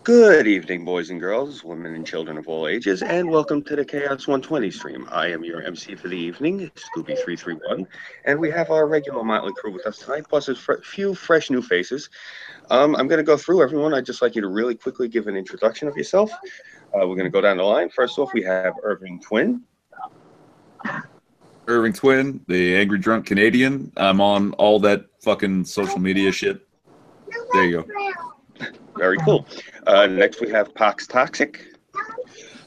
Good evening, boys and girls, women and children of all ages, and welcome to the Chaos120 stream. I am your MC for the evening, Scooby331, and we have our regular motley crew with us tonight, plus a few fresh new faces. I'm going to go through everyone. I'd just like you to really quickly give an introduction of yourself. We're going to go down the line. First off, we have Irving Twin. Irving Twin, the angry drunk Canadian. I'm on all that fucking social media shit. There you go. Very cool. Next, we have Pox Toxic.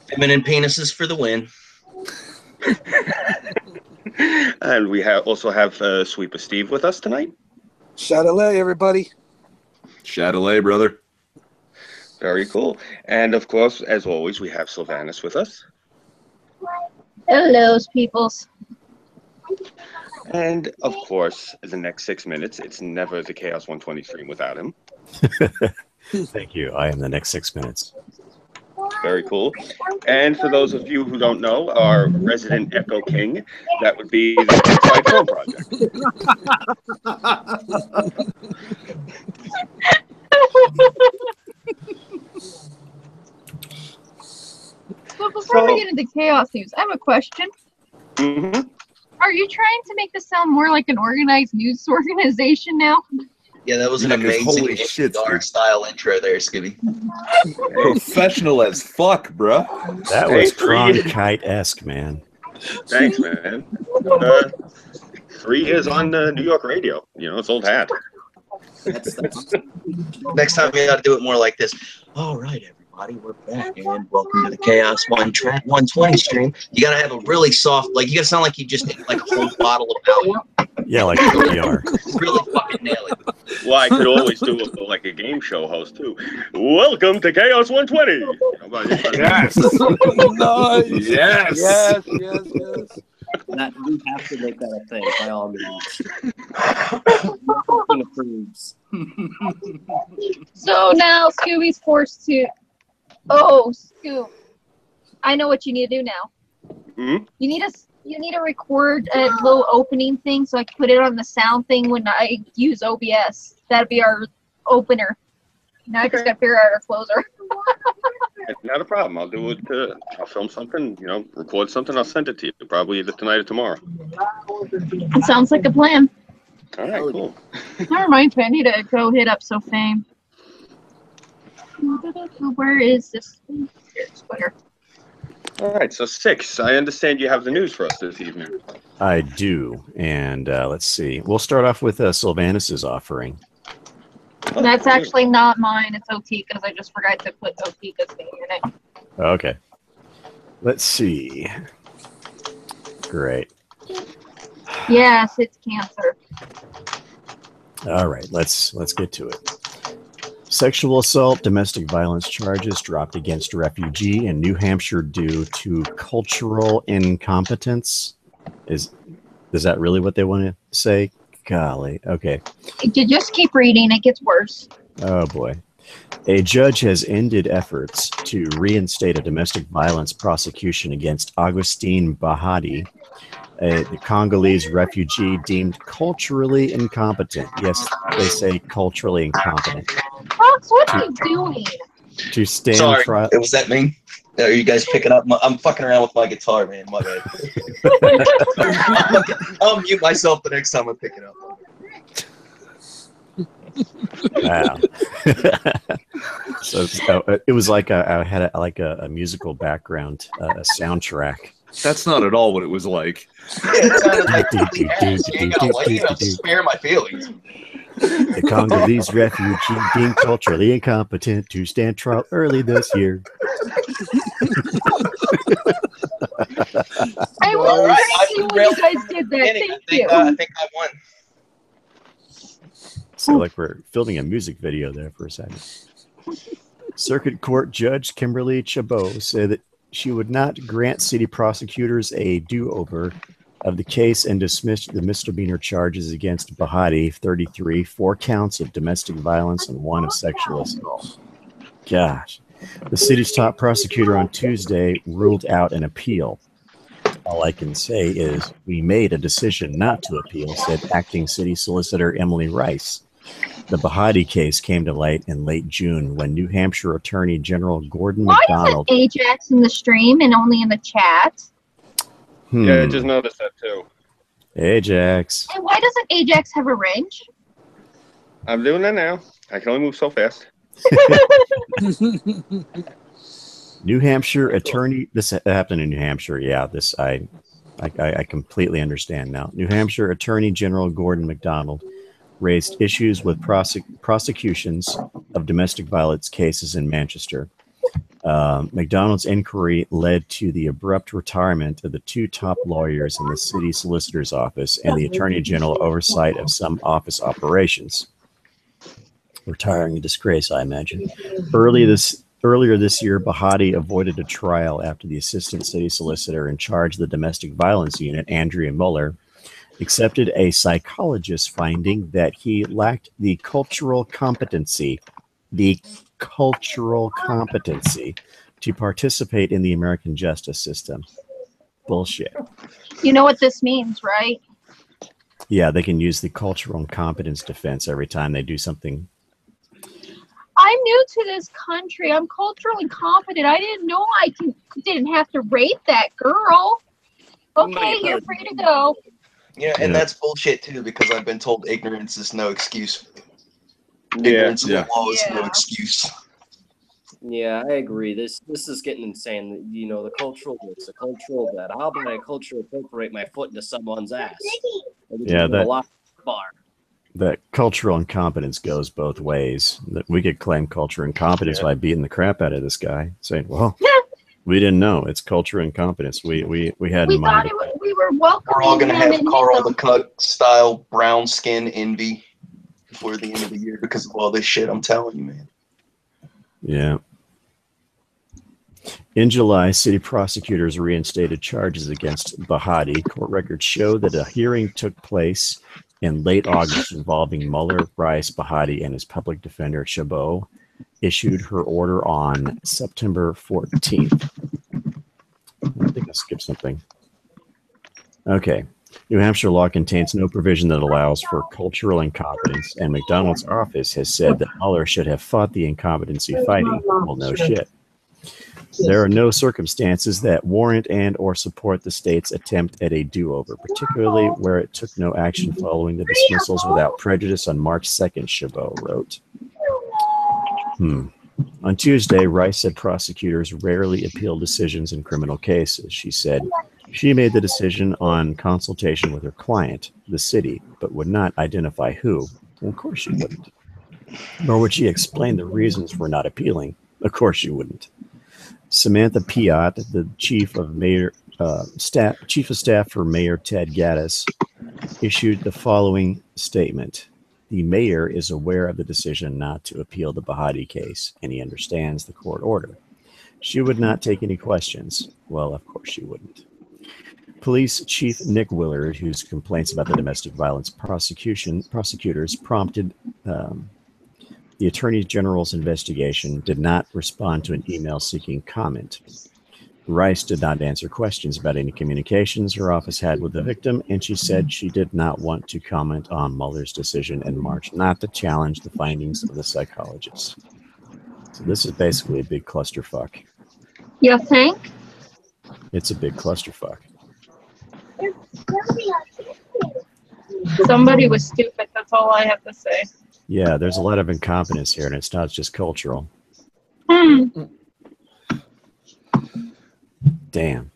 Feminine penises for the win. And we also have Sweeper Steve with us tonight. Chatelet, everybody. Chatelet, brother. Very cool. And of course, as always, we have Sylvanas with us. Hello, peoples. And of course, the next 6 minutes, it's never the Chaos120 stream without him. Thank you. I am the next 6 minutes. Very cool. And for those of you who don't know, our resident Echo King, that would be the Burnside Film Project. Well, before we get into chaos news, I have a question. Mm-hmm. Are you trying to make this sound more like an organized news organization now? Yeah, that was an amazing holy shit, style intro there, Skibby. Professional as fuck, bruh. That was Cronkite-esque, man. Thanks, man. 3 years on New York radio. You know, it's old hat. Next time we got to do it more like this. All right, everybody, we're back, and welcome to the Chaos120 stream. You got to have a really soft, like, you got to sound like you just ate like a whole bottle of milk. Yeah, like we are. Really fucking nail it. Well, I could always do it like a game show host, too. Welcome to Chaos120. How about you? Yes. Nice. Yes. Yes, yes, yes. That we have to make that a thing by all means. Nothing approves. So now Scooby's forced to. Oh, Scoob! I know what you need to do now. Mm-hmm. You need to record a little opening thing so I can put it on the sound thing when I use OBS. That'd be our opener. Now I just gotta figure out our closer. Not a problem. I'll do it. I'll film something, you know, record something. I'll send it to you. Probably either tonight or tomorrow. It sounds like a plan. All right, cool. That reminds me, I need to go hit up SoFame. Where is this? Here's Twitter. All right, so 6. I understand you have the news for us this evening. I do. And let's see. We'll start off with Sylvanas' offering. That's actually not mine. It's Otika's. I just forgot to put Otika's name in it. Okay. Let's see. Great. Yes, it's cancer. All right, let's get to it. Sexual assault, domestic violence charges dropped against refugee in New Hampshire due to cultural incompetence. Is that really what they want to say? Golly. Okay. You just keep reading. It gets worse. Oh, boy. A judge has ended efforts to reinstate a domestic violence prosecution against Augustine Bahati, a Congolese refugee deemed culturally incompetent. Yes, they say culturally incompetent. Fox, what are you doing? To stand Sorry, trial. was that me? Are you guys picking up? I'm fucking around with my guitar, man. My bad. I'll mute myself the next time I pick it up. Wow. So it was like I had a musical background, a soundtrack. That's not at all what it was like. Yeah, it sounded like spare my feelings. The Congolese refugee deemed culturally incompetent to stand trial early this year. I will see when you guys did that. Thank you. I think I won. So like we're filming a music video there for a second. Circuit Court Judge Kimberly Chabot said that she would not grant city prosecutors a do-over of the case and dismissed the misdemeanor charges against Bahati, 33, 4 counts of domestic violence and 1 of sexual assault. Gosh. The city's top prosecutor on Tuesday ruled out an appeal. All I can say is we made a decision not to appeal, said acting city solicitor Emily Rice. The Bahati case came to light in late June when New Hampshire Attorney General Gordon Why MacDonald. isn't Ajax in the stream and only in the chat? Yeah, I just noticed that too. Ajax. And why doesn't Ajax have a range? I'm doing that now. I can only move so fast. New Hampshire Attorney. This happened in New Hampshire. Yeah, this I completely understand now. New Hampshire Attorney General Gordon MacDonald raised issues with prosecutions of domestic violence cases in Manchester. MacDonald's inquiry led to the abrupt retirement of the two top lawyers in the city solicitor's office and the Attorney General oversight of some office operations. Retiring in disgrace, I imagine. Earlier this year, Bahati avoided a trial after the assistant city solicitor in charge of the domestic violence unit, Andrea Muller, accepted a psychologist's finding that he lacked the cultural competency to participate in the American justice system. Bullshit. You know what this means, right? Yeah, they can use the cultural incompetence defense every time they do something. I'm new to this country. I'm culturally competent. I didn't know didn't have to rape that girl. Okay, you're free to go. Yeah, and that's bullshit too, because I've been told ignorance is no excuse. Ignorance of the law is no excuse. Yeah, I agree. This is getting insane. You know, the cultural this, the cultural that. How about I cultural appropriate my foot into someone's ass? Yeah, a lot bar. That cultural incompetence goes both ways. That we could claim cultural incompetence by beating the crap out of this guy, saying, "Well, we didn't know it's cultural incompetence. We had in mind." We were welcoming. We're all gonna have Carl the Cuck style brown skin envy before the end of the year because of all this shit. I'm telling you, man. Yeah. In July, city prosecutors reinstated charges against Bahati. Court records show that a hearing took place in late August involving Muller, Rice, Bahati, and his public defender, Chabot, issued her order on September 14th. I think I skipped something. Okay. New Hampshire law contains no provision that allows for cultural incompetence, and McDonald's office has said that Muller should have fought the incompetency fighting. Well, no shit. There are no circumstances that warrant and or support the state's attempt at a do-over, particularly where it took no action following the dismissals without prejudice on March 2nd, Chabot wrote. On Tuesday, Rice said prosecutors rarely appeal decisions in criminal cases. She said she made the decision on consultation with her client, the city, but would not identify who. Well, of course she wouldn't. Nor would she explain the reasons for not appealing. Of course she wouldn't. Samantha Piott, the chief of staff for Mayor Ted Gaddis, issued the following statement. The mayor is aware of the decision not to appeal the Bahati case, and he understands the court order. She would not take any questions. Well, of course she wouldn't. Police Chief Nick Willard, whose complaints about the domestic violence prosecutors prompted the Attorney General's investigation, did not respond to an email seeking comment. Rice did not answer questions about any communications her office had with the victim, and she said she did not want to comment on Mueller's decision in March not to challenge the findings of the psychologist. So this is basically a big clusterfuck. You think? It's a big clusterfuck. Somebody was stupid. That's all I have to say. Yeah, there's a lot of incompetence here, and it's not just cultural. Damn.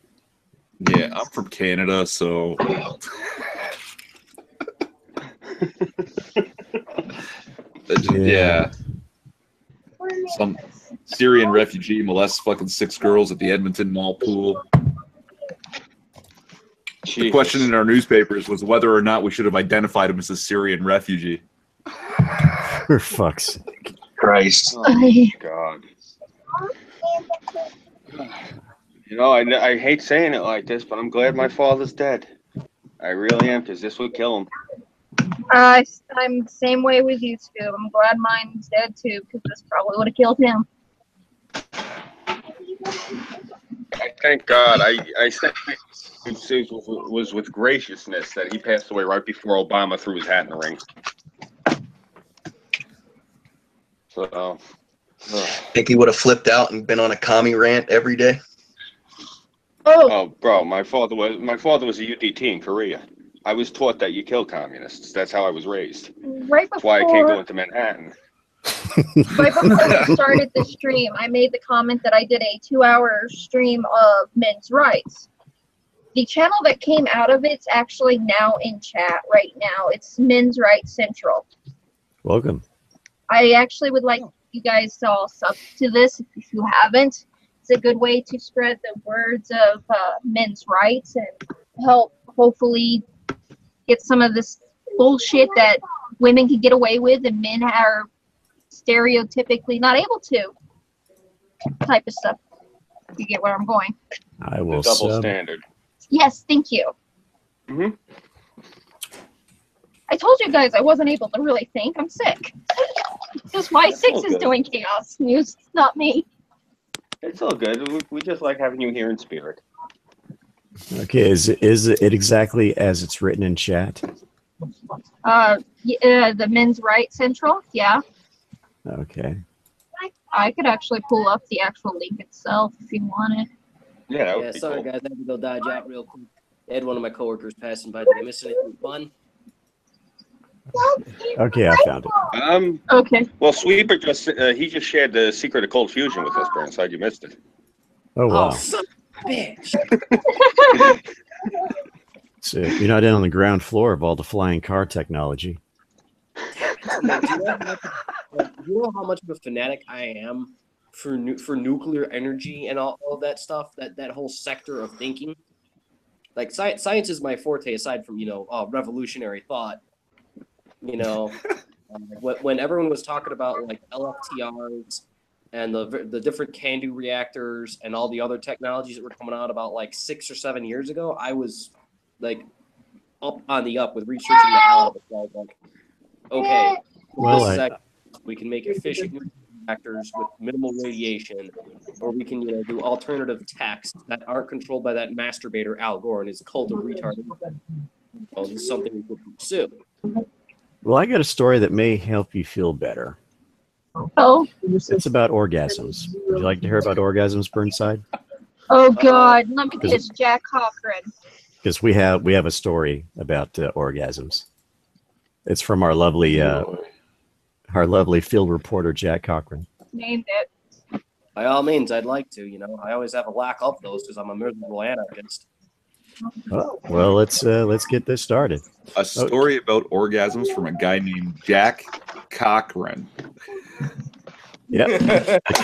Yeah, I'm from Canada, so yeah. Some Syrian refugee molests fucking 6 girls at the Edmonton Mall pool. The question in our newspapers was whether or not we should have identified him as a Syrian refugee. For fuck's sake. Christ. Oh, God. You know, I hate saying it like this, but I'm glad my father's dead. I really am, because this would kill him. I'm the same way with you, Scoob. I'm glad mine's dead, too, because this probably would have killed him. I thank God. I said it was with graciousness that he passed away right before Obama threw his hat in the ring. So, Think he would have flipped out and been on a commie rant every day? oh, bro, my father was a UDT in Korea. I was taught that you kill communists. That's how I was raised. Right That's why I can't go before, into Manhattan. right before we started the stream, I made the comment that I did a 2-hour stream of men's rights. The channel that came out of it's actually now in chat right now. It's Men's Rights Central. Welcome. I actually would like you guys to all sub to this if you haven't. It's a good way to spread the words of men's rights and help hopefully get some of this bullshit that women can get away with and men are stereotypically not able to type of stuff. You get where I'm going. I The will double sub. standard. Yes, thank you. Hmm. I told you guys I wasn't able to really think. I'm sick. Just my That's six all is good. doing chaos news, not me. It's all good. We just like having you here in spirit. Okay, is it exactly as it's written in chat? The Men's Rights Central, yeah. Okay. I could actually pull up the actual link itself if you want it. Yeah, that would Yeah, be sorry cool. guys, I had to go dodge out real quick. I had one of my coworkers passing by. Did I miss anything fun? Okay, I found it. Okay. Well, Sweeper he just shared the secret of cold fusion with us, Burnside. You missed it. Oh wow. Son of a bitch. So you're not in on the ground floor of all the flying car technology. Do you know how much of a fanatic I am for nuclear energy and all that stuff? That whole sector of thinking. Like science is my forte, aside from revolutionary thought. When everyone was talking about like LFTRs and the different CANDU reactors and all the other technologies that were coming out about like 6 or 7 years ago, I was like up on the up with researching the hell out of it. So I was like, okay, Well, we can make efficient nuclear reactors with minimal radiation, or we can do alternative techs that aren't controlled by that masturbator Al Gore and his cult of retarded. Well, this is something we could pursue. Well, I got a story that may help you feel better. Oh. It's about orgasms. Would you like to hear about orgasms, Burnside? Oh God. Let me guess, Jack Cochran. Because we have a story about orgasms. It's from our lovely field reporter Jack Cochran. Named it. By all means, I'd like to. I always have a lack of those because I'm a miserable anarchist. Oh, well, let's get this started. A story about orgasms from a guy named Jack Cochran. Yeah.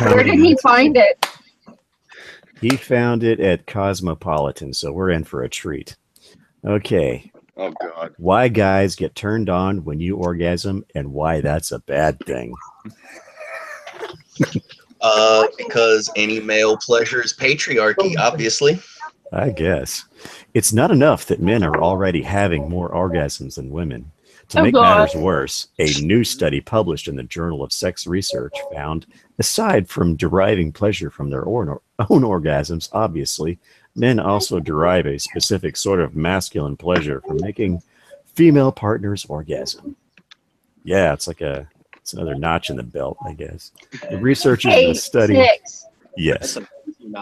Where did he find it? He found it at Cosmopolitan, so we're in for a treat. Okay. Oh God. Why guys get turned on when you orgasm and why that's a bad thing. Because any male pleasure is patriarchy, obviously. I guess. It's not enough that men are already having more orgasms than women. To make matters worse, a new study published in the Journal of Sex Research found, aside from deriving pleasure from their own orgasms, obviously, men also derive a specific sort of masculine pleasure from making female partners orgasm. Yeah, it's another notch in the belt, I guess. The researchers in the study... Yes.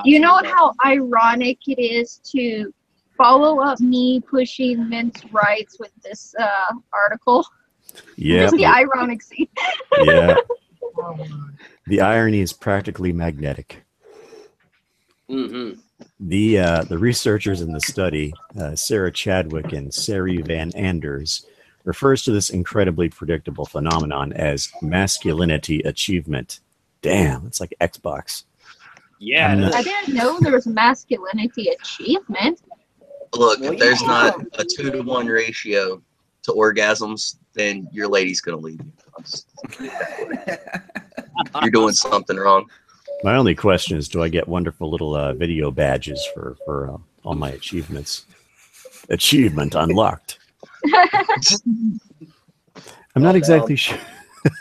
You know how ironic it is to follow up me pushing men's rights with this article? Yeah. Just the ironic scene. Yeah. The irony is practically magnetic. Mm-hmm. The researchers in the study, Sarah Chadwick and Sari Van Anders, refers to this incredibly predictable phenomenon as masculinity achievement. Damn, it's like Xbox. Yeah. I didn't know there was masculinity achievement. Look, if there's not a 2-to-1 ratio to orgasms, then your lady's gonna leave you. You're doing something wrong. My only question is, do I get wonderful little video badges for all my achievements? Achievement unlocked. I'm not exactly sure.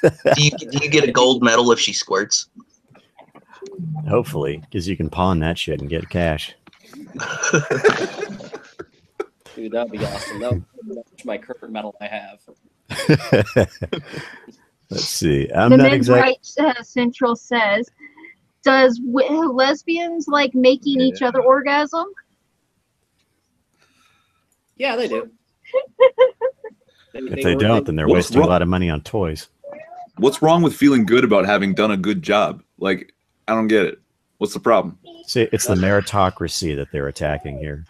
Do you get a gold medal if she squirts? Hopefully, because you can pawn that shit and get cash. Dude, that'd be awesome. That would match my current medal I have. Let's see. I'm The not Men's exactly. Rights Central says, does lesbians like making each other orgasm? Yeah, they do. If they don't, then they're What's wasting a wrong? lot of money on toys. What's wrong with feeling good about having done a good job? Like, I don't get it. What's the problem? See, it's the meritocracy that they're attacking here.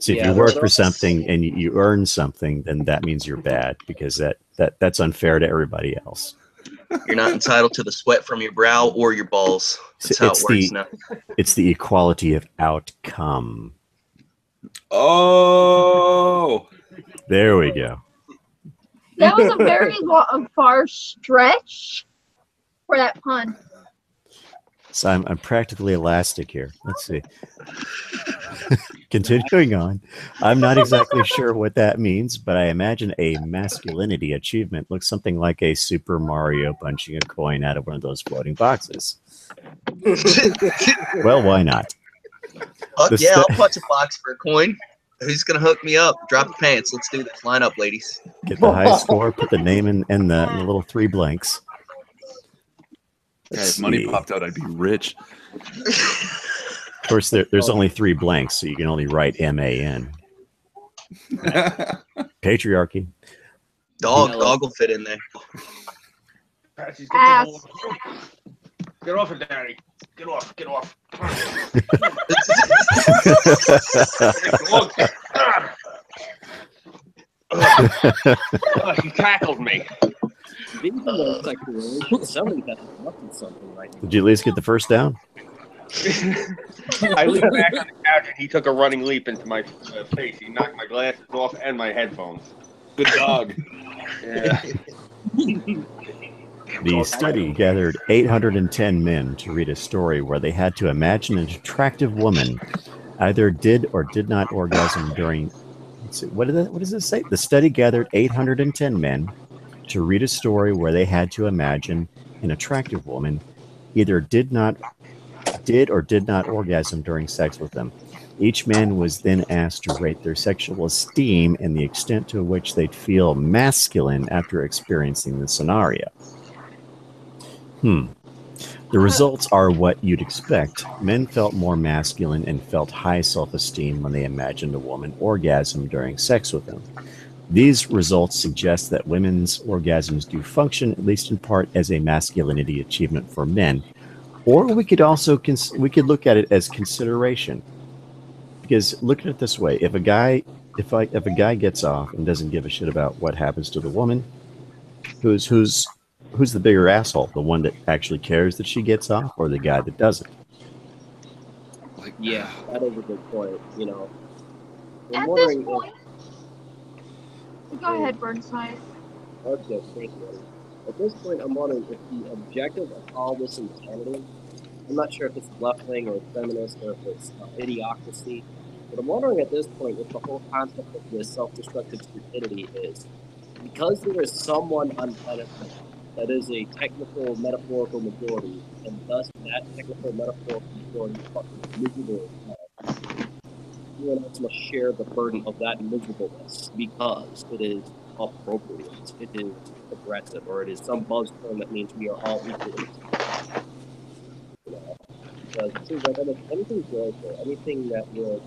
See, if Yeah, you work they're- for something and you earn something, then that means you're bad because that's unfair to everybody else. You're not entitled to the sweat from your brow or your balls. That's how it works now. It's the equality of outcome. Oh, There we go. That was a very far stretch for that pun. So I'm practically elastic here. Let's see. Continuing on. I'm not exactly sure what that means, but I imagine a masculinity achievement looks something like a Super Mario punching a coin out of one of those floating boxes. Well, why not? Fuck The yeah, sta- I'll punch a box for a coin. Who's gonna hook me up? Drop your pants. Let's do this. Line up, ladies. Get the high score, put the name in the little 3 blanks. yeah, Let's if money see. popped out, I'd be rich. Of course, there's only 3 blanks, so you can only write MAN. Patriarchy. Dog will fit in there. Ass. Get off it, Daddy. Get off. Get off. He tackled me. Somebody got something right now. Did you at least get the first down? I leaned back on the couch and he took a running leap into my face. He knocked my glasses off and my headphones. Good dog. Yeah. The study gathered 810 men to read a story where they had to imagine an attractive woman either did or did not orgasm during. Let's see, what does it say? The study gathered 810 men to read a story where they had to imagine an attractive woman either did or did not orgasm during sex with them. Each man was then asked to rate their sexual esteem and the extent to which they'd feel masculine after experiencing the scenario. The results are what you'd expect. Men felt more masculine and felt high self-esteem when they imagined a woman orgasm during sex with them. These results suggest that women's orgasms do function, at least in part, as a masculinity achievement for men. Or we could also look at it as consideration. Because look at it this way: if a guy gets off and doesn't give a shit about what happens to the woman, who's the bigger asshole? The one that actually cares that she gets off, or the guy that doesn't? Yeah, that is a good point. You know, I'm At this wondering point, go ahead, Burnside. Okay, thank you. At this point, I'm wondering if the objective of all this insanity, I'm not sure if it's left-wing or feminist or if it's idiocracy, but I'm wondering at this point if the whole concept of this self-destructive stupidity is because there is someone on planet Earth that is a technical, metaphorical majority, and thus that technical, metaphorical majority is fucking miserable as hell. Everyone else must share the burden of that miserableness because it is appropriate, it is aggressive, or it is some buzz term that means we are all equal. You know, because it seems like anything joyful, anything that would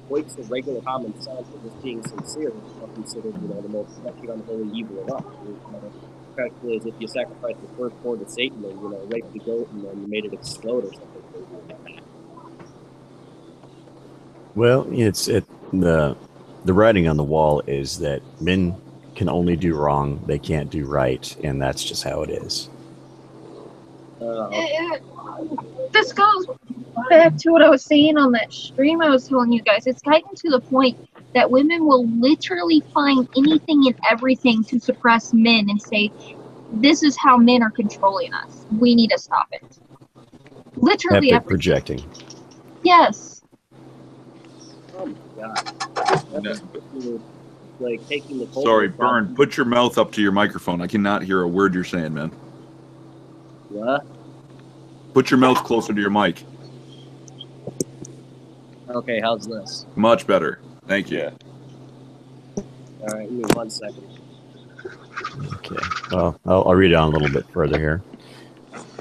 equate to regular common sense or just being sincere is not considered, you know, the most wretched, unholy, evil enough. You know, practically as if you sacrificed the firstborn to Satan and, you know, raped the goat and then you made it explode or something crazy like that. Well, the writing on the wall is that men can only do wrong, they can't do right, and that's just how it is. This goes back to what I was saying on that stream I was telling you guys. It's gotten to the point that women will literally find anything and everything to suppress men and say, this is how men are controlling us. We need to stop it. Literally Epic everything. projecting. Yes. Oh my god. That's like taking the Sorry, Burn. Put your mouth up to your microphone. I cannot hear a word you're saying, man. What? Put your mouth closer to your mic. Okay, how's this? Much better. Thank you. Alright, give me 1 second. Okay. Well, I'll read it on a little bit further here.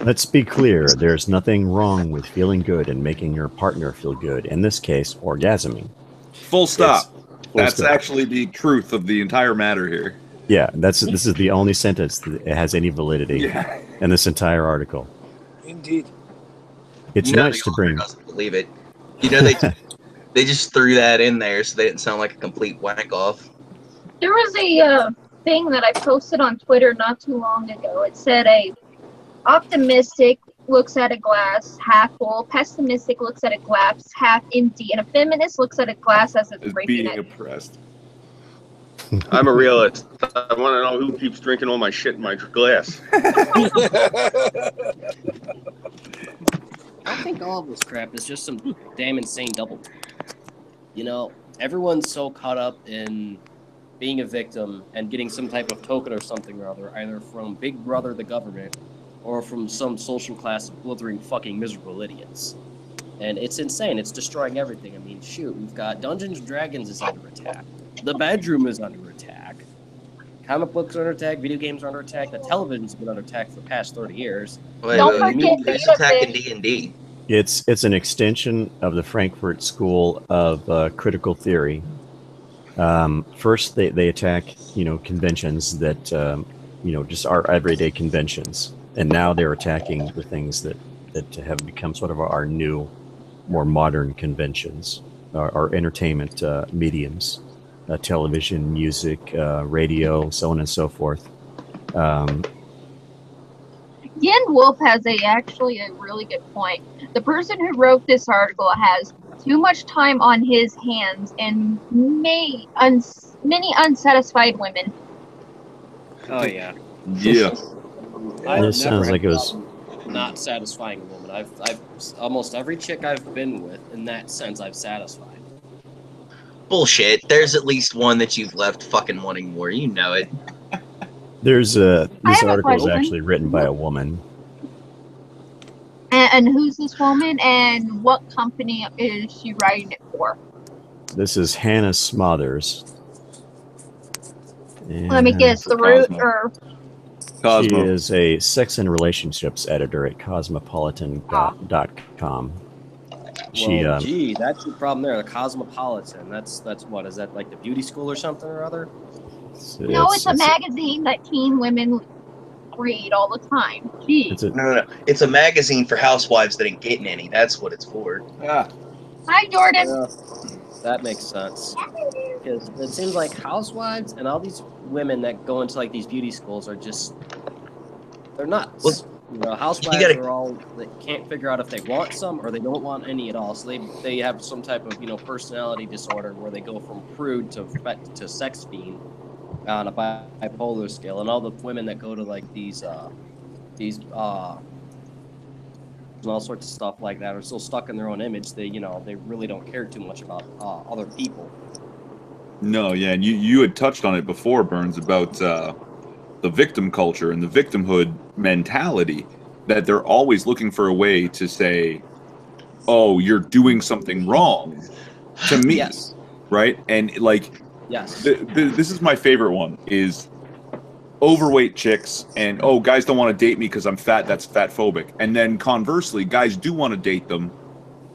Let's be clear. There's nothing wrong with feeling good and making your partner feel good. In this case, orgasming. Full stop. That's stop. actually the truth of the entire matter here. Yeah, this is the only sentence that has any validity in this entire article. Indeed. It's nice to bring. Doesn't believe it. You know, they just threw that in there so they didn't sound like a complete whack off. There was a thing that I posted on Twitter not too long ago. It said a optimistic looks at a glass half full, pessimistic looks at a glass half empty, and a feminist looks at a glass as it's breaking being it. oppressed. I'm a realist. I want to know who keeps drinking all my shit in my glass. I think all of this crap is just some damn insane double. You know, everyone's so caught up in being a victim and getting some type of token or something or other, either from Big Brother, the government, or from some social class of blithering fucking miserable idiots. And it's insane. It's destroying everything. I mean, shoot, we've got Dungeons & Dragons is under attack. The bedroom is under attack. Comic books are under attack. Video games are under attack. The television's been under attack for the past 30 years. Don't forget Who's attacking D&D? It's an extension of the Frankfurt School of critical theory. First, they attack conventions that just our everyday conventions, and now they're attacking the things that have become sort of our new, more modern conventions, our entertainment mediums, television, music, radio, so on and so forth. Yen Wolf has actually a really good point. The person who wrote this article has too much time on his hands and many unsatisfied women. Oh, yeah. Yeah. It sounds like it was not satisfying a woman. I've almost every chick I've been with, in that sense, I've satisfied. Bullshit. There's at least one that you've left fucking wanting more. You know it. This article is question. actually written by a woman. And who's this woman, and what company is she writing it for? This is Hannah Smothers. Let me guess, the root or She is a sex and relationships editor at cosmopolitan.com. Gee, that's the problem there. The Cosmopolitan. That's what is that, like the beauty school or something or other? no, it's a magazine that teen women read all the time. Gee. No. It's a magazine for housewives that ain't getting any. That's what it's for. Ah. Hi, Jordan. That makes sense. Because it seems like housewives and all these women that go into like these beauty schools are just, they're nuts. Housewives are all, they can't figure out if they want some or they don't want any at all. So they have some type of personality disorder where they go from prude to sex fiend on a bipolar scale. And all the women that go to like these and all sorts of stuff like that are so stuck in their own image. They really don't care too much about other people. No, yeah, and you had touched on it before, Burns, about the victim culture and the victimhood mentality, that they're always looking for a way to say, oh, you're doing something wrong to me. Yes. Right? And like, yes, this is my favorite one, is overweight chicks and, oh, guys don't want to date me because I'm fat, that's fat phobic. And then conversely, guys do want to date them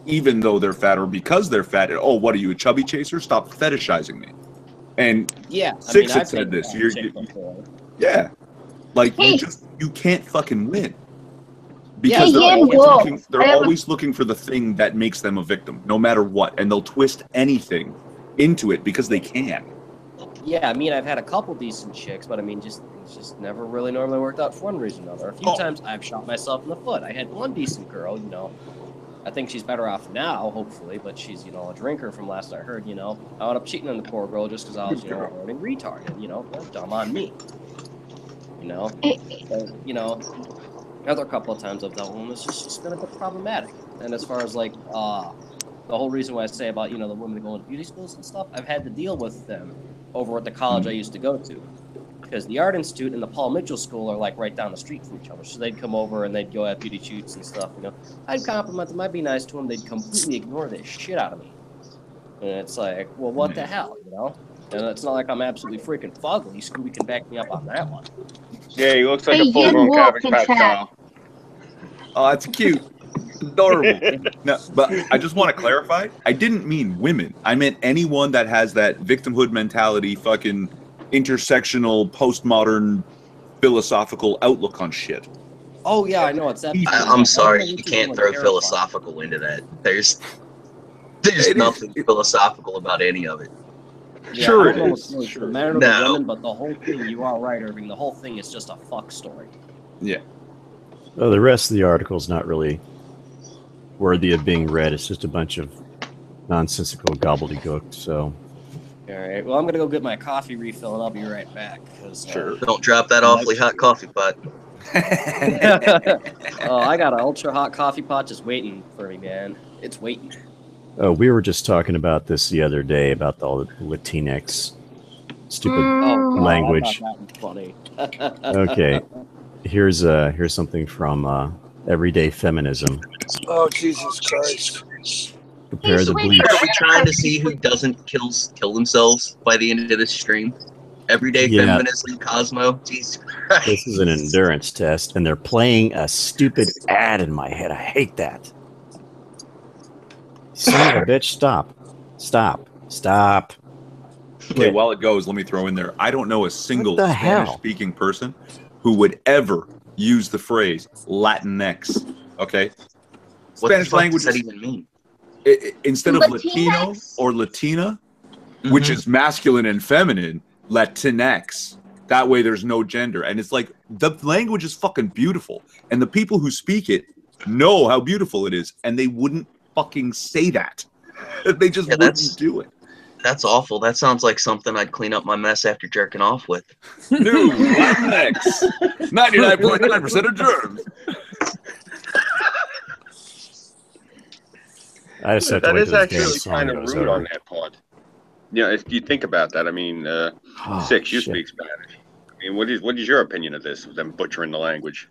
even though they're fat or because they're fat. And, oh, what are you, a chubby chaser? Stop fetishizing me. And Six had said this. Yeah. Like, you can't fucking win. Because they're always looking for the thing that makes them a victim, no matter what. And they'll twist anything into it because they can. Yeah, I mean, I've had a couple decent chicks, but I mean, it's just never really normally worked out for one reason or another. A few times I've shot myself in the foot. I had one decent girl, I think she's better off now, hopefully, but she's, a drinker from last I heard, I wound up cheating on the poor girl just because I was, a learning retard, and, dumb on me. Another couple of times I've dealt with them, it's just been a bit problematic. And as far as, like, the whole reason why I say about, the women that go into beauty schools and stuff, I've had to deal with them over at the college I used to go to. Because the Art Institute and the Paul Mitchell School are, like, right down the street from each other. So they'd come over and they'd go have beauty shoots and stuff, I'd compliment them, I'd be nice to them, they'd completely ignore the shit out of me. And it's like, well, what the hell, And it's not like I'm absolutely freaking fugly. Scooby can back me up on that one. Yeah, he looks like Hey, a full-grown Yin Wolf Cabbage in Patch chat. doll. Oh, that's cute. Adorable. No, but I just want to clarify. I didn't mean women. I meant anyone that has that victimhood mentality, fucking intersectional, postmodern, philosophical outlook on shit. Oh yeah, I know it's that. I'm sorry, you can't throw philosophical into that. There's nothing philosophical about any of it. Yeah, Sure I it don't know is. what's Sure. the matter with No. the women, but the whole thing, you are right, Irving. The whole thing is just a fuck story. Yeah. Oh, the rest of the article is not really worthy of being read. It's just a bunch of nonsensical gobbledygook. So, All right. Well, I'm gonna go get my coffee refill, and I'll be right back. Sure. Don't drop that awfully hot coffee pot. Oh, I got an ultra hot coffee pot just waiting for me, man. It's waiting. we were just talking about this the other day about all the Latinx stupid Oh, God, language. I thought that was funny. Okay, here's something from Everyday Feminism. Oh, Jesus Christ. Prepare Hey, the sweet. bleach. Are we trying to see who doesn't kill themselves by the end of this stream? Everyday Yeah. feminism, Cosmo. Jesus Christ. This is an endurance test, and they're playing a stupid ad in my head. I hate that. Son of a bitch, stop. Stop. Stop. Okay, while it goes, let me throw in there. I don't know a single What the hell? Spanish-speaking person who would ever use the phrase Latinx. Okay? What Spanish the fuck language does that is, even mean? instead of Latino Latinx? or Latina, which is masculine and feminine, Latinx. That way there's no gender. And it's like, the language is fucking beautiful. And the people who speak it know how beautiful it is. And they wouldn't fucking say that. They just Yeah, wouldn't do it. That's awful. That sounds like something I'd clean up my mess after jerking off with. New Latinx. 99.9% of germs. I just have to That wait is till this damn actually song kind of goes rude over. on that part. Yeah, if you think about that, I mean, Oh, Six, you shit. speak Spanish. I mean, what is your opinion of this, them butchering the language?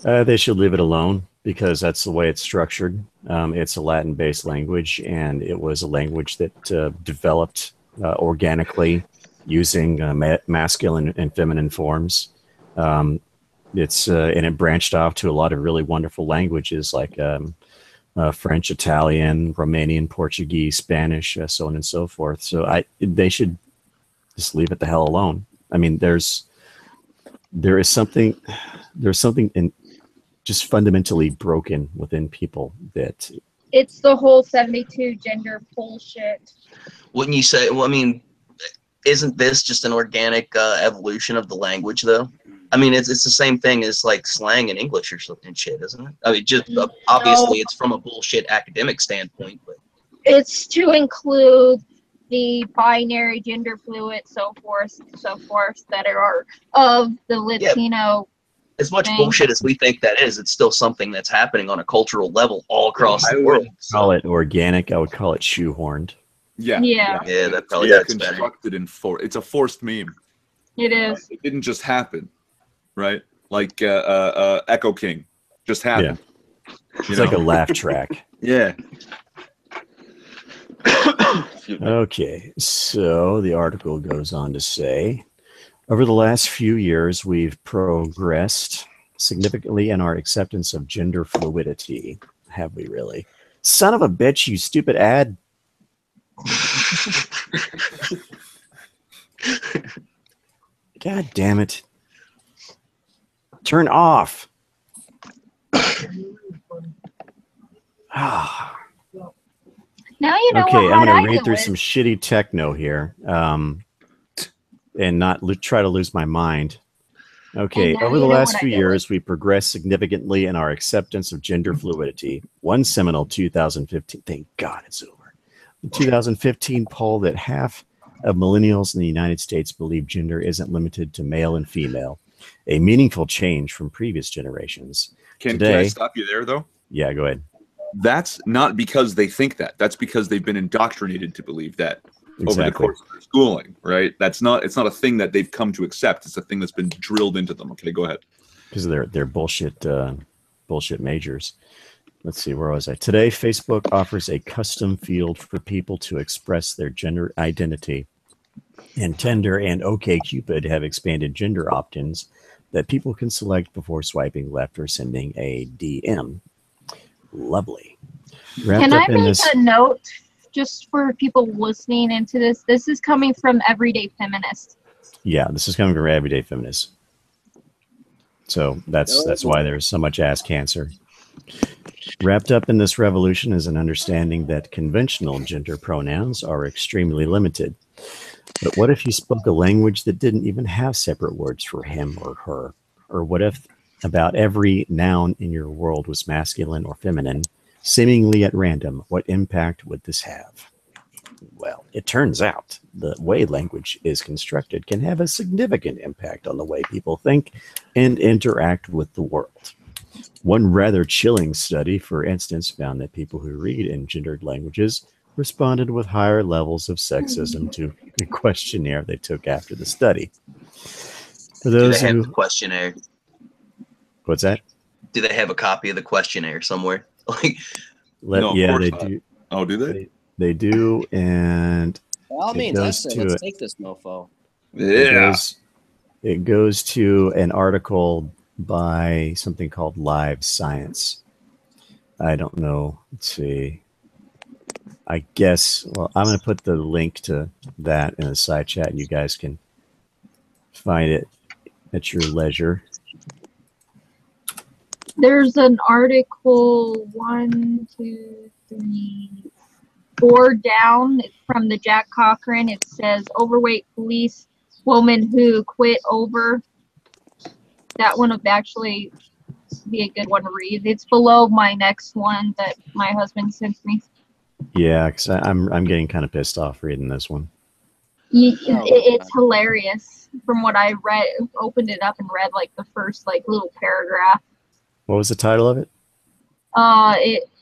They should leave it alone because that's the way it's structured. It's a Latin-based language, and it was a language that developed organically using masculine and feminine forms. And it branched off to a lot of really wonderful languages like French, Italian, Romanian, Portuguese, Spanish, so on and so forth. So they should just leave it the hell alone. I mean, there's something in just fundamentally broken within people that It's the whole 72 gender bullshit. Wouldn't you say? Well, I mean, isn't this just an organic evolution of the language, though? I mean, it's the same thing as like slang in English or something shit, isn't it? I mean, just obviously it's from a bullshit academic standpoint, but It's to include the binary, gender fluid, so forth, that are of the Latino. as much thing. bullshit as we think that is, it's still something that's happening on a cultural level all across the world. call it organic. I would call it shoehorned. Yeah. Yeah. Yeah, that probably It's fits better. constructed and it's a forced meme. It is. It didn't just happen, right? Like Echo King just happened. It's like a laugh track. Yeah. Okay, so the article goes on to say, over the last few years, we've progressed significantly in our acceptance of gender fluidity. Have we really? Son of a bitch, you stupid ad. God damn it. Turn off. Ah. Now you know Okay, what I'm going I to read deal through with. some shitty techno here and not try to lose my mind. Okay, And now over the you know last what I few deal years, we progressed significantly in our acceptance of gender fluidity. One seminal 2015, thank God it's over. The 2015 poll that half of millennials in the United States believe gender isn't limited to male and female, a meaningful change from previous generations. Can I Today, stop you there, though? yeah, go ahead. That's not because they think that. That's because they've been indoctrinated to believe that over the Exactly. course of their schooling, right? It's not a thing that they've come to accept. It's a thing that's been drilled into them. Okay, go ahead. Because they're bullshit majors. Let's see, where was I? Today, Facebook offers a custom field for people to express their gender identity. And Tinder and OkCupid have expanded gender options that people can select before swiping left or sending a DM. Lovely. Can I make a note just for people listening into this? This is coming from Everyday Feminist. Yeah, this is coming from Everyday Feminist. So that's why there's so much ass cancer. Wrapped up in this revolution is an understanding that conventional gender pronouns are extremely limited. But what if you spoke a language that didn't even have separate words for him or her? Or what if about every noun in your world was masculine or feminine, seemingly at random? What impact would this have? Well, it turns out the way language is constructed can have a significant impact on the way people think and interact with the world. One rather chilling study, for instance, found that people who read in gendered languages responded with higher levels of sexism to a questionnaire they took after the study. For those Do they have the questionnaire? What's that? Do they have a copy of the questionnaire somewhere? Like, No, yeah, of course they not. do. Oh, do they? They do, and By all it means, I goes say to let's it. take this mofo. Yeah. It goes to an article by something called Live Science. I don't know. Let's see. I guess, well, I'm going to put the link to that in the side chat, and you guys can find it at your leisure. There's an article 1, 2, 3, 4 down from the Jack Cochran. It says overweight police woman who quit over. That one would actually be a good one to read. It's below my next one that my husband sent me. Yeah, because I'm getting kind of pissed off reading this one. It's hilarious. From what I read, opened it up and read like the first like little paragraph. What was the title of it?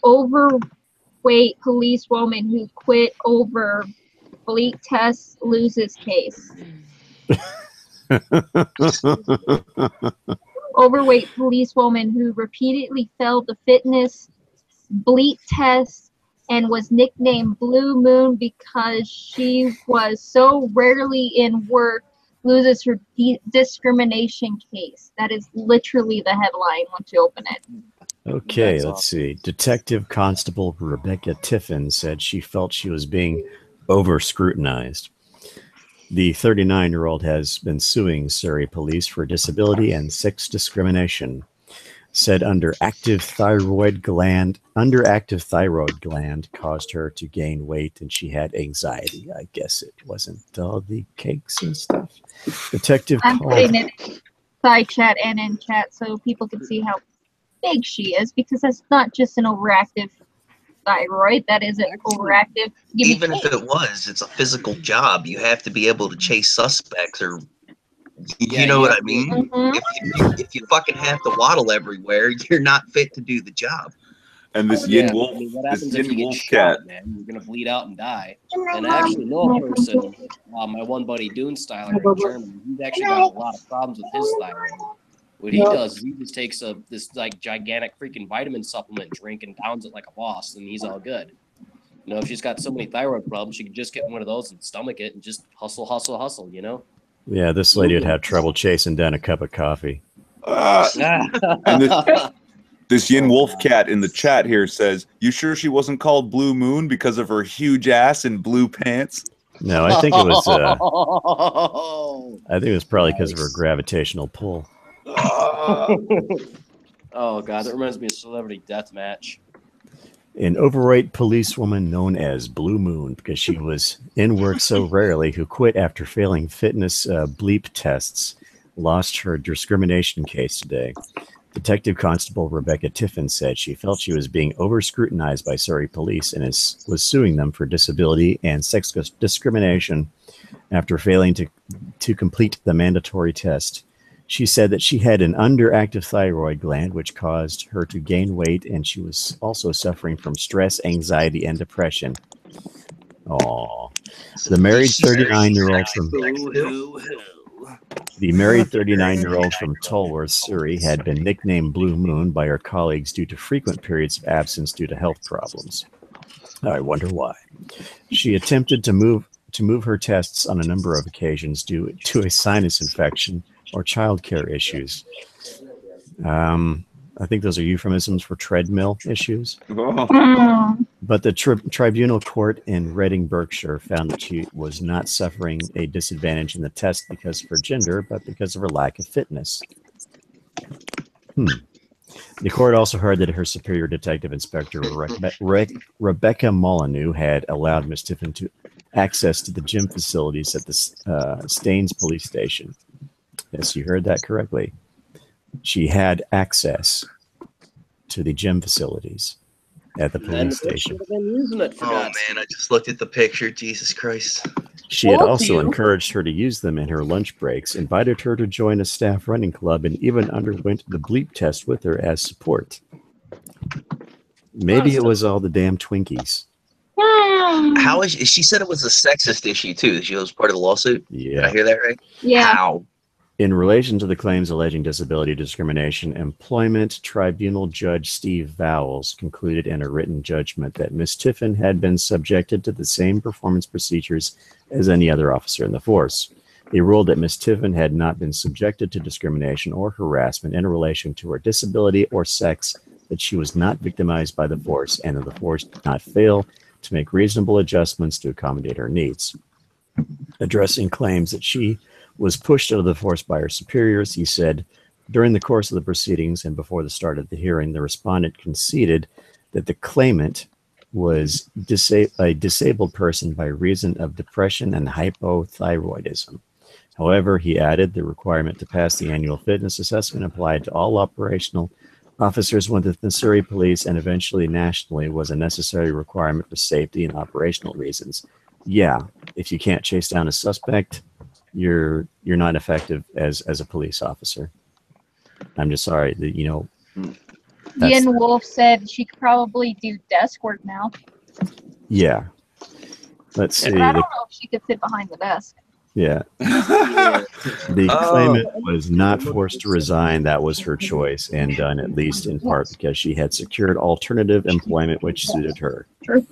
Overweight police woman who quit over bleep test loses case. Overweight police woman who repeatedly failed the fitness bleep test and was nicknamed Blue Moon because she was so rarely in work loses her discrimination case. That is literally the headline once you open it. Okay, That's let's awesome. see. Detective Constable Rebecca Tiffin said she felt she was being over-scrutinized. The 39-year-old has been suing Surrey police for disability and sex discrimination. Said underactive thyroid gland caused her to gain weight and she had anxiety. I guess it wasn't all the cakes and stuff. Detective I'm called. putting it in side chat and in chat so people can see how big she is, because that's not just an overactive thyroid. That is an overactive. even if it was, it's a physical job. You have to be able to chase suspects, or Yeah, you know you what have I mean? Mhm. If you fucking have to waddle everywhere, you're not fit to do the job. And this Yeah, Yin Wolf, I mean, what this happens if Yin you get Wolf shot, cat. man? You're gonna bleed out and die. And I actually know a person, my one buddy Dunstyler in Germany. He's actually got a lot of problems with his thyroid. What he does is he just takes this like gigantic freaking vitamin supplement drink and downs it like a boss, and he's all good. You know, if she's got so many thyroid problems, she can just get one of those and stomach it and just hustle, you know? Yeah, this lady would have trouble chasing down a cup of coffee. And this Yin Wolf cat in the chat here says, "You sure she wasn't called Blue Moon because of her huge ass and blue pants?" No, I think it was. I think it was probably because of her gravitational pull. Oh god, that reminds me of Celebrity Deathmatch. An overweight policewoman known as Blue Moon because she was in work so rarely, who quit after failing fitness bleep tests, lost her discrimination case today. Detective Constable Rebecca Tiffin said she felt she was being over-scrutinized by Surrey police and was suing them for disability and sex discrimination after failing to complete the mandatory test. She said that she had an underactive thyroid gland, which caused her to gain weight, and she was also suffering from stress, anxiety, and depression. Aww. The married 39-year-old from Tolworth, Surrey, had been nicknamed Blue Moon by her colleagues due to frequent periods of absence due to health problems. I wonder why. She attempted to move to move her tests on a number of occasions due to a sinus infection or childcare issues. I think those are euphemisms for treadmill issues. Oh. But the tribunal court in Reading, Berkshire, found that she was not suffering a disadvantage in the test because of her gender, but because of her lack of fitness. The court also heard that her superior detective inspector, Rebecca Molyneux, had allowed Miss Tiffin to access to the gym facilities at the Staines police station. Yes, you heard that correctly. She had access to the gym facilities at the police station. Oh man, I just looked at the picture. Jesus Christ. She had also encouraged her to use them in her lunch breaks, invited her to join a staff running club, and even underwent the bleep test with her as support. Maybe it was all the damn Twinkies. How is she said it was a sexist issue too? She was part of the lawsuit. Yeah. Did I hear that right? Yeah. How? In relation to the claims alleging disability discrimination, Employment Tribunal Judge Steve Vowles concluded in a written judgment that Ms. Tiffin had been subjected to the same performance procedures as any other officer in the force. He ruled that Ms. Tiffin had not been subjected to discrimination or harassment in relation to her disability or sex, that she was not victimized by the force, and that the force did not fail to make reasonable adjustments to accommodate her needs. Addressing claims that she was pushed out of the force by her superiors, he said, during the course of the proceedings and before the start of the hearing, the respondent conceded that the claimant was a disabled person by reason of depression and hypothyroidism. However, he added the requirement to pass the annual fitness assessment applied to all operational officers with the Missouri Police and eventually nationally was a necessary requirement for safety and operational reasons. Yeah, if you can't chase down a suspect, you're not effective as a police officer. I'm just sorry that, you know. Jen Wolf said she could probably do desk work now. Yeah. Let's see. But I don't know if she could fit behind the desk. Yeah. The claimant was not forced to resign. That was her choice, and done at least in part because she had secured alternative employment which suited her. True.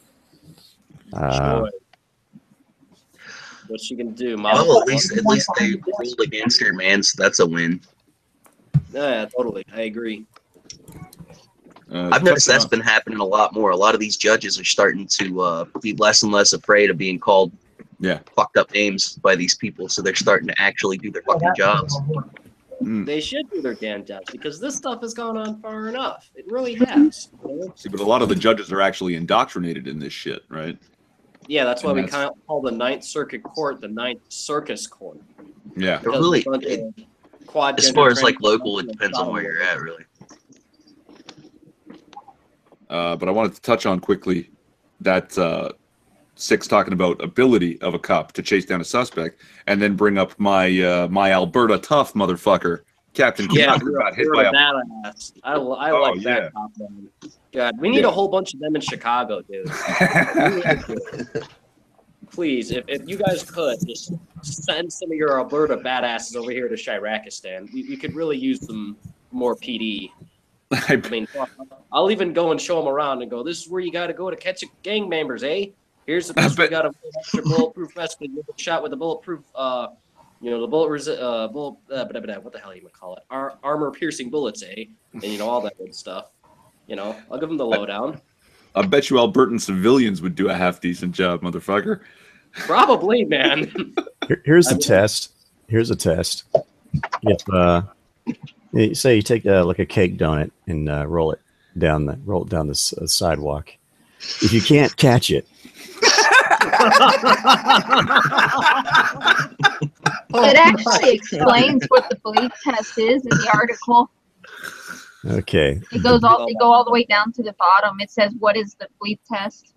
What's she gonna do, Mom? Well, at least they ruled against her, man. So that's a win. Yeah, totally. I agree. I've noticed that's been happening a lot more. A lot of these judges are starting to be less and less afraid of being called fucked up names by these people, so they're starting to actually do their fucking jobs. They should do their damn jobs because this stuff has gone on far enough. It really has. See, but a lot of the judges are actually indoctrinated in this shit, right? Yeah, that's why we kind of call the Ninth Circuit Court the Ninth Circus Court. Yeah. Really, as far as like local, it depends on where you're at, really. But I wanted to touch on quickly that Six talking about ability of a cop to chase down a suspect, and then bring up my my Alberta tough motherfucker, Captain Knack, who got hit by a badass. I like that cop. Man. God, we need a whole bunch of them in Chicago, dude. Please, if you guys could just send some of your Alberta badasses over here to Shirakistan. We could really use them more PD. I mean, I'll even go and show them around and go, this is where you got to go to catch gang members, eh? Here's the place we got to put extra bulletproof vest when you get shot with a bulletproof, the what the hell you gonna call it? Armor piercing bullets, eh? And all that good stuff. I'll give them the lowdown. I bet you Albertan civilians would do a half decent job, motherfucker. Probably, man. Here's a test. Here's a test. If say you take like a cake donut and roll it down the sidewalk. If you can't catch it, it actually explains what the bleep test is in the article. Okay. They go all the way down to the bottom. It says, "What is the bleep test?"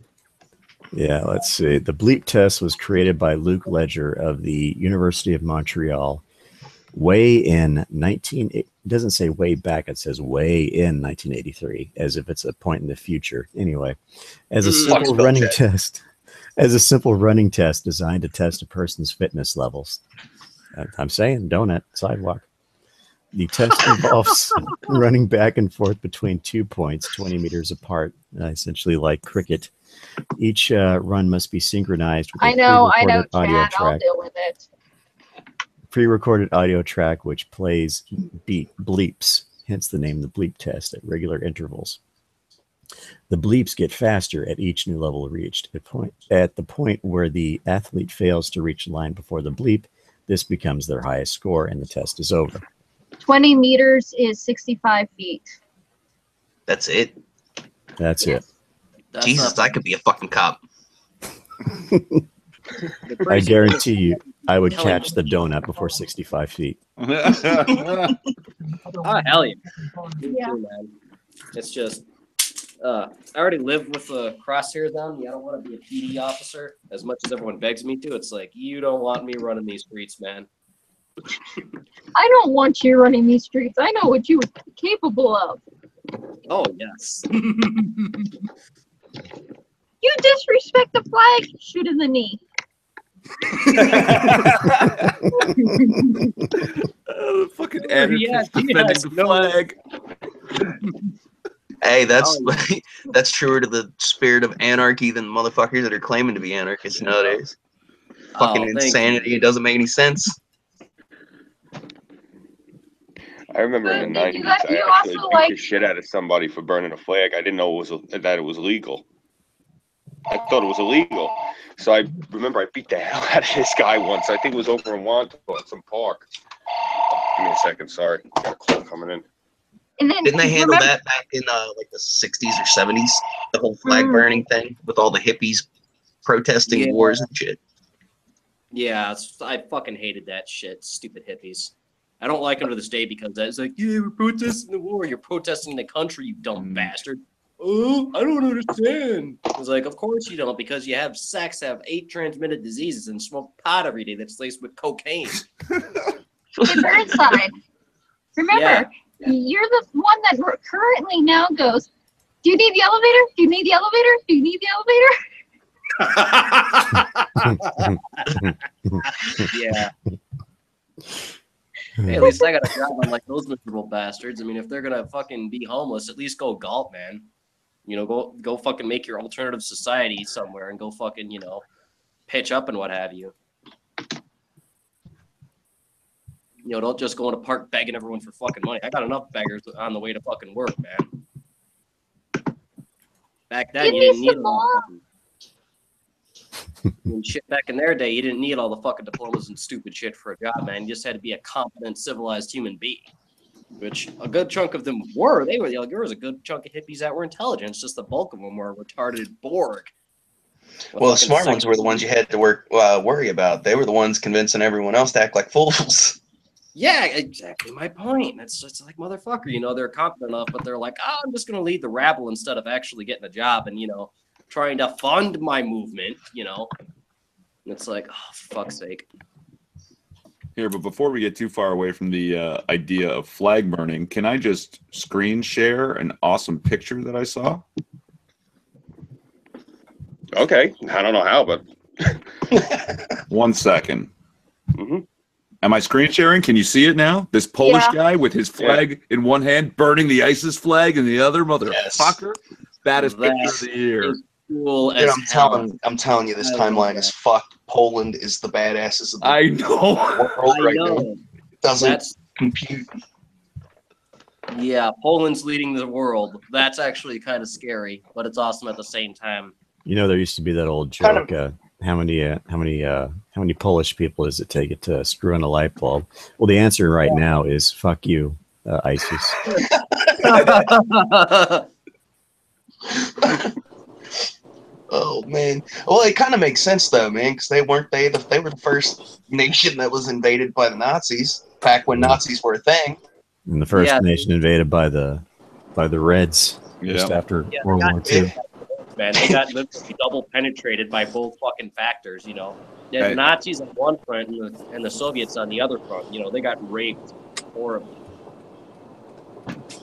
Yeah, let's see. The bleep test was created by Luke Ledger of the University of Montreal way in it doesn't say way back, it says way in 1983, as if it's a point in the future. Anyway, as a simple running test designed to test a person's fitness levels. I'm saying donut sidewalk. The test involves running back and forth between 2 points 20 meters apart, essentially like cricket. Each run must be synchronized with a pre-recorded audio Chad, I'll track. deal with it. Pre-recorded audio track which plays bleeps, hence the name the bleep test, at regular intervals. The bleeps get faster at each new level reached. At the point where the athlete fails to reach the line before the bleep, this becomes their highest score and the test is over. 20 meters is 65 feet. That's it. That's it. That's Jesus, not- I could be a fucking cop. I guarantee you, I would catch the donut before 65 feet. Oh, hell yeah. Me Yeah. too, man. It's just, I already live with the crosshairs on me. I don't want to be a PD officer as much as everyone begs me to. It's like, you don't want me running these streets, man. I don't want you running these streets. I know what you're capable of. Oh, yes. You disrespect the flag, shoot in the knee. Fucking Yeah, anarchist defending the no. flag. Hey, that's truer to the spirit of anarchy than motherfuckers that are claiming to be anarchists nowadays. Fucking thank you. insanity. It doesn't make any sense. I remember in the Did 90s, you I also actually beat like- the shit out of somebody for burning a flag. I didn't know that it was illegal. I thought it was illegal. So I remember I beat the hell out of this guy once. I think it was over in Wanto at some park. Give me a second, sorry. Got a call coming in. And then Didn't they handle remember- that back in like the 60s or 70s? The whole flag burning thing with all the hippies protesting Yeah. wars and shit. Yeah, I fucking hated that shit. Stupid hippies. I don't like them to this day because it's like, yeah, we're protesting the war. You're protesting the country, you dumb bastard. Oh, I don't understand. It's like, of course you don't, because you have sex, have 8 transmitted diseases, and smoke pot every day that's laced with cocaine. Hey, Burnside. Remember, you're the one that currently now goes, do you need the elevator? Do you need the elevator? Do you need the elevator? Yeah. Hey, at least I got a job unlike those miserable bastards. I mean, if they're gonna fucking be homeless, at least go golf, man. You know, go fucking make your alternative society somewhere and go fucking, you know, pitch up and what have you. You know, don't just go in a park begging everyone for fucking money. I got enough beggars on the way to fucking work, man. Back then, Give you me didn't need some all more. the fucking and shit. Back in their day, you didn't need all the fucking diplomas and stupid shit for a job, man. You just had to be a competent, civilized human being. Which a good chunk of them were. There was a good chunk of hippies that were intelligent. It's just the bulk of them were retarded Borg. Well, the smart ones were the ones you had to worry about. They were the ones convincing everyone else to act like fools. Yeah, exactly my point. It's just like, motherfucker, you know, they're competent enough, but they're like, oh, I'm just going to lead the rabble instead of actually getting a job and, you know, trying to fund my movement, you know. And it's like, oh, for fuck's sake. Here, but before we get too far away from the idea of flag burning, can I just screen share an awesome picture that I saw? Okay, I don't know how, but 1 second. Mhm. Am I screen sharing? Can you see it now? This Polish Yeah. guy with his flag in one hand, burning the ISIS flag in the other, motherfucker. Baddest That picture of the year. is cool Dude, as I'm telling you, this I love timeline that. is fucked. Poland is the badasses of the I know. world I right now. know. Doesn't That's compute. Yeah, Poland's leading the world. That's actually kind of scary, but it's awesome at the same time. You know, there used to be that old Kind joke. How many Polish people does it take it to screw in a light bulb? Well, the answer right now is fuck you, ISIS. Oh man. Well, it kind of makes sense though, man, because they were the first nation that was invaded by the Nazis back when Nazis were a thing. And the first Yeah. nation invaded by the Reds just Yeah. after Yeah, World War II. Man, they got literally double penetrated by both fucking factors, you know. They had Hey. Nazis on one front and the Soviets on the other front. You know, they got raped horribly.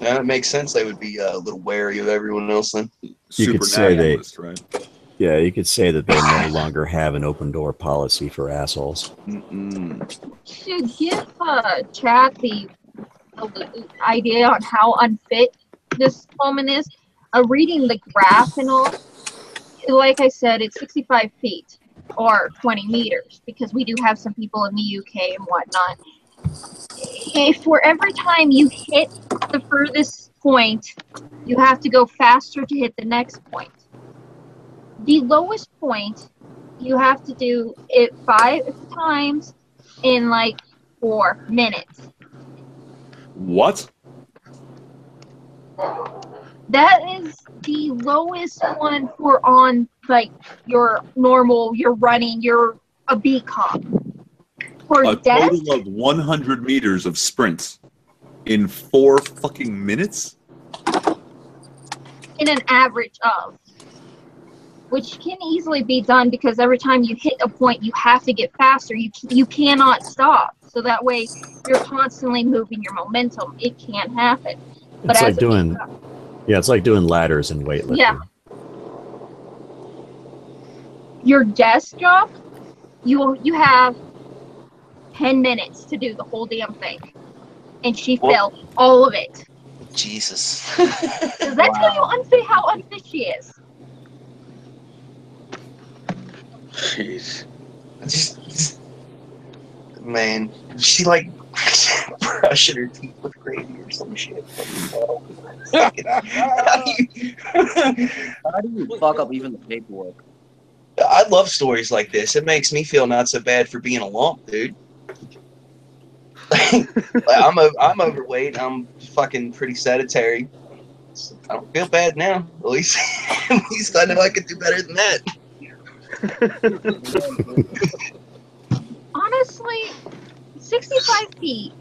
Yeah, it makes sense. They would be a little wary of everyone else then. You could Super say they- nationalist, right? Yeah, you could say that they no longer have an open door policy for assholes. Mm-mm. Should give chat the idea on how unfit this woman is, reading the graph and all, like I said, it's 65 feet or 20 meters because we do have some people in the UK and whatnot. If for every time you hit the furthest point, you have to go faster to hit the next point. The lowest point, you have to do it 5 times in like 4 minutes. What? That is the lowest one for on like your normal, you're running, you're a beat cop. For A death, total of 100 meters of sprints in 4 fucking minutes? in an average of, which can easily be done because every time you hit a point, you have to get faster. You cannot stop. So that way, you're constantly moving your momentum. It can't happen. But It's as like doing, yeah, it's like doing ladders and weightlifting. Yeah. Your desk job, you have 10 minutes to do the whole damn thing, and she failed all of it. Jesus. Does that tell you how unfit she is? Jeez. Just, man, she like brushing her teeth with gravy or some shit. How do you fuck up even the paperwork? I love stories like this. It makes me feel not so bad for being a lump, dude. I'm overweight. I'm fucking pretty sedentary. So I don't feel bad now. At least I know I could do better than that. Honestly, 65 feet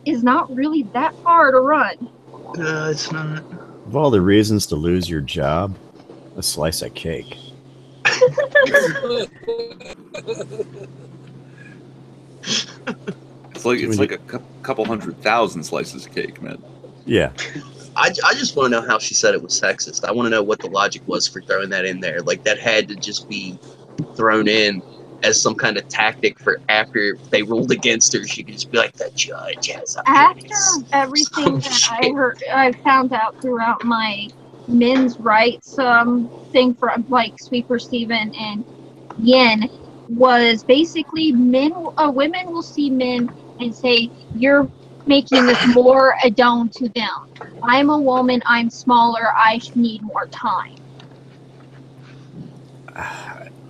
is not really that far to run. No, it's not. Of all the reasons to lose your job, a slice of cake. It's like a couple 100,000 slices of cake, man. Yeah. I just want to know how she said it was sexist. I want to know what the logic was for throwing that in there. Like, that had to just be thrown in as some kind of tactic for after they ruled against her. She could just be like, the judge has a After penis. everything that I found out throughout my men's rights thing from like Sweeper Steven and Yen was basically women will see men and say, you're making this more adone to them. I'm a woman, I'm smaller, I need more time.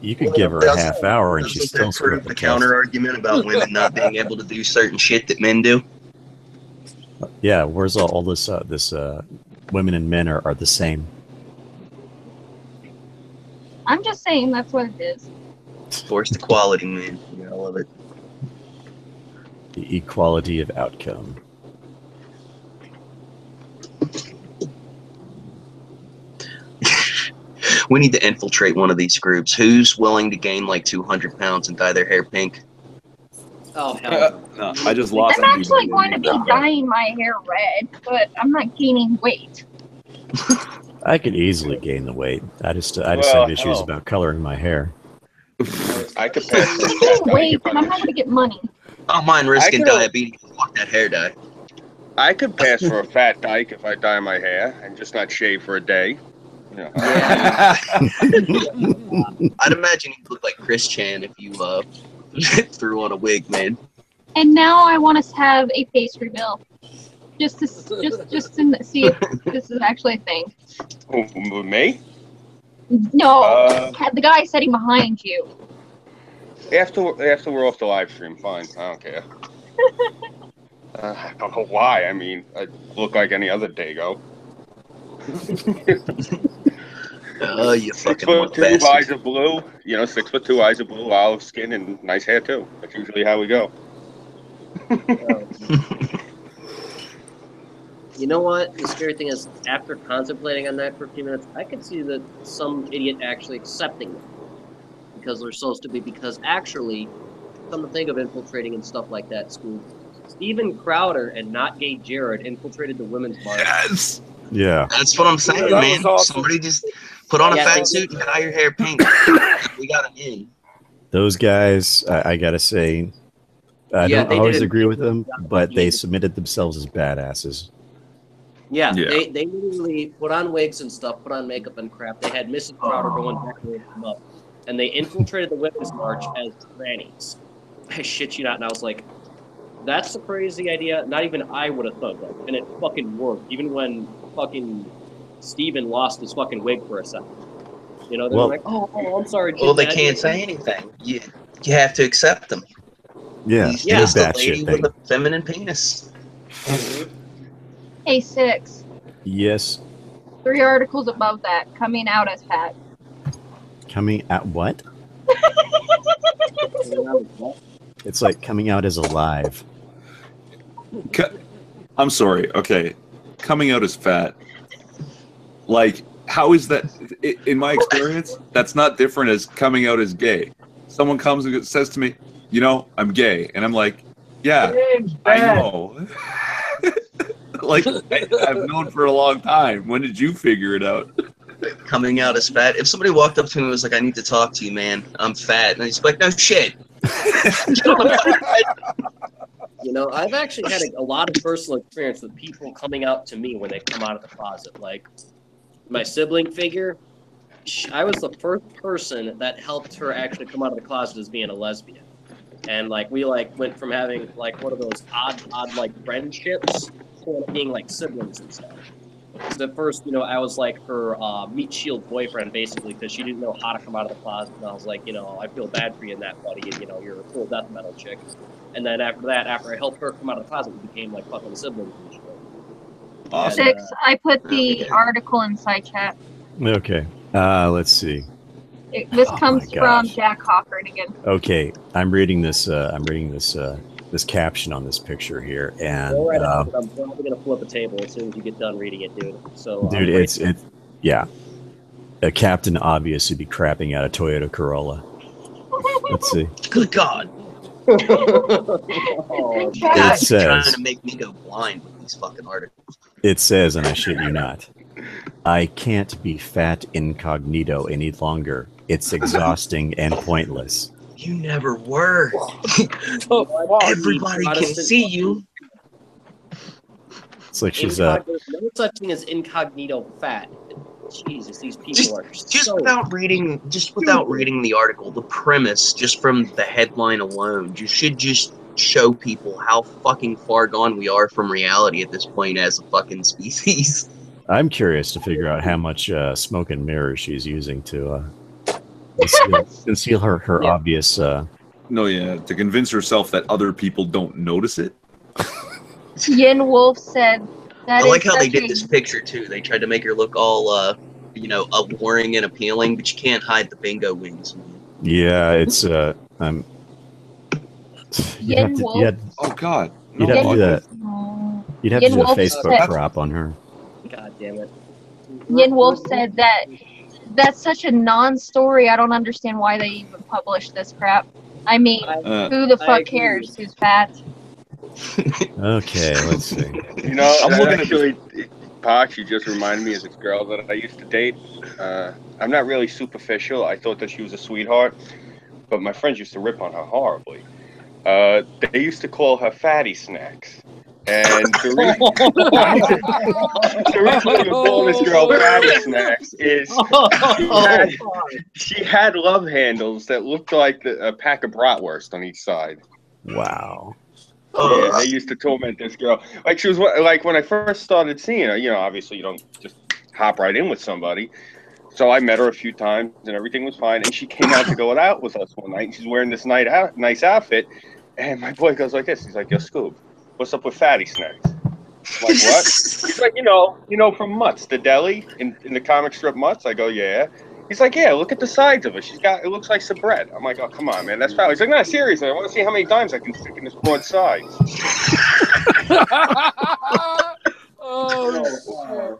You could give her a half hour and she's still prove the counter argument about women not being able to do certain shit that men do. Yeah, where's all this women and men are the same. I'm just saying that's what it is. Forced equality, man. Yeah, I love it. The equality of outcome. We need to infiltrate one of these groups. Who's willing to gain like 200 pounds and dye their hair pink? Oh, hell no. I just lost. I'm actually going to be dyeing my hair red, but I'm not gaining weight. I could easily gain the weight. I just have issues about coloring my hair. I could pass. Wait, I'm not going to get money. I don't mind risking diabetes. Fuck that hair dye. I could pass for a fat dyke if I dye my hair and just not shave for a day. Yeah. I'd imagine you'd look like Chris Chan if you threw on a wig, man. And now I want us to have a face reveal, just to see if this is actually a thing. Oh, me? No, the guy sitting behind you. After we're off the live stream, fine. I don't care. I don't know why. I mean, I look like any other Dago. Oh, you fucking 6'2", eyes of blue. 6'2", eyes of blue, olive skin, and nice hair too. That's usually how we go. You know what? The scary thing is, after contemplating on that for a few minutes, I could see that some idiot actually accepting it because they're supposed to be. Because actually, come to think of infiltrating and stuff like that, school. Steven Crowder and not gay Jared infiltrated the women's bar. Yes. Yeah. That's what I'm saying, man. Awesome. Somebody just put on a fat suit and dye your hair pink. We got him in. Those guys, I gotta say, I Yeah, don't they always did. agree with them, but they submitted themselves as badasses. Yeah, Yeah. they literally put on wigs and stuff, put on makeup and crap. They had Mrs. Crowder going back and them up, and they infiltrated the Witness March as grannies. I shit you not, and I was like, that's a crazy idea. Not even I would have thought that, and it fucking worked. Even when fucking Steven lost his fucking wig for a second. You know, they're Well- like, oh, I'm sorry. Well, they Dad." can't say anything. You have to accept them. Yeah, He's Yeah. just a batshit lady thing. with a feminine penis. Hey, 6. Yes, 3 articles above that, coming out as fat. coming out what? It's like coming out as alive. I'm sorry. Okay, coming out as fat. Like, how is that? In my experience, that's not different as coming out as gay. Someone comes and says to me, "You know, I'm gay," and I'm like, "Yeah, I know." Like, I've known for a long time. When did you figure it out? Coming out as fat. If somebody walked up to me and was like, "I need to talk to you, man. I'm fat," and he's like, "No shit." You know, I've actually had a lot of personal experience with people coming out to me when they come out of the closet. Like, my sibling figure, I was the first person that helped her actually come out of the closet as being a lesbian. And, like, we, like, went from having, like, one of those odd, like, friendships to being, like, siblings and stuff. Because at first, you know, I was, like, her meat shield boyfriend, basically, because she didn't know how to come out of the closet. And I was like, you know, I feel bad for you in that, buddy. And, you know, you're a full death metal chick. And then after that, after I helped her come out of the closet, we became, like, fucking siblings and shit. Awesome. 6. I put the article inside chat. Okay, let's see. This Oh comes my from gosh. Jack Hawkern again. Okay, I'm reading this. This caption on this picture here, and Go right ahead. I'm probably going to flip a table as soon as you get done reading it, dude. So, dude, it's yeah. A captain obvious would be crapping out a Toyota Corolla. Let's see. Good God. Oh, It God, you're trying says. to make me go blind with these fucking articles. It says, and I shit you not, I can't be fat incognito any longer. It's exhausting and pointless. You never were. Everybody can Protestant- see you. It's like she's There's no such thing as incognito fat. Jesus, these people are Just so... without reading the article, the premise, just from the headline alone, you should just show people how fucking far gone we are from reality at this point as a fucking species. I'm curious to figure out how much smoke and mirrors she's using to conceal her Yeah. obvious. No, yeah, to convince herself that other people don't notice it. Yin Wolf said that I like is how they such did a- this picture too. They tried to make her look all, alluring and appealing, but you can't hide the bingo wings. Yeah, it's you'd have Yin to, Wolf. Oh God, you'd have to do that. Oh. You'd have to Yin do a Wolf Facebook said- crop on her. God damn it. Yin Wolf said that that's such a non-story. I don't understand why they even published this crap. I mean, who the I fuck agree cares with who's fat? Okay, let's see. You know, I'm that looking at actually, Pox, you just reminded me of this girl that I used to date. I'm not really superficial. I thought that she was a sweetheart, but my friends used to rip on her horribly. They used to call her Fatty Snacks. And the reason they would call this girl Fatty Snacks is she had love handles that looked like a pack of bratwurst on each side. Wow. Yeah, they used to torment this girl. Like she was like when I first started seeing her. You know, obviously you don't just hop right in with somebody. So I met her a few times and everything was fine. And she came out to go out with us one night. And she's wearing this nice outfit, and my boy goes like this. He's like, "Yo, Scoob, what's up with Fatty Snacks?" I'm like, what? He's like, you know from Mutts, the deli in the comic strip Mutts. I go, yeah. He's like, yeah, look at the sides of it. It looks like some bread. I'm like, oh, come on, man, that's foul. He's like, no, seriously, I want to see how many times I can stick in this broad sides. Oh,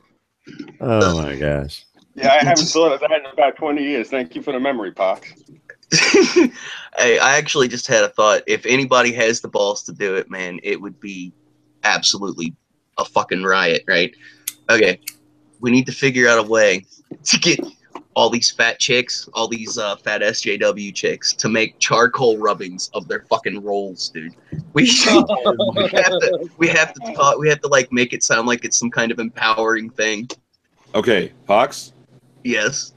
Oh my gosh. Yeah, I haven't thought of that in about 20 years. Thank you for the memory, Pox. Hey, I actually just had a thought. If anybody has the balls to do it, man, it would be absolutely a fucking riot, right? Okay, we need to figure out a way to get all these fat chicks, all these fat SJW chicks, to make charcoal rubbings of their fucking rolls, dude. We have to like make it sound like it's some kind of empowering thing. Okay, Pox. Yes.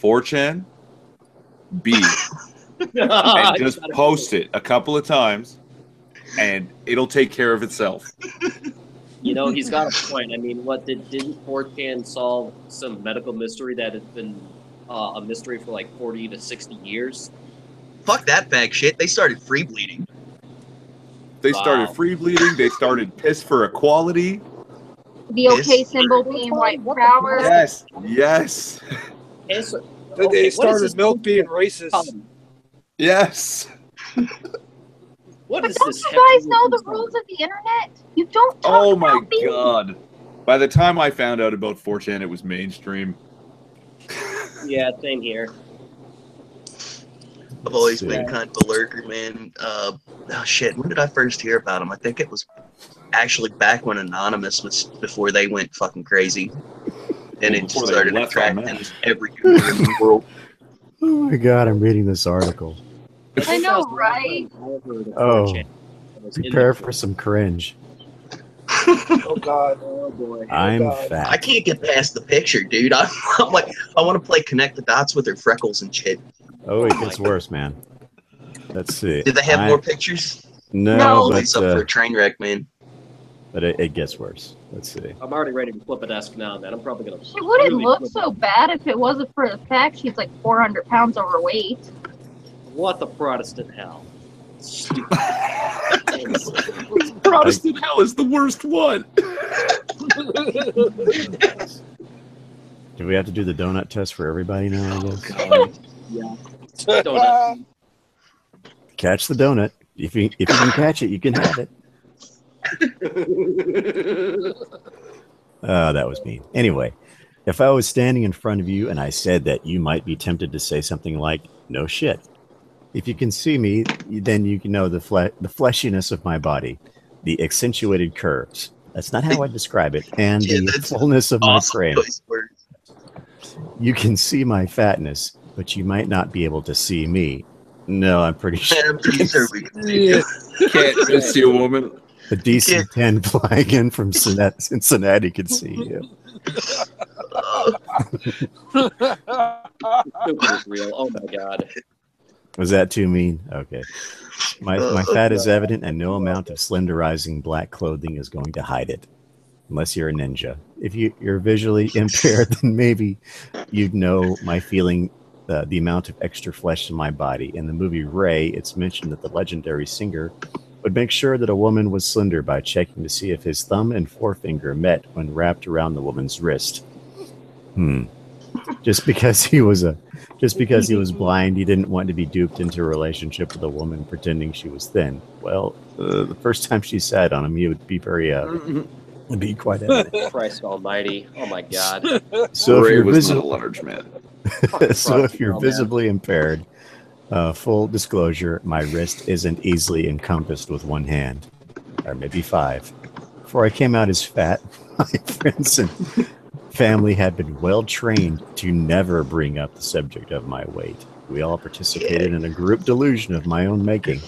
4chan. B. And just post it a couple of times, and it'll take care of itself. You know, he's got a point. I mean, didn't 4chan solve some medical mystery that had been a mystery for like 40 to 60 years? Fuck that bag shit. They started free bleeding. They started free bleeding. They started piss for equality. The OK symbol being white power. Yes, yes. They started milk being racist. Yes. What is Don't this? you guys know the rules of the internet? You don't talk Oh my about me. god. By the time I found out about 4chan, it was mainstream. Yeah, same here. I've always been kind of a lurker, man. Oh shit, when did I first hear about him? I think it was actually back when Anonymous was, before they went fucking crazy. And it just started attracting every user in the world. Oh my god, I'm reading this article. I know, right? Oh, prepare for some cringe. Oh god. Oh boy. I'm fat. I can't get past the picture, dude. I'm like, I want to play connect the dots with her freckles and shit. Oh, it gets worse, man. Let's see. Did they have more pictures? No, but it's up for a train wreck, man. But it gets worse. Let's see. I'm already ready to flip a desk now, man. I'm probably gonna. She wouldn't look so bad if it wasn't for the fact she's like 400 pounds overweight. What the Protestant hell? Stupid. Protestant hell is the worst one. Do we have to do the donut test for everybody now, I guess? Yeah. Donut. Catch the donut. If you can catch it, you can have it. Oh, that was mean. Anyway, if I was standing in front of you and I said that, you might be tempted to say something like, no shit. If you can see me, then you can know the fleshiness of my body, the accentuated curves. That's not how I describe it. And the fullness of my frame. You can see my fatness, but you might not be able to see me. No, I'm pretty sure. Can't miss you, woman. A decent 10 flying in from Cincinnati could see you. Real. Oh my god. Was that too mean? Okay. My fat is evident, and no amount of slenderizing black clothing is going to hide it. Unless you're a ninja. If you're visually impaired, then maybe you'd know my feeling, the amount of extra flesh in my body. In the movie Ray, it's mentioned that the legendary singer would make sure that a woman was slender by checking to see if his thumb and forefinger met when wrapped around the woman's wrist. Just because he was blind, he didn't want to be duped into a relationship with a woman pretending she was thin. Well, the first time she sat on him, he would be would be quite evident. Christ almighty. Oh my god. So Ray if you're was not a large man. so if you're visibly impaired, full disclosure, my wrist isn't easily encompassed with one hand, or maybe five. Before I came out as fat, my friends and family had been well trained to never bring up the subject of my weight. We all participated in a group delusion of my own making.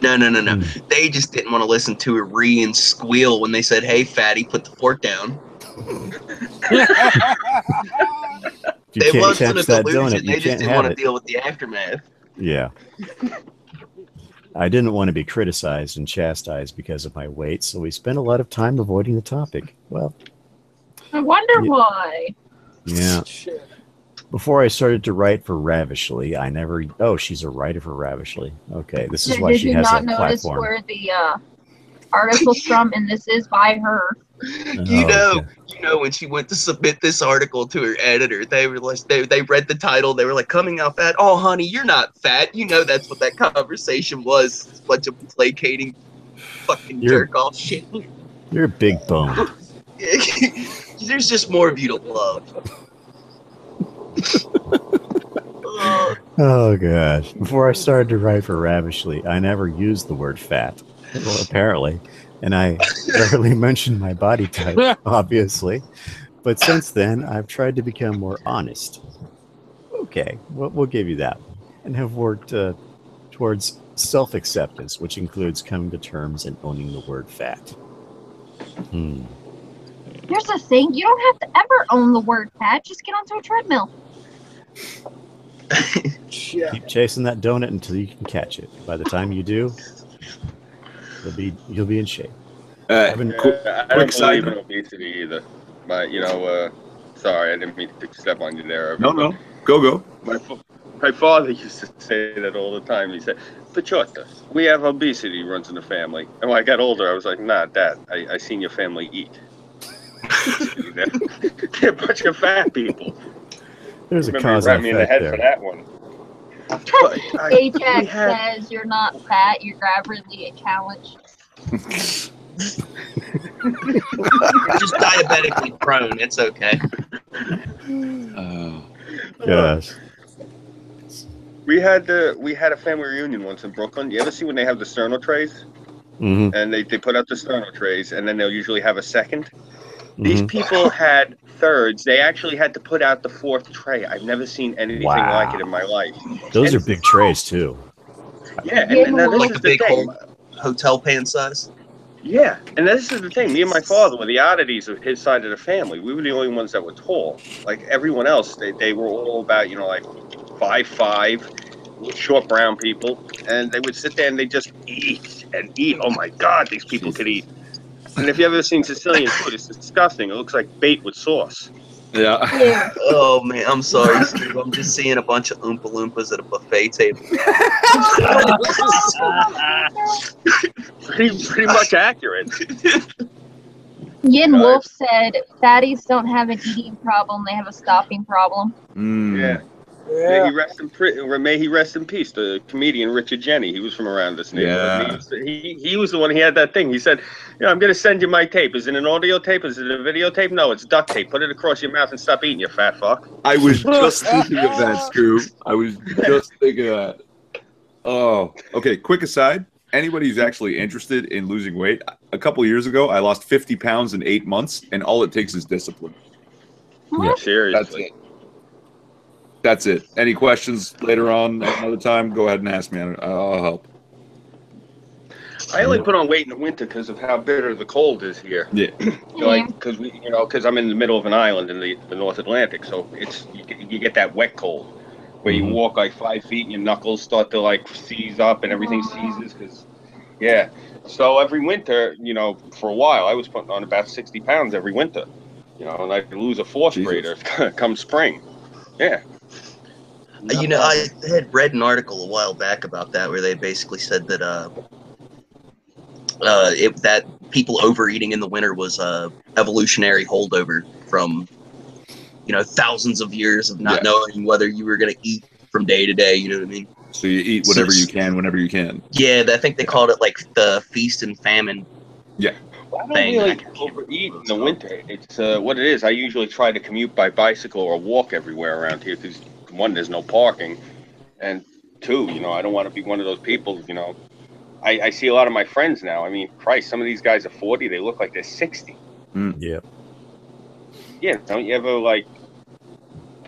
No. They just didn't want to listen to her ree and squeal when they said, "Hey, fatty, put the fork down." They wasn't a delusion. They just didn't want to deal with the aftermath. Yeah. I didn't want to be criticized and chastised because of my weight, so we spent a lot of time avoiding the topic. Well, I wonder why. Yeah. Before I started to write for Ravishly, I never... Oh, she's a writer for Ravishly. Okay, this is why she has that platform. Did you not notice where the article's from, and this is by her? You know, when she went to submit this article to her editor, they were like, they read the title, they were like, "Coming out fat." Oh, honey, you're not fat. You know that's what that conversation was. It's a bunch of placating, fucking jerk off shit. You're big boned. There's just more of you to love. Oh gosh! Before I started to write for Ravishly, I never used the word fat. Well, apparently. And I rarely mentioned my body type, obviously. But since then, I've tried to become more honest. Okay, we'll give you that. And have worked towards self-acceptance, which includes coming to terms and owning the word fat. Here's the thing: you don't have to ever own the word fat. Just get onto a treadmill. Keep chasing that donut until you can catch it. By the time you do, you'll be in shape. I don't believe in obesity either. But sorry, I didn't mean to step on you there. No. Go. My father used to say that all the time. He said, "Pachota, we have obesity runs in the family." And when I got older, I was like, "Nah, Dad, I seen your family eat. They're a bunch of fat people." There's a cause and effect there. Me in the head for that one. Ajax says you're not fat. You're really a challenge. You're just diabetically prone. It's okay. Oh, gosh. We had a family reunion once in Brooklyn. You ever see when they have the sterno trays? Mm-hmm. And they put out the sterno trays, and then they'll usually have a second. These people had thirds. They actually had to put out the fourth tray. I've never seen anything like it in my life. Those are big trays too. Yeah, and now this like is a the big thing. Hotel pan size. Yeah, and this is the thing. Me and my father were the oddities of his side of the family. We were the only ones that were tall. Like everyone else, they were all about like 5'5", short brown people, and they would sit there and they just eat and eat. Oh my God, these people could eat. And if you ever seen Sicilian food, it's disgusting. It looks like bait with sauce. Yeah. Oh man, I'm sorry, Steve. I'm just seeing a bunch of Oompa Loompas at a buffet table. pretty much accurate. Yin Wolf said, "Fatties don't have an eating problem; they have a stopping problem." Yeah. May he rest in peace. The comedian Richard Jenny. He was from around this neighborhood. Yeah. He was the one. He had that thing. He said, "I'm going to send you my tape. Is it an audio tape? Is it a videotape? No, it's duct tape. Put it across your mouth and stop eating, you fat fuck." I was just thinking of that, Scoob. I was just thinking of that. Oh, okay. Quick aside. Anybody who's actually interested in losing weight, a couple years ago, I lost 50 pounds in 8 months, and all it takes is discipline. Yeah, seriously. That's it. Any questions later on another time, go ahead and ask me. I'll help. I only put on weight in the winter because of how bitter the cold is here. Yeah. Because I'm in the middle of an island in the North Atlantic, so you get that wet cold where you walk like 5 feet and your knuckles start to like seize up and everything seizes. So every winter, for a while, I was putting on about 60 pounds every winter. And I'd lose a fourth grader come spring. Yeah. I had read an article a while back about that where they basically said that that people overeating in the winter was a evolutionary holdover from thousands of years of not knowing whether you were going to eat from day to day. You know what I mean? So you eat whatever you can whenever you can. Yeah, I think they called it like the feast and famine. Yeah. I don't really overeat in the winter. It's what it is. I usually try to commute by bicycle or walk everywhere around here because, one, there's no parking, and two, I don't want to be one of those people. I see a lot of my friends now. I mean, Christ, some of these guys are 40. They look like they're 60. Yeah. Yeah. Don't you ever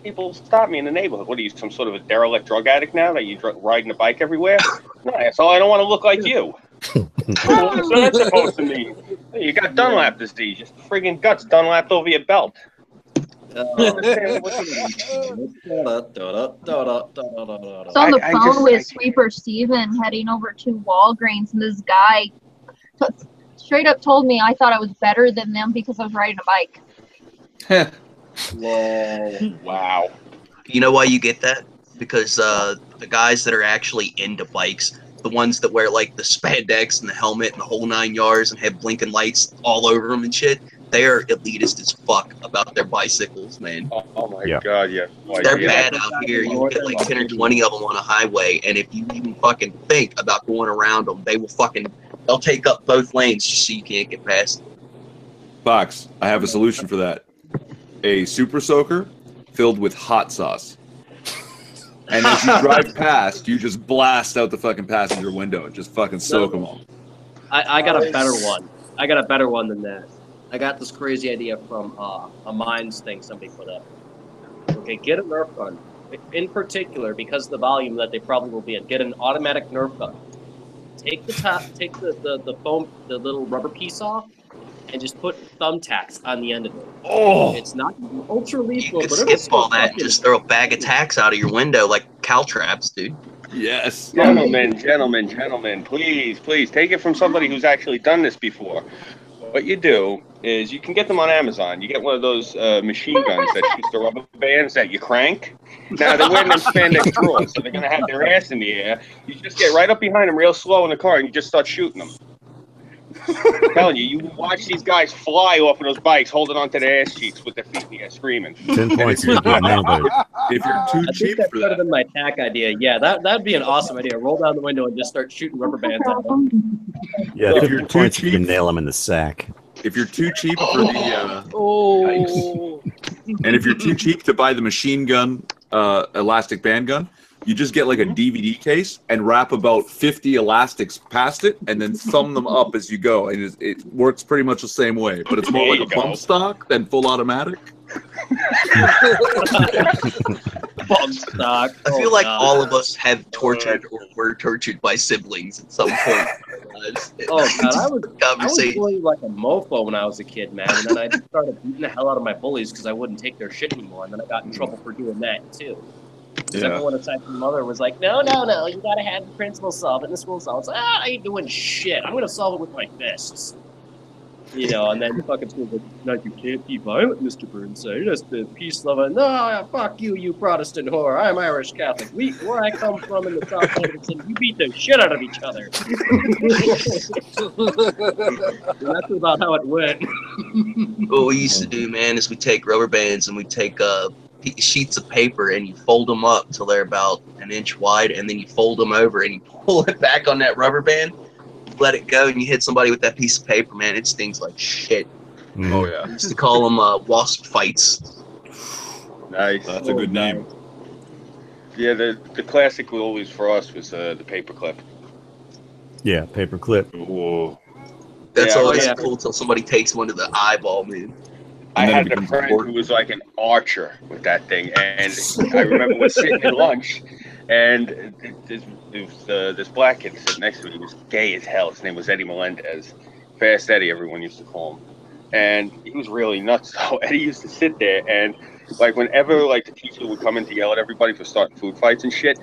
people stop me in the neighborhood? What are you, some sort of a derelict drug addict now that you riding a bike everywhere? No, asshole. I don't want to look like you. What's that supposed to mean? Hey, you got Dunlap disease. Just friggin' guts Dunlapped over your belt. I was on the phone with Sweeper Steven heading over to Walgreens, and this guy straight up told me I thought I was better than them because I was riding a bike. Wow. You know why you get that? Because the guys that are actually into bikes, the ones that wear like the spandex and the helmet and the whole 9 yards and have blinking lights all over them and shit, they are elitist as fuck about their bicycles, man. Oh my God, yeah. They're bad out here. You get like 10 or 20 of them on a highway, and if you even fucking think about going around them, they'll take up both lanes just so you can't get past them. Fox, I have a solution for that. A super soaker filled with hot sauce. And as you drive past, you just blast out the fucking passenger window and just fucking soak them all. I got a better one. I got a better one than that. I got this crazy idea from a mines thing somebody put up. Okay, get a Nerf gun, in particular, because of the volume that they probably will be in, get an automatic Nerf gun. Take the foam, the little rubber piece off, and just put thumbtacks on the end of it. Oh, It's not ultra You lethal, could but skip it'll still all that and fucking- just throw a bag of tacks out of your window like caltraps, dude. yes. Gentlemen, please take it from somebody who's actually done this before. What you do is you can get them on Amazon. You get one of those machine guns that shoots the rubber bands that you crank. Now, they're wearing them spandex drawers, so they're going to have their ass in the air. You just get right up behind them real slow in the car, and you just start shooting them. I'm telling you, you watch these guys fly off of those bikes holding onto their ass cheeks with their feet in the air screaming. 10 points for being nailed by If you're too I think cheap that for could have that, been my tack idea. Yeah, that'd be an awesome idea. Roll down the window and just start shooting rubber bands at them. Yeah, If 50 you're too points if you cheap- nail them in the sack. if you're too cheap for the Oh. and if you're too cheap to buy the machine gun elastic band gun, you just get like a DVD case and wrap about 50 elastics past it and then thumb them up as you go. And it works pretty much the same way, but it's more There like you a go. bump stock than full automatic. Bump stock. I feel Oh, like God. all of us have tortured or were tortured by siblings at some point in our lives. Oh God, I was Conversation. bullied like a mofo when I was a kid, man. And then I just started beating the hell out of my bullies because I wouldn't take their shit anymore. And then I got in trouble for doing that too. Because everyone aside from the mother was like, no, you gotta have the principal solve it and the school solve it. I ain't doing shit. I'm gonna solve it with my fists. You know, and then the fucking school's like, no, you can't be violent, Mr. Burnside. That's the peace loving. No, fuck you, you Protestant whore. I'm Irish Catholic. Where I come from in the south end of the city, we beat the shit out of each other. And that's about how it went. What we used to do, man, is we take rubber bands and we take sheets of paper and you fold them up till they're about an inch wide, and then you fold them over and you pull it back on that rubber band, let it go, and you hit somebody with that piece of paper, man. It stings like shit. Oh yeah, We used to call them wasp fights. Nice. that's a good name. Yeah, the classic always for us was the paperclip. Yeah, paper clip. Whoa. That's Yeah, always yeah. cool till somebody takes one to the eyeball, man. I And then had it a becomes friend important. who was like an archer with that thing, and I remember we're sitting at lunch, and this black kid sitting next to me. He was gay as hell. His name was Eddie Melendez, Fast Eddie, everyone used to call him, and he was really nuts. So Eddie used to sit there, and like whenever like the teacher would come in to yell at everybody for starting food fights and shit,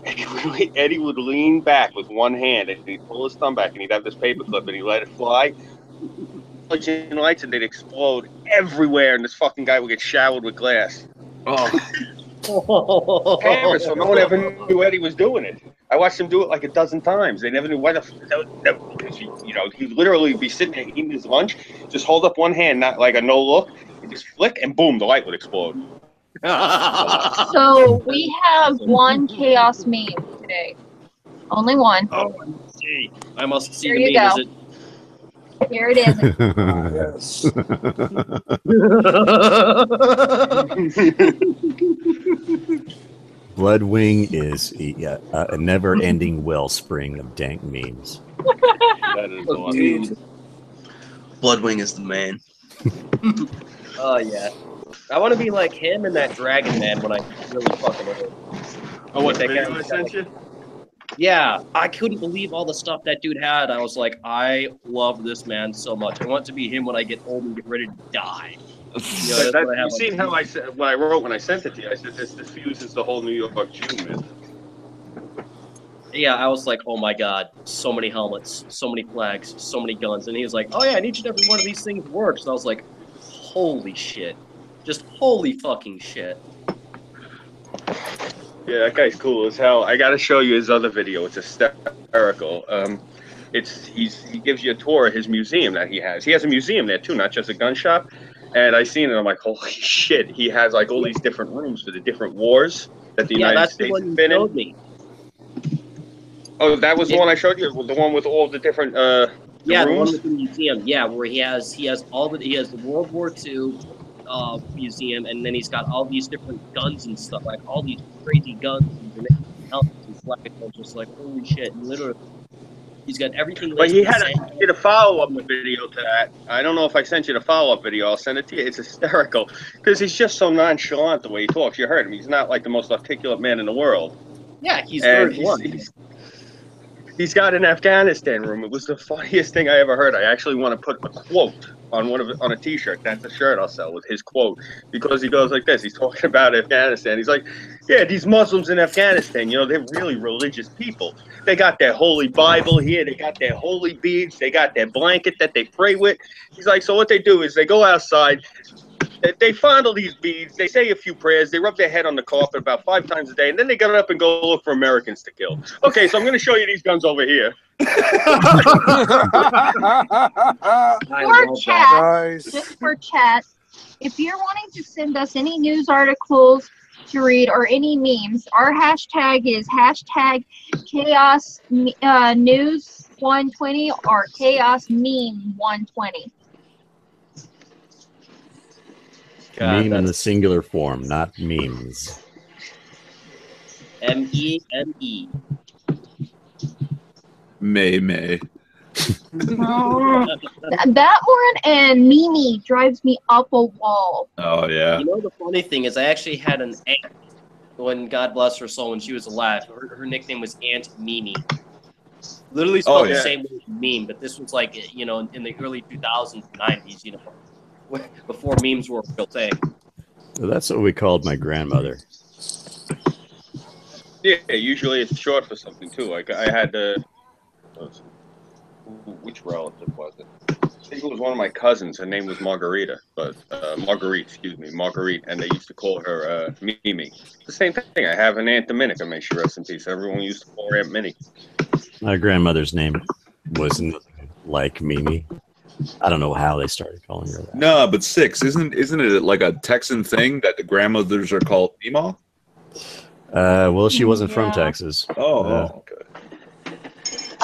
Eddie would lean back with one hand and he'd pull his thumb back and he'd have this paper clip and he'd let it fly. Lights and they'd explode everywhere, and this fucking guy would get showered with glass. Oh, Cameras, so no one ever knew Eddie was doing it. I watched him do it like a dozen times. They never knew why he'd literally be sitting there eating his lunch, just hold up one hand, not like a no look, and just flick, and boom, the light would explode. So we have one chaos meme today. Only one. Oh, I must see. I must see There the you meme. go. Is it? Here it is. Yes. Bloodwing is a never-ending wellspring of dank memes. That is Dude. Bloodwing is the man. Oh yeah. I want to be like him and that Dragon Man when I really fucking old. Oh, what That the guy video I was sent like- you? Yeah, I couldn't believe all the stuff that dude had. I was like, I love this man so much. I want to be him when I get old and get ready to die. You know, that's what I You have. seen how I said what I wrote when I sent it to you? I said this diffuses the whole New York Jew myth. Yeah, I was like, oh my god, so many helmets, so many flags, so many guns. And he was like, oh yeah, and each and every one of these things works. And I was like, holy shit. Just holy fucking shit. Yeah, that guy's cool as hell. I gotta show you his other video. It's hysterical. He gives you a tour of his museum that he has. He has a museum there too, not just a gun shop. And I seen it. I'm like, holy shit! He has like all these different rooms for the different wars that the Yeah, United that's the States one has you been showed in. me. Oh, that was the one I showed you. The one with all the different Yeah, the one rooms? with the museum. Yeah, where he has the World War II museum, and then he's got all these different guns and stuff, like all these crazy guns and helmets and flags. I'm just like, holy shit! And literally, He's got everything. But he listed did a follow-up video to that. I don't know if I sent you the follow-up video. I'll send it to you. It's hysterical because he's just so nonchalant the way he talks. You heard him. He's not like the most articulate man in the world. Yeah, he's And very blunt. he's got an Afghanistan room. It was the funniest thing I ever heard. I actually want to put a quote on on a T-shirt. That's a shirt I'll sell with his quote because he goes like this. He's talking about Afghanistan. He's like, yeah, these Muslims in Afghanistan, you know, they're really religious people. They got their holy Bible here. They got their holy beads. They got their blanket that they pray with. He's like, so what they do is they go outside. They fondle these beads. They say a few prayers. They rub their head on the carpet about 5 times a day, and then they get up and go look for Americans to kill. Okay, so I'm going to show you these guns over here. I For love chat, that. Nice. just for chat, if you're wanting to send us any news articles to read or any memes, our hashtag is hashtag Chaos News 120 or Chaos Meme 120. God, Meme in that's the singular form, not memes. MEME. May. That one and Mimi drives me up a wall. Oh yeah. You know, the funny thing is, I actually had an aunt when God bless her soul when she was alive. Her nickname was Aunt Mimi. Literally spelled the yeah. same way as meme, but this was like, you know, in the early 2000s, 90s, you know, before memes were a real thing. So that's what we called my grandmother. Yeah, usually it's short for something too. Like I had which relative was it? I think it was one of my cousins. Her name was Margarita, but Marguerite, and they used to call her Mimi. It's the same thing. I have an Aunt Dominica, may she rest in peace. Everyone used to call her Aunt Minnie. My grandmother's name was nothing like Mimi. I don't know how they started calling her that. No, but Six, isn't it like a Texan thing that the grandmothers are called Meemaw? Well, she wasn't from Yeah. Texas. Okay.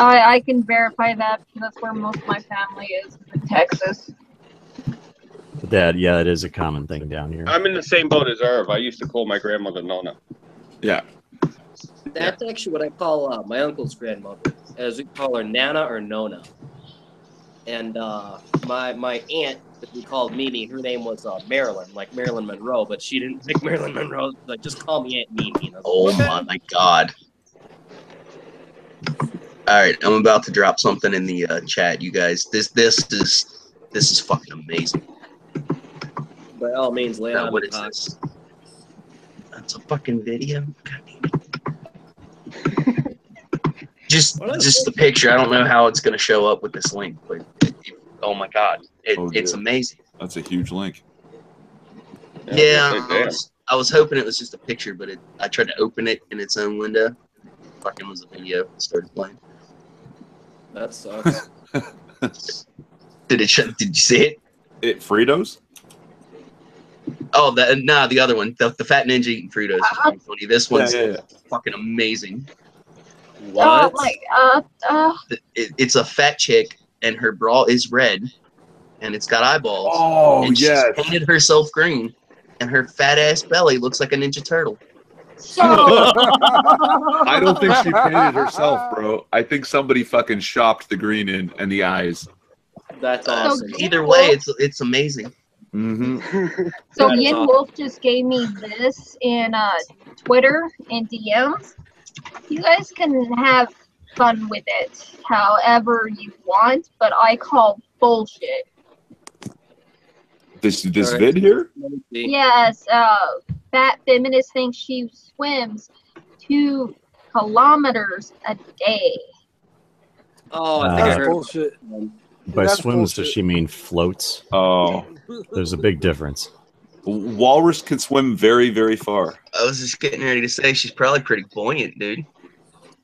I can verify that because that's where most of my family is in Texas. But that, yeah, it is a common thing down here. I'm in the same boat as Irv. I used to call my grandmother Nona. Yeah. That's actually what I call my uncle's grandmother, as we call her Nana or Nona. And my aunt that we called Mimi, her name was Marilyn, like Marilyn Monroe, but she didn't pick Marilyn Monroe. Like, just call me Aunt Mimi. And I was Oh like, okay. my god. Alright, I'm about to drop something in the chat, you guys. This is fucking amazing. By all means, lay it Now, on what me, is Pop. this? That's a fucking video? God damn it. Just the picture. I don't know how it's going to show up with this link, but oh my god. It's amazing. That's a huge link. Yeah, I was hoping it was just a picture, but I tried to open it in its own window. Fucking was a video. It started playing. That sucks. Did you see it? Fritos? Oh, the other one. The Fat Ninja eating Fritos is pretty funny. This one's fucking amazing. What? It's a fat chick, and her bra is red, and it's got eyeballs. Oh, and yes. she's painted herself green, and her fat ass belly looks like a Ninja Turtle. I don't think she painted herself, bro. I think somebody fucking shopped the green in and the eyes. That's awesome. Either way, it's amazing. Mm-hmm. So That is Yin awesome. Wolf just gave me this in Twitter and DMs. You guys can have fun with it however you want, but I call bullshit. This All right. vid here? Let me see. Yes, fat feminist thinks she swims 2 kilometers a day. Oh, I think I That's heard. bullshit. By That's swims, does bullshit. she mean floats? Oh. There's a big difference. Walrus can swim very, very far. I was just getting ready to say she's probably pretty buoyant, dude.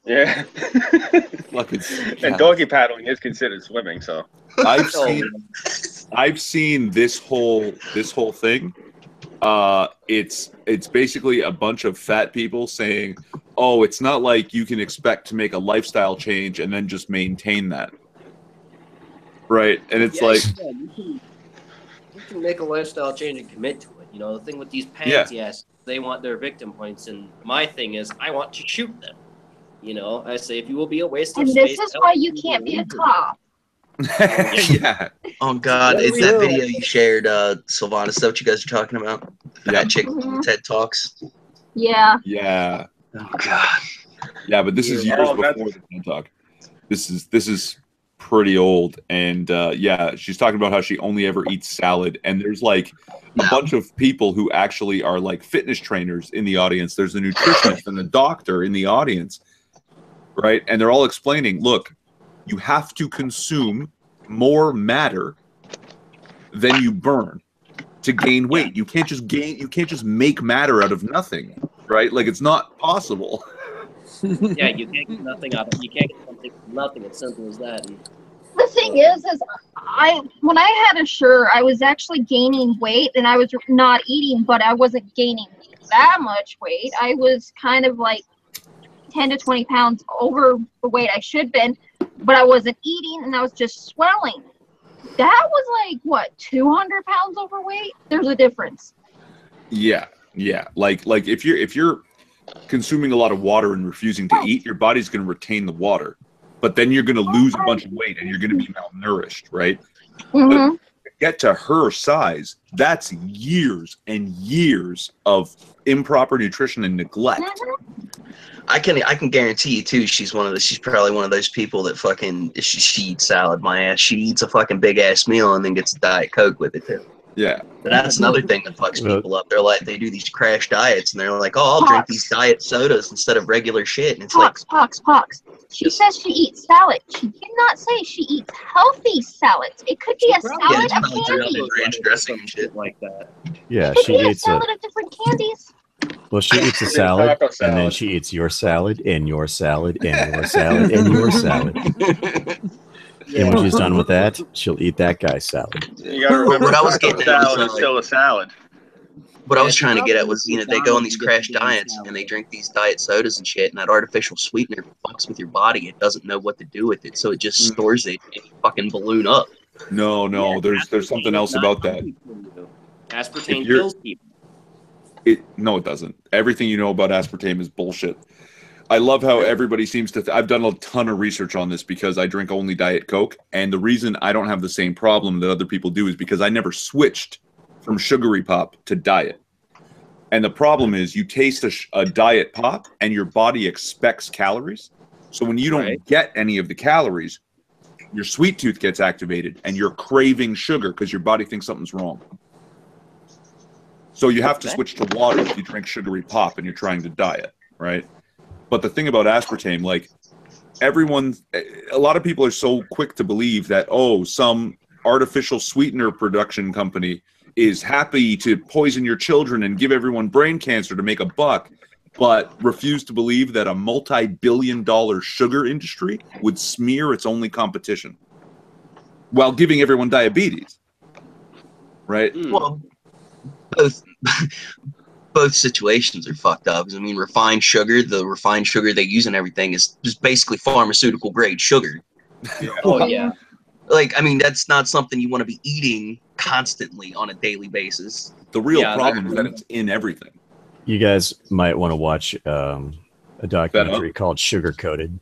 Yeah. Fucking And doggy paddling is considered swimming, so. I've seen this whole thing. It's basically a bunch of fat people saying, "Oh, it's not like you can expect to make a lifestyle change and then just maintain that." Right? And it's Yeah, like, yeah, you can make a lifestyle change and commit to it. You know, the thing with these pansy asses, they want their victim points, and my thing is, I want to shoot them. You know, I say if you will be a waste of And space. this is why you can't be a cop. Yeah. Oh God, There it's we that go. video you shared, Sylvanas. Is that what you guys are talking about? The Yeah. fat chick Mhm. TED Talks. Yeah. Yeah. Oh God. Yeah, but this is years Oh, before that's- the TED Talk. This is pretty old, and yeah, she's talking about how she only ever eats salad, and there's like a Yeah. bunch of people who actually are like fitness trainers in the audience. There's a nutritionist and a doctor in the audience, right? And they're all explaining, look, you have to consume more matter than you burn to gain weight. You can't just make matter out of nothing, right? Like it's not possible. Yeah, you can't get nothing out of. You can't get something from nothing. It's simple as that. And The thing is when I had Assure, I was actually gaining weight, and I was not eating, but I wasn't gaining that much weight. I was kind of like 10 to 20 pounds over the weight I should have been, but I wasn't eating, and I was just swelling. That was like, what, 200 pounds overweight? There's a difference. Yeah. Like if you're consuming a lot of water and refusing to eat, your body's going to retain the water, but then you're going to lose a bunch of weight and you're going to be malnourished, right? Mm-hmm. To get to her size, that's years and years of improper nutrition and neglect. I can guarantee you too. She's probably one of those people that fucking she eats salad. My ass. She eats a fucking big ass meal and then gets a Diet Coke with it too. Yeah. But that's another thing that fucks people up. They're like, they do these crash diets and they're like, oh, I'll drink these diet sodas instead of regular shit. And it's Pox. She says she eats salad. She did not say she eats healthy salads. It could be a salad of candy. ranch dressing and shit like that. Yeah, It could she be a eats salad of different candies. well, she eats a salad, taco and then salad. she eats your salad, and your salad, and your salad, and your salad. And when she's done with that, she'll eat that guy's salad. You gotta remember, What I was taco getting at was, salad is still a salad. What I was trying to get at was, they go on these crash diets and they drink these diet sodas and shit, and that artificial sweetener fucks with your body. It doesn't know what to do with it, so it just stores it and you fucking balloon up. No, there's something else about that. Aspartame kills people. No, it doesn't. Everything you know about aspartame is bullshit. I love how everybody seems to. I've done a ton of research on this because I drink only Diet Coke, and the reason I don't have the same problem that other people do is because I never switched from sugary pop to diet. And the problem is, you taste a diet pop, and your body expects calories. So when you don't get any of the calories, your sweet tooth gets activated, and you're craving sugar because your body thinks something's wrong. So you have to switch to water if you drink sugary pop and you're trying to diet, right? But the thing about aspartame, like a lot of people are so quick to believe that, oh, some artificial sweetener production company is happy to poison your children and give everyone brain cancer to make a buck, but refuse to believe that a multi-billion-dollar sugar industry would smear its only competition while giving everyone diabetes, right? Well, both situations are fucked up. I mean, refined sugar, the refined sugar they use and everything is just basically pharmaceutical grade sugar. Oh yeah. Like, I mean, that's not something you want to be eating constantly on a daily basis. The real problem is that it's in everything. You guys might want to watch a documentary called Sugar Coated.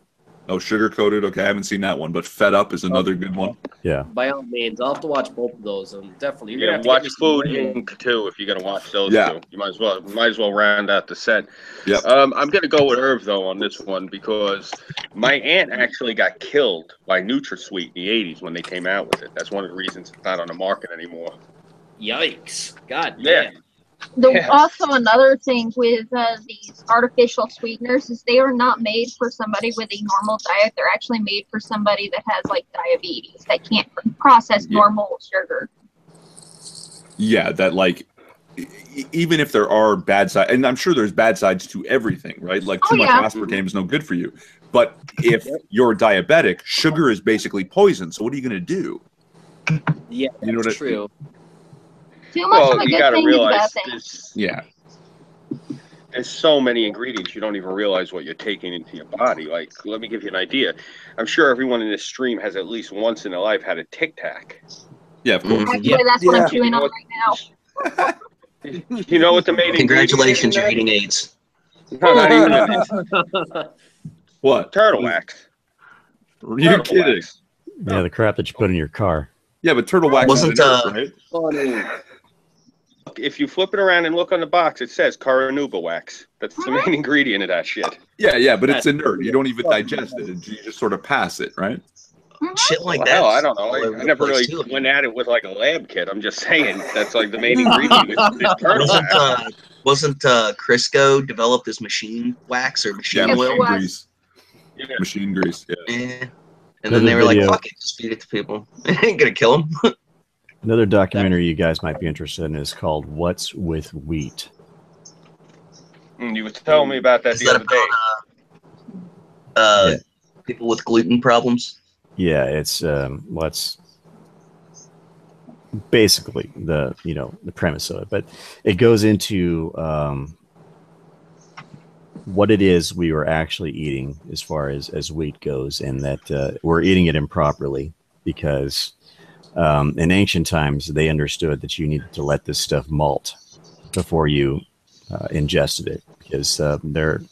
Oh, Sugar Coated. Okay, I haven't seen that one, but Fed Up is another good one. Yeah. By all means, I'll have to watch both of those. And definitely, You're gonna watch Food Inc. too if you're gonna watch those two. You might as well round out the set. Yep. I'm gonna go with Irv though on this one because my aunt actually got killed by NutraSweet in the '80s when they came out with it. That's one of the reasons it's not on the market anymore. Yikes! God Yeah. damn. Also, another thing with these artificial sweeteners is they are not made for somebody with a normal diet. They're actually made for somebody that has like diabetes that can't process normal sugar. Yeah, that like even if there are bad sides, and I'm sure there's bad sides to everything, right? Like too much aspartame is no good for you. But if you're diabetic, sugar is basically poison. So what are you going to do? Yeah, that's you know what true. Too much of a you good gotta thing is a realize bad thing. there's so many ingredients you don't even realize what you're taking into your body. Like, let me give you an idea. I'm sure everyone in this stream has at least once in their life had a Tic Tac. Yeah, of course. Actually, that's what I'm chewing on right now. You know what the main Congratulations, you're eating AIDS. No, not even. What? Turtle wax. Are you Turtle kidding? wax. Yeah, the crap that you put in your car. Yeah, but turtle wax Wasn't, is inert, right? Funny. If you flip it around and look on the box, it says Caranuba wax. That's the main ingredient of that shit. Yeah, but it's inert. You don't even digest it. You just sort of pass it, right? Shit like Well, that. hell, I don't know. all over I the never place, really too. went at it with like a lab kit. I'm just saying that's like the main ingredient is turtle wax. Wasn't Crisco developed as machine wax or machine Yeah, Yes, it oil? was. grease. Yeah. Machine grease, yeah. Yeah. And Another then they were video. like, fuck it, just feed it to people. It ain't gonna kill them. Another documentary you guys might be interested in is called "What's with Wheat." You were telling me about that Is the that other day. about Yeah. people with gluten problems? Yeah, it's what's basically the premise of it, but it goes into what it is we were actually eating as far as wheat goes, and that we're eating it improperly because in ancient times they understood that you needed to let this stuff malt before you ingested it, because the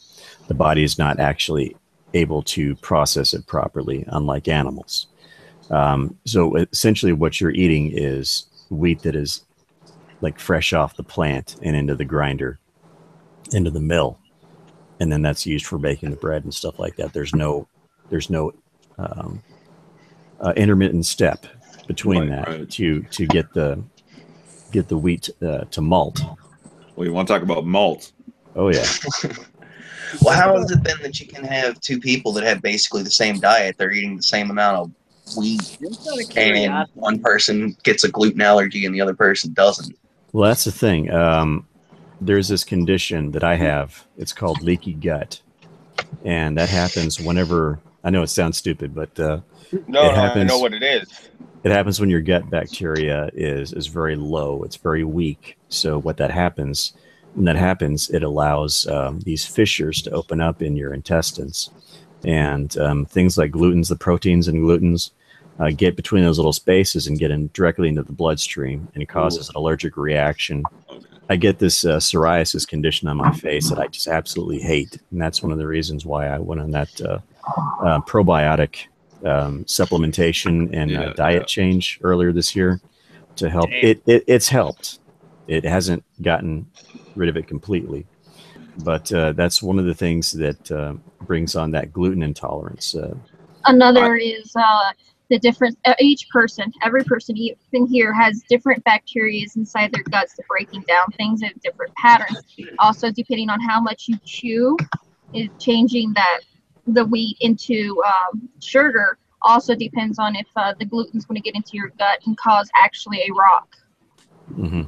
body is not actually able to process it properly, unlike animals. So essentially what you're eating is wheat that is like fresh off the plant and into the grinder, into the mill. And then that's used for baking the bread and stuff like that. There's no intermittent step between Right. to get the wheat to malt. Well, you want to talk about malt? Oh yeah. Well, how is it then that you can have two people that have basically the same diet? They're eating the same amount of wheat, Just out of and curiosity. one person gets a gluten allergy and the other person doesn't. Well, that's the thing. There's this condition that I have. It's called leaky gut, and that happens whenever. I know it sounds stupid, but No, it I happens. know what it is. It happens when your gut bacteria is very low. It's very weak. So when that happens, it allows these fissures to open up in your intestines, and things like glutens, the proteins in glutens, get between those little spaces and get in directly into the bloodstream, and it causes an allergic reaction. Okay. I get this psoriasis condition on my face that I just absolutely hate, and that's one of the reasons why I went on that probiotic supplementation and diet change earlier this year to help. It's helped. It hasn't gotten rid of it completely, but that's one of the things that brings on that gluten intolerance. Another is the difference. Every person even here has different bacteria inside their guts that breaking down things at different patterns. Also, depending on how much you chew, is changing the wheat into sugar. Also depends on if the gluten's going to get into your gut and cause actually a rock. Mm-hmm.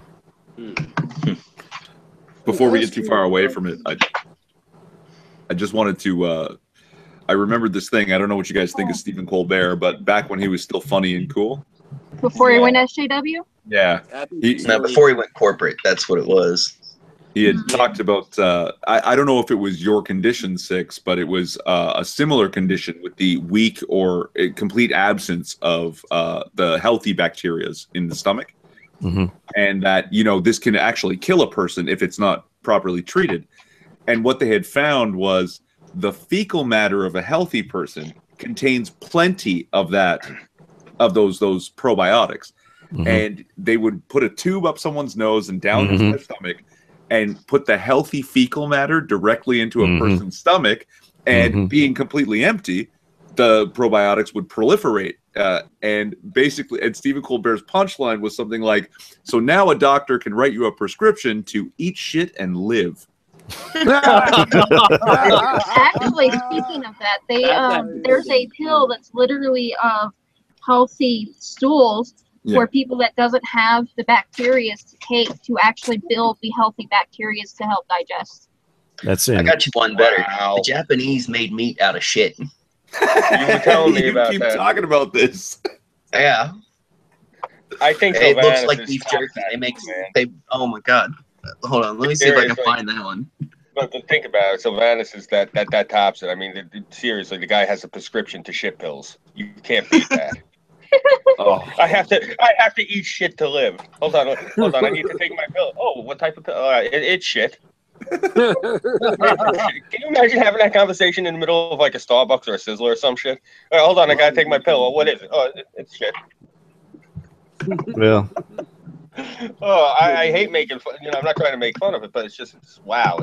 Before we get too far away from it, I just wanted to. I remembered this thing. I don't know what you guys think of Stephen Colbert, but back when he was still funny and cool. Before he went SJW? Yeah. No, before he went corporate, that's what it was. He had talked about, I don't know if it was your condition, Six, but it was a similar condition with the weak or complete absence of the healthy bacteria in the stomach. Mm-hmm. And that, this can actually kill a person if it's not properly treated. And what they had found was the fecal matter of a healthy person contains plenty of those probiotics. Mm-hmm. And they would put a tube up someone's nose and down into their stomach and put the healthy fecal matter directly into a person's stomach, and being completely empty, the probiotics would proliferate. And Stephen Colbert's punchline was something like, so now a doctor can write you a prescription to eat shit and live. Actually, speaking of that, there's a pill that's literally of healthy stools for people that doesn't have the bacteria to take to actually build the healthy bacteria to help digest. That's it. I got you one better. Wow. The Japanese made meat out of shit. You were telling me about keep that. talking about this. Yeah. I think It looks Sylvanas like is beef top jerky. man. Oh my god. Hold on, let me see if I can Seriously. find that one. But think about it, Sylvanas is that tops it. I mean, seriously, the guy has a prescription to shit pills. You can't beat that. Oh. I have to eat shit to live. Hold on. I need to take my pill. Oh, what type of pill? It's shit. Can you imagine having that conversation in the middle of like a Starbucks or a Sizzler or some shit? All right, hold on, I gotta take my pill. What is it? Oh, it's shit. Well, Oh, I hate making fun. You know, I'm not trying to make fun of it, but wow.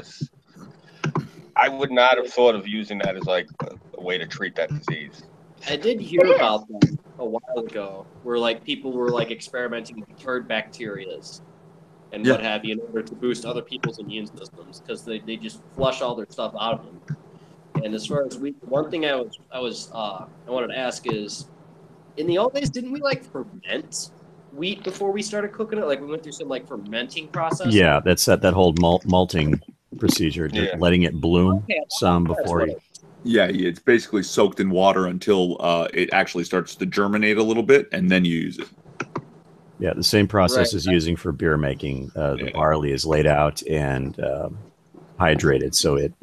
I would not have thought of using that as like a way to treat that disease. I did hear about that a while ago, where like people were like experimenting with turd bacterias and what have you in order to boost other people's immune systems because they just flush all their stuff out of them. And as far as one thing I wanted to ask is, in the old days, didn't we like ferment wheat before we started cooking it? Like we went through some like fermenting process. yeah, that's that whole malting procedure, just letting it bloom some before you. Yeah, it's basically soaked in water until it actually starts to germinate a little bit, and then you use it. Yeah, the same process is using for beer making. The barley is laid out and hydrated, so it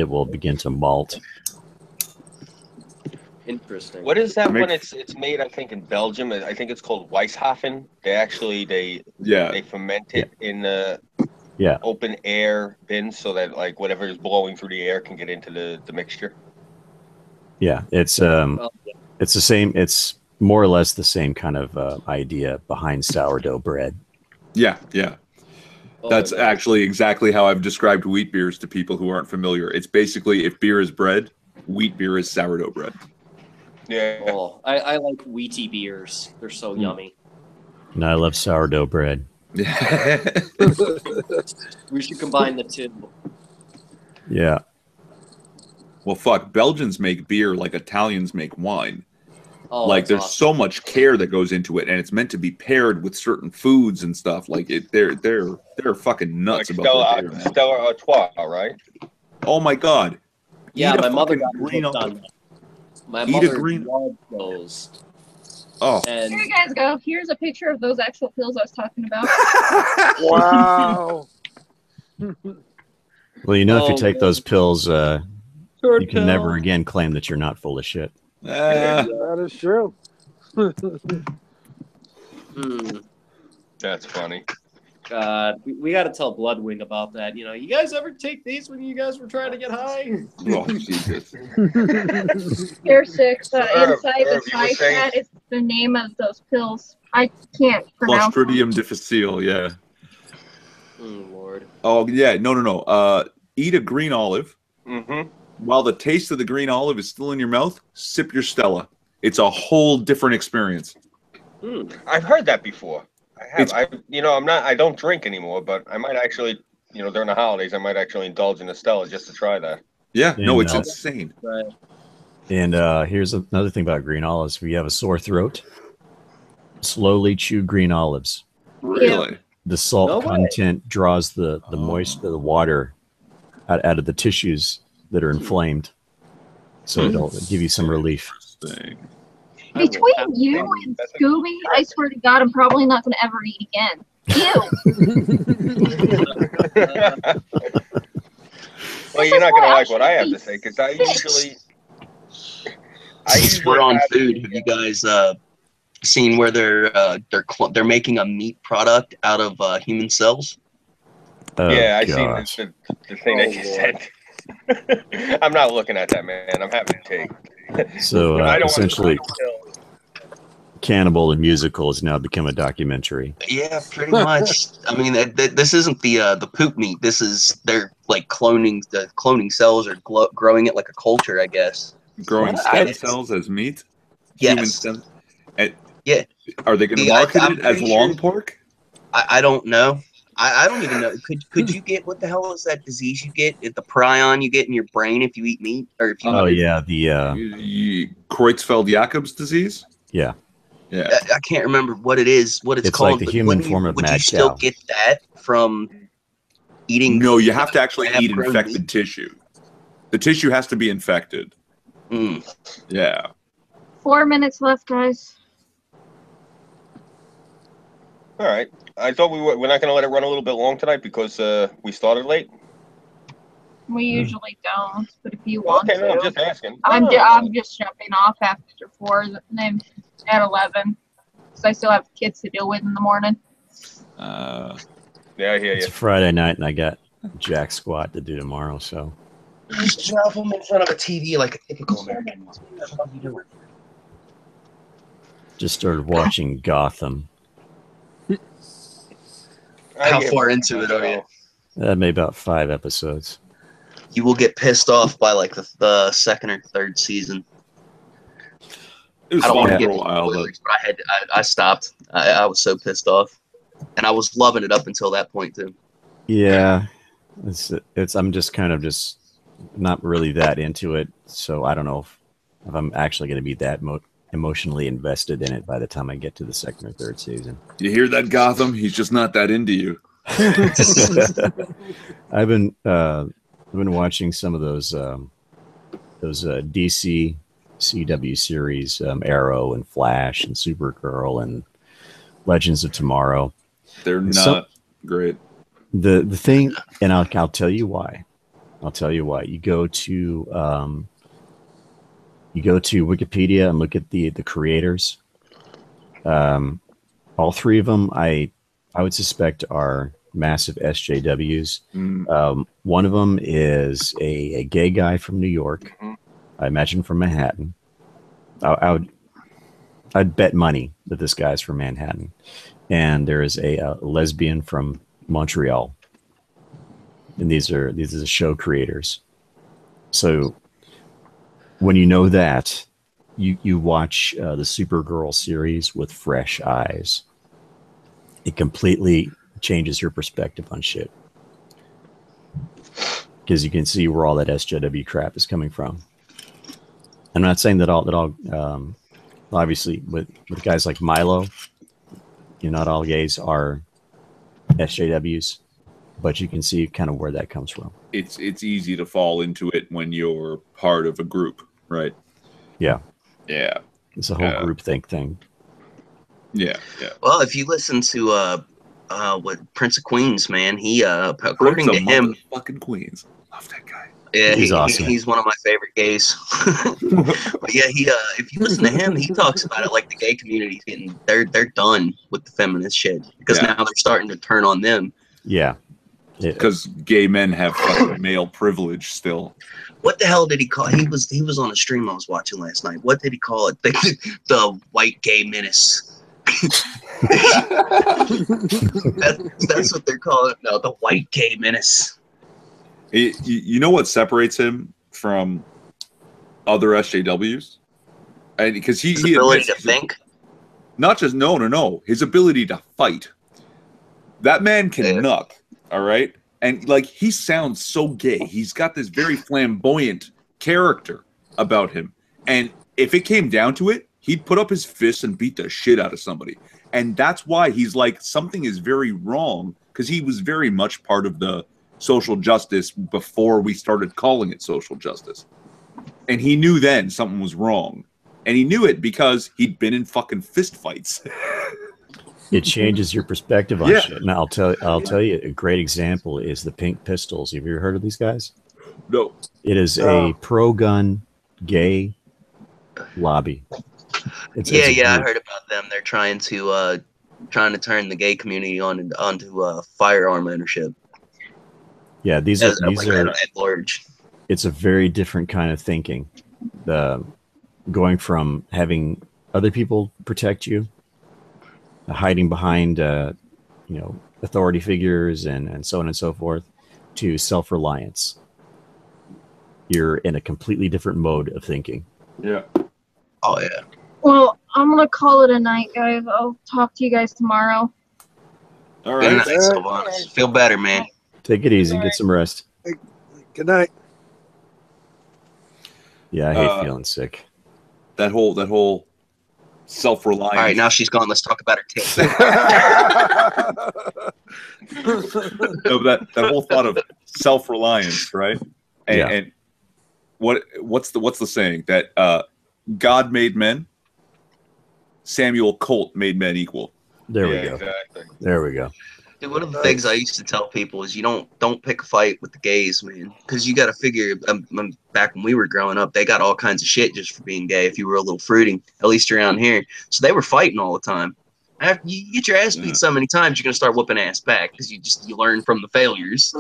will begin to malt. Interesting. What is that when it's made? I think in Belgium. I think it's called Weisshafen. They ferment it in the open air bins so that like whatever is blowing through the air can get into the mixture. Yeah, it's the same. It's more or less the same kind of idea behind sourdough bread. Yeah. That's actually exactly how I've described wheat beers to people who aren't familiar. It's basically, if beer is bread, wheat beer is sourdough bread. Yeah. Oh, I like wheaty beers. They're so yummy. And I love sourdough bread. We should combine the two. Yeah. Well, fuck, Belgians make beer like Italians make wine. Oh, like there's awesome. so much care that goes into it, and it's meant to be paired with certain foods and stuff. Like they're fucking nuts like about their beer, man. Stella Artois, right? Oh my god. Yeah, my mother got green hooked on that. My Eat a mother green- loved those. Oh. And Here you guys go. Here's a picture of those actual pills I was talking about. Wow. Well, you know, if you take those pills, you can pill. never again claim that you're not full of shit. That is true. That's funny. God, we got to tell Bloodwing about that. You know, you guys ever take these when you guys were trying to get high? Oh, Jesus. Here, 6. Herb, Inside the you were side saying- chat is the name of those pills. I can't pronounce them. Clostridium difficile, yeah. Oh, Lord. Oh, yeah, no. Eat a green olive. Mm-hmm. While the taste of the green olive is still in your mouth, sip your Stella. It's a whole different experience. I've heard that before. I don't drink anymore, but I might actually, during the holidays, I might actually indulge in a Stella just to try that. Yeah, no, And, it's insane. Right. And here's another thing about green olives. If you have a sore throat, slowly chew green olives. Really? The salt No way. content draws the moisture, the water out of the tissues that are inflamed. So it'll give you some relief. Interesting. Between you and Scooby, I swear to God, I'm probably not going to ever eat again. Ew. Well, you're not going to like what I have to say because I usually We're on have- food. Have you guys seen where they're making a meat product out of human cells? Oh, yeah, I gosh. seen the thing that you said. I'm not looking at that, man. I'm having to take. So I don't essentially, want to Cannibal the Musical has now become a documentary. Yeah, pretty much. I mean, this isn't the poop meat. This is they're like cloning cells or growing it like a culture, I guess. Growing stem cells as meat? Yes. Human stem? Yeah. Are they going to Yeah, market I'm it as pretty long sure- pork? I don't know. I don't even know. Could you get, what the hell is that disease you get? The prion you get in your brain if you eat meat, or if you Oh eat, yeah, the Creutzfeldt-Jacobs disease? yeah. Yeah. I can't remember what it is, what it's It's called. like the but human wouldn't form of would you mad still cow. get that from eating? No, you have to actually eat lab-grown infected meat? tissue. The tissue has to be infected. Mm. Yeah. 4 minutes left, guys. All right. I thought we're not going to let it run a little bit long tonight because we started late. We usually don't, but if you want Okay, no, I'm to. just asking. I'm No. just jumping off after 4, and then at 11, because I still have kids to deal with in the morning. Yeah, I hear It's you. Friday night, and I got jack squat to do tomorrow. So Just drop them in front of a TV like a typical American. What the fuck are you doing? just started watching Gotham. How far into it are you? Maybe about 5 episodes. You will get pissed off by like the second or third season. It was I don't want to fun get for a while, but spoilers, but I stopped. I was so pissed off, and I was loving it up until that point too. Yeah, it's. I'm just kind of just not really that into it. So I don't know if I'm actually going to be that emotionally invested in it by the time I get to the second or third season. you hear that, Gotham? He's just not that into you. I've been watching some of those DC CW series, Arrow and Flash and Supergirl and Legends of Tomorrow. They're not great. The thing, and I'll tell you why. I'll tell you why. You go to Wikipedia and look at the creators. All 3 of them, I would suspect, are massive SJWs. One of them is a gay guy from New York. I imagine from Manhattan. I'd bet money that this guy's from Manhattan. And there is a lesbian from Montreal. And these are the show creators. So when you know that, you watch the Supergirl series with fresh eyes. It completely changes your perspective on shit. Because you can see where all that SJW crap is coming from. I'm not saying that all obviously with guys like Milo, not all gays are SJWs, but you can see kind of where that comes from. It's easy to fall into it when you're part of a group, right? Yeah. Yeah. It's a whole groupthink thing. Yeah. Well, if you listen to what Prince of Queens, man, he according to him, fucking Queens, love that guy. Yeah, he's awesome. He's one of my favorite gays. But yeah, if you listen to him, he talks about it like the gay community's they're done with the feminist shit because now they're starting to turn on them. Yeah, because gay men have fucking male privilege still. What the hell did he call? He was on a stream I was watching last night. What did he call it? The white gay menace. That's what they're calling it now. The white gay menace. You know what separates him from other SJWs? And because his ability to think, not just no, his ability to fight. That man can knuck, all right, and like he sounds so gay. He's got this very flamboyant character about him, and if it came down to it, he'd put up his fists and beat the shit out of somebody. And that's why he's like something is very wrong because he was very much part of the social justice before we started calling it social justice. And he knew then something was wrong. And he knew it because he'd been in fucking fist fights. It changes your perspective on shit. And I'll tell you a great example is the Pink Pistols. Have you ever heard of these guys? No. It is a pro-gun gay lobby. I heard about them. They're trying to turn the gay community onto firearm ownership. Yeah, these are at large. It's a very different kind of thinking. Going from having other people protect you, hiding behind authority figures and so on and so forth, to self-reliance. You're in a completely different mode of thinking. Yeah. Oh yeah. Well, I'm gonna call it a night, guys. I'll talk to you guys tomorrow. All right. Good night, Sylvanas. Feel better, man. Take it easy. Get some rest. Good night. Yeah, I hate feeling sick. That whole self-reliance. All right, now she's gone. Let's talk about her tits. No, that whole thought of self-reliance, right? And what's the saying that God made men, Samuel Colt made men equal. There we go. Exactly. There we go. Dude, one of the things I used to tell people is you don't pick a fight with the gays, man, because you got to figure. Back when we were growing up, they got all kinds of shit just for being gay. If you were a little fruity, at least around here, so they were fighting all the time. After you get your ass beat so many times, you're gonna start whooping ass back because you learn from the failures.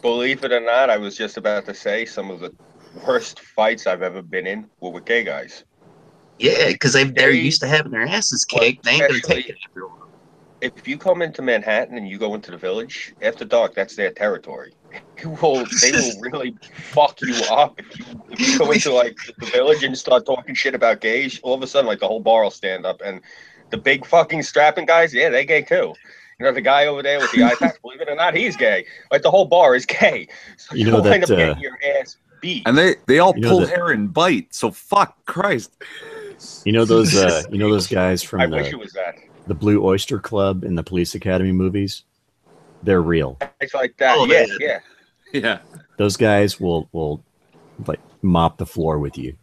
Believe it or not, I was just about to say some of the worst fights I've ever been in were with gay guys. Yeah, because they're used to having their asses kicked. They ain't gonna take it after a while. If you come into Manhattan and you go into the Village after dark, that's their territory. They will really fuck you up if you go into like the Village and start talking shit about gays. All of a sudden, like the whole bar will stand up, and the big fucking strapping guys, yeah, they gay too. You know, the guy over there with the eye patch, believe it or not, he's gay. Like the whole bar is gay. So You know you'll end that, up getting your ass beat. And they all You know pull that- hair and bite. So fuck Christ. You know those guys from I wish it was that. the Blue Oyster Club in the Police Academy movies? They're real. It's like that. Oh, yeah, man. yeah. Yeah. Those guys will like mop the floor with you.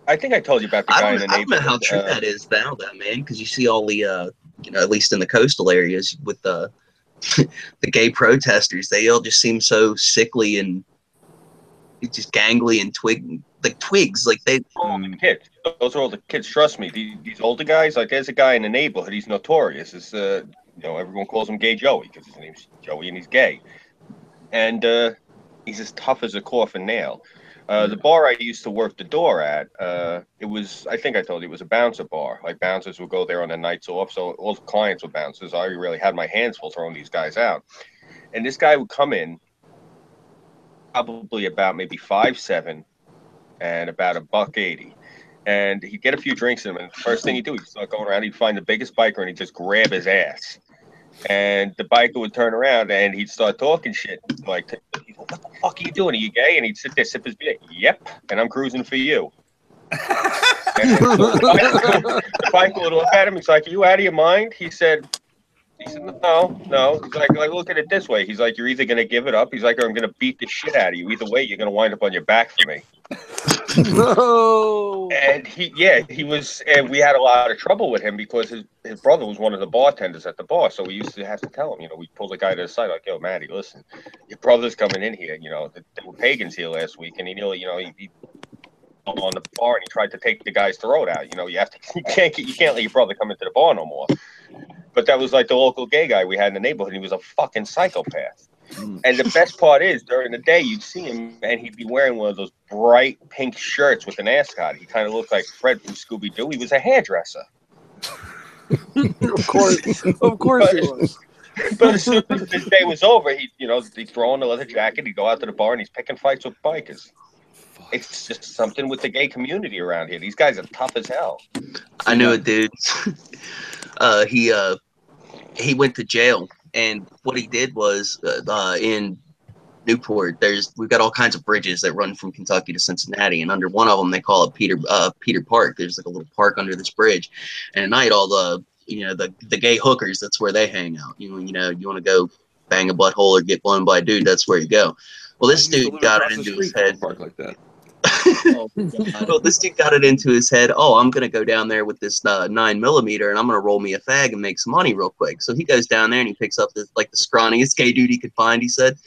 I think I told you about the guy in the I don't know how neighborhood. true that is now, though, man, because you see all the, you know, at least in the coastal areas with the the gay protesters, they all just seem so sickly and just gangly and twigs, like they. All the kids. Those are all the kids. Trust me. These older guys, like there's a guy in the neighborhood. He's notorious. It's you know, everyone calls him Gay Joey because his name's Joey and he's gay. And he's as tough as a coffin nail. The bar I used to work the door at, it was, I think I told you, it was a bouncer bar. Like bouncers would go there on their nights off, so all the clients were bouncers. I really had my hands full throwing these guys out. And this guy would come in, probably about maybe 5'7", and about $1.80. And he'd get a few drinks in him, and the first thing he'd do, he'd start going around, he'd find the biggest biker, and he'd just grab his ass. And the biker would turn around and he'd start talking shit. Like, what the fuck are you doing? Are you gay? And he'd sit there, sip his beer. Yep. And I'm cruising for you. And the biker would look at him. He's like, are you out of your mind? He said, no. He's like, look at it this way. He's like, you're either going to give it up. He's like, or I'm going to beat the shit out of you. Either way, you're going to wind up on your back for me. No. And he was, and we had a lot of trouble with him because his brother was one of the bartenders at the bar. So we used to have to tell him, you know, we pulled the guy to the side, like, yo, Matty, listen, your brother's coming in here. You know, there were pagans here last week, and he on the bar and he tried to take the guy's throat out. You know, you can't let your brother come into the bar no more. But that was like the local gay guy we had in the neighborhood. He was a fucking psychopath. And the best part is, during the day, you'd see him, and he'd be wearing one of those bright pink shirts with an ascot. He kind of looked like Fred from Scooby-Doo. He was a hairdresser. Of course he was. But as soon as his day was over, he'd throw on the leather jacket, he'd go out to the bar, and he's picking fights with bikers. It's just something with the gay community around here. These guys are tough as hell. I knew a dude. He went to jail, and what he did was in Newport, we've got all kinds of bridges that run from Kentucky to Cincinnati, and under one of them they call it Peter Park. There's like a little park under this bridge, and at night all the gay hookers, that's where they hang out. You want to go bang a butthole or get blown by a dude, that's where you go. Well, this dude got it into his head. Park like that. Well, this dude got it into his head, oh, I'm going to go down there with this 9mm and I'm going to roll me a fag and make some money real quick. So he goes down there and he picks up the scrawniest gay dude he could find. He said,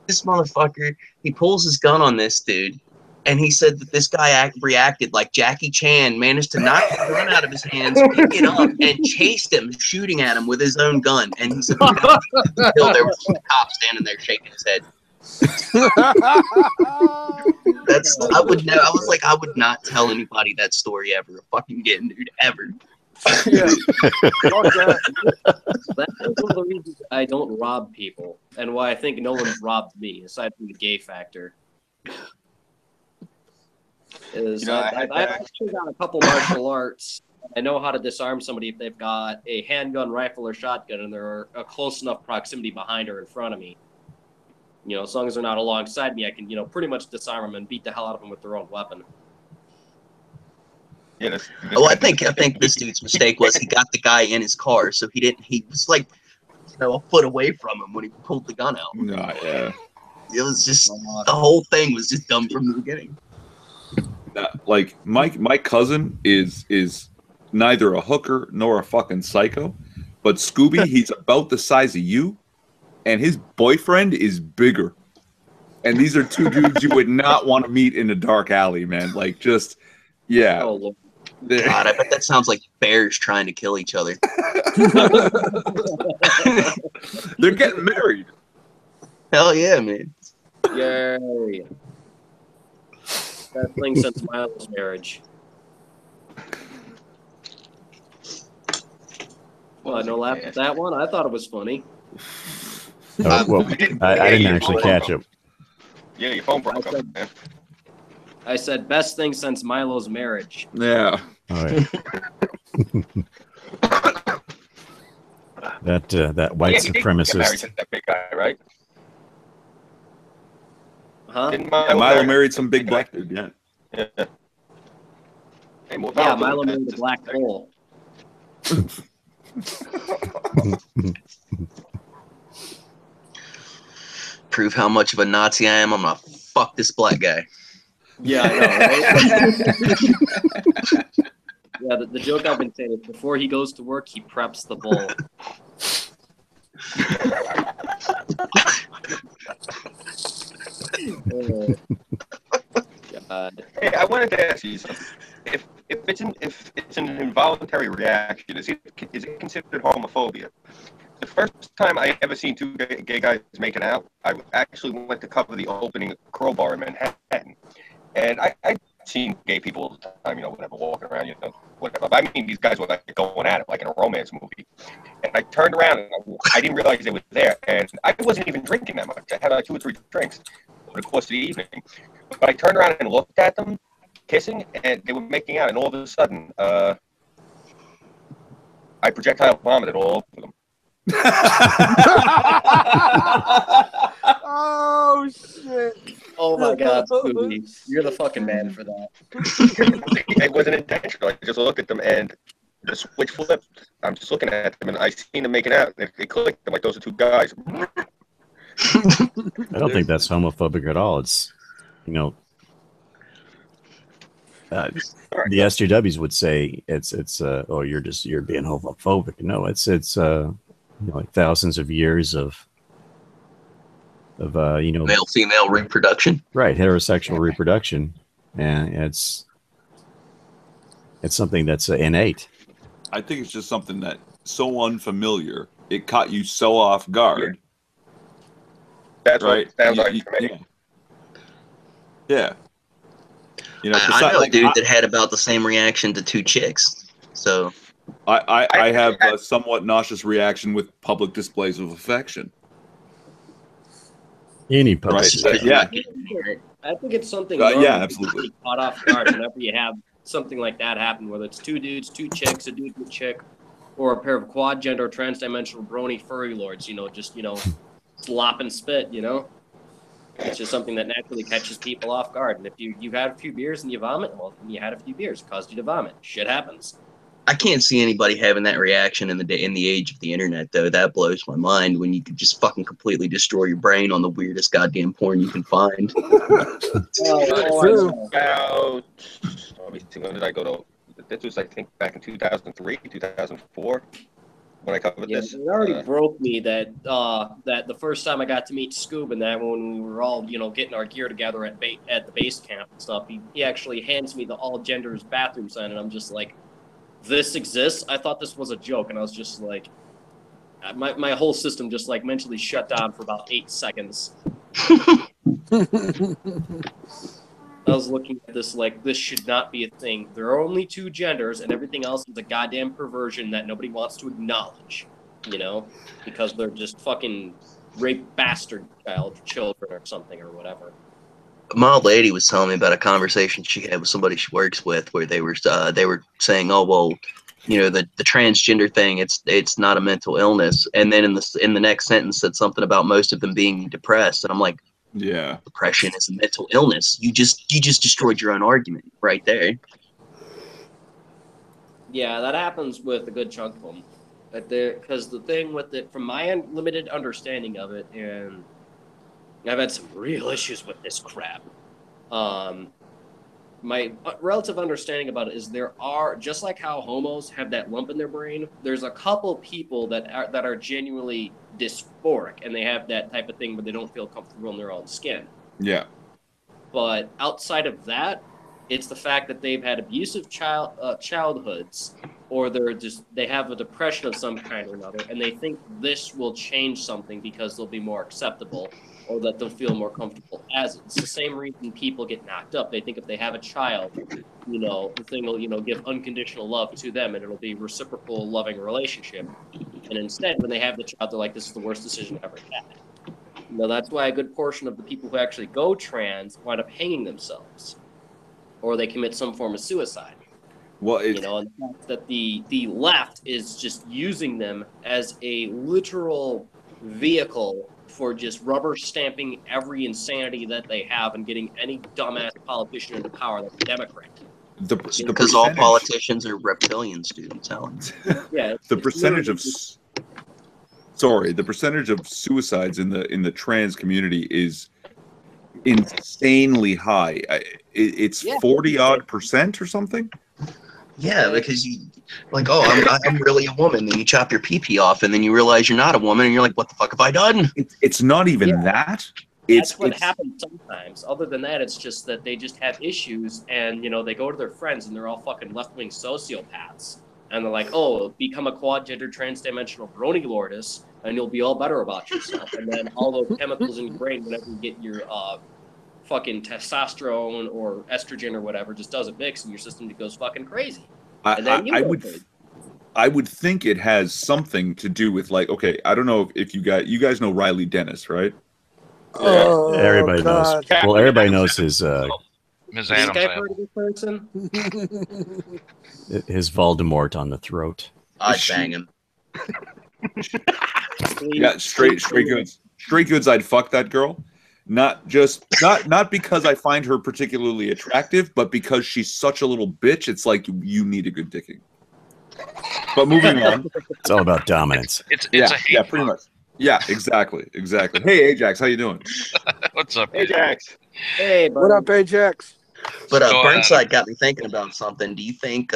this motherfucker, he pulls his gun on this dude, and he said that this guy reacted like Jackie Chan, managed to knock the gun out of his hands, pick it up, and chased him, shooting at him with his own gun. And he said, there was some cop standing there shaking his head. I would not tell anybody that story ever. Fucking getting dude ever. Yeah. Fuck that. That's one of the reasons I don't rob people, and why I think no one's robbed me, aside from the gay factor. I've actually got a couple martial arts. I know how to disarm somebody if they've got a handgun, rifle, or shotgun, and they're a close enough proximity behind or in front of me. As long as they're not alongside me, I can, pretty much disarm them and beat the hell out of them with their own weapon. Yeah, I think this dude's mistake was he got the guy in his car, so he was like, a foot away from him when he pulled the gun out. No, yeah. It was just, the whole thing was just dumb from the beginning. Like, my cousin is neither a hooker nor a fucking psycho, but Scooby, he's about the size of you, and his boyfriend is bigger. And these are two dudes you would not want to meet in a dark alley, man. Like, just, yeah. Oh, Lord. God, I bet that sounds like bears trying to kill each other. They're getting married. Hell yeah, man. Yay. Best thing since Milo's marriage. Well, no laugh at that one. I thought it was funny. Well, I didn't actually catch it. Yeah, your phone broke up, man. I said best thing since Milo's marriage. Yeah. All right. that white He did get married supremacist. to that big guy, right? Huh? Didn't Milo married some big black dude, yeah. Yeah. Hey, Yeah, Milo married the black hole. Prove how much of a Nazi I am. I'm gonna fuck this black guy. Yeah, I know, right? Yeah, the joke I've been saying is before he goes to work, he preps the bull. God. Hey, I wanted to ask you something. If it's an involuntary reaction, is it considered homophobia? The first time I ever seen two gay guys making out, I actually went to cover the opening Crowbar in Manhattan, and I've seen gay people all the time, whatever, walking around, whatever. But I mean, these guys were like going at it like in a romance movie. And I turned around and I didn't realize they were there, and I wasn't even drinking that much. I had like 2 or 3 drinks over the course of the evening. But I turned around and looked at them, kissing, and they were making out, and all of a sudden, I projectile vomited all over them. Oh shit! Oh my God, Scooby. You're the fucking man for that. It wasn't intentional. I just looked at them and the switch flipped. I'm just looking at them and I seen them making out. It clicked. I'm like, those are 2 guys. I don't think that's homophobic at all. It's, the SJWs would say it's oh, you're being homophobic. No, it's like thousands of years of male female reproduction. Right, heterosexual reproduction, and it's something that's innate. I think it's just something that so unfamiliar, it caught you so off guard. That's right. What it sounds like to me. Yeah. I know a dude that had about the same reaction to 2 chicks. So I have a somewhat nauseous reaction with public displays of affection. Any public right. Yeah. I think it's something yeah, absolutely. Caught off guard whenever you have something like that happen, whether it's 2 dudes, 2 chicks, a dude and a chick, or a pair of quad gender transdimensional brony furry lords, just slop and spit, It's just something that naturally catches people off guard. And if you've had a few beers and you vomit, well, then you had a few beers, caused you to vomit. Shit happens. I can't see anybody having that reaction in the age of the internet, though. That blows my mind when you could just fucking completely destroy your brain on the weirdest goddamn porn you can find. True. About, let me see, when did I go to? This was, I think, back in 2003, 2004. When I covered this, it already broke me that that the first time I got to meet Scoob and that when we were all getting our gear together at the base camp and stuff, he actually hands me the all genders bathroom sign, and I'm just like, this exists? I thought this was a joke, and I was just like, my whole system just like mentally shut down for about 8 seconds. I was looking at this like, this should not be a thing. There are only 2 genders, and everything else is a goddamn perversion that nobody wants to acknowledge, because they're just fucking rape bastard children or something or whatever. My old lady was telling me about a conversation she had with somebody she works with, where they were saying, oh well, the transgender thing, it's not a mental illness, and then in the next sentence said something about most of them being depressed, and I'm like, yeah, depression is a mental illness. You just destroyed your own argument right there. Yeah, that happens with a good chunk of them. Because the thing with it, from my limited understanding of it, and I've had some real issues with this crap. My relative understanding about it is there are, just like how homos have that lump in their brain, there's a couple people that are genuinely dysphoric, and they have that type of thing where they don't feel comfortable in their own skin. Yeah. But outside of that, It's the fact that they've had abusive childhoods, or they have a depression of some kind or another, and they think this will change something because they'll be more acceptable, or that they'll feel more comfortable as it. It's the same reason people get knocked up. They think if they have a child, the thing will, give unconditional love to them, and it'll be reciprocal, loving relationship. And instead, when they have the child, they're like, this is the worst decision I've ever had. That's why a good portion of the people who actually go trans wind up hanging themselves, or they commit some form of suicide. Well, and the fact that the left is just using them as a literal vehicle for just rubber stamping every insanity that they have and getting any dumbass politician into power that's a Democrat. Because all politicians are reptilian students, Alan. Yeah, the percentage of suicides in the trans community is insanely high. It's 40-odd% or something. Yeah, because you I'm really a woman. Then you chop your pee-pee off, and then you realize you're not a woman, and you're like, what the fuck have I done? It's not even that. That's what happens sometimes. Other than that, it's just that they just have issues, and they go to their friends, and they're all fucking left-wing sociopaths, and they're like, "Oh, become a quad-gender trans-dimensional brony lordess, and you'll be all better about yourself." And then all those chemicals in your brain, whenever you get your fucking testosterone or estrogen or whatever, just does a mix, and your system goes fucking crazy. And then I would think it has something to do with, like, okay, I don't know if you guys know Riley Dennis, right? Oh, everybody knows. Well, everybody knows his Ms. Adams. Heard of this person? his Voldemort on the throat. I'd bang him. Yeah, straight goods. I'd fuck that girl. Not because I find her particularly attractive, but because she's such a little bitch. It's like you need a good dicking. But moving on, it's all about dominance. It's a hate pretty much. Yeah, exactly. Hey, Ajax, how you doing? What's up, Ajax? Hey, buddy. What up, Ajax? But Burnside got me thinking about something. Do you think?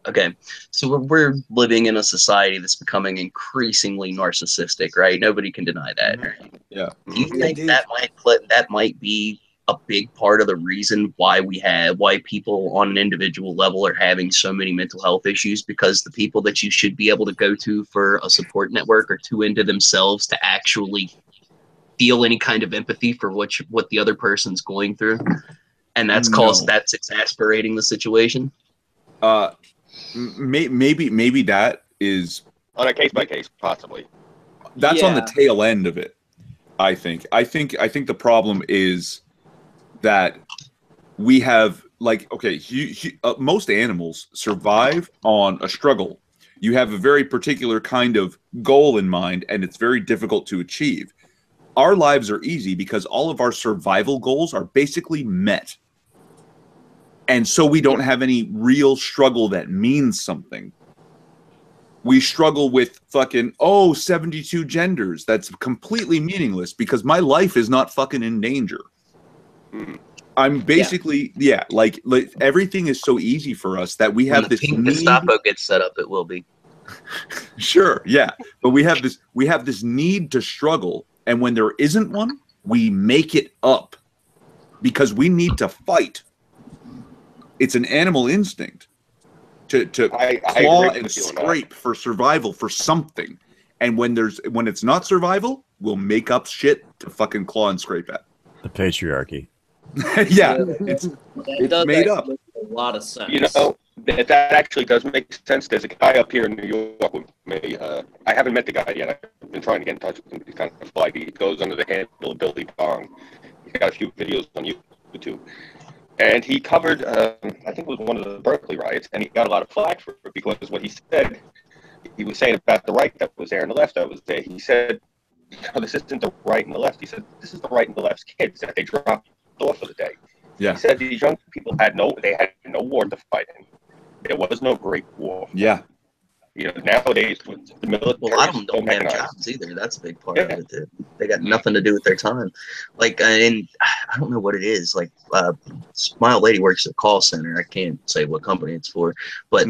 Okay, so we're living in a society that's becoming increasingly narcissistic, right? Nobody can deny that. Right? Yeah. Do you think that might be a big part of the reason why people on an individual level are having so many mental health issues? Because the people that you should be able to go to for a support network are too into themselves to actually feel any kind of empathy for what the other person's going through, and that's exasperating the situation. Maybe that is on a case by case, possibly. That's on the tail end of it. I think the problem is that we have, like, okay, most animals survive on a struggle. You have a very particular kind of goal in mind, and it's very difficult to achieve. Our lives are easy because all of our survival goals are basically met. And so we don't have any real struggle that means something. We struggle with fucking, 72 genders. That's completely meaningless because my life is not fucking in danger. I'm basically, like everything is so easy for us that we have this need. Gestapo gets set up, it will be. Sure, yeah. But we have this need to struggle. And when there isn't one, we make it up because we need to fight. It's an animal instinct to claw and scrape for survival for something. And when it's not survival, we'll make up shit to fucking claw and scrape at. The patriarchy. Yeah, it's made up. Makes a lot of sense. You know, that actually does make sense. There's a guy up here in New York with me. I haven't met the guy yet. I've been trying to get in touch with him. He's kind of flaky. He goes under the handle of Billy Bong. He's got a few videos on YouTube. And he covered, I think it was one of the Berkeley riots, and he got a lot of flack for it because what he said, he was saying about the right that was there and the left that was there. He said, this isn't the right and the left. He said, this is the right and the left's kids that they dropped off for the day. Yeah. He said these young people had no war to fight in. There was no great war. Yeah. You know, nowadays with the military, a lot of them don't have jobs either. That's a big part of it. Too. They got nothing to do with their time. Like, and I don't know what it is. Like, my old lady works at a call center. I can't say what company it's for, but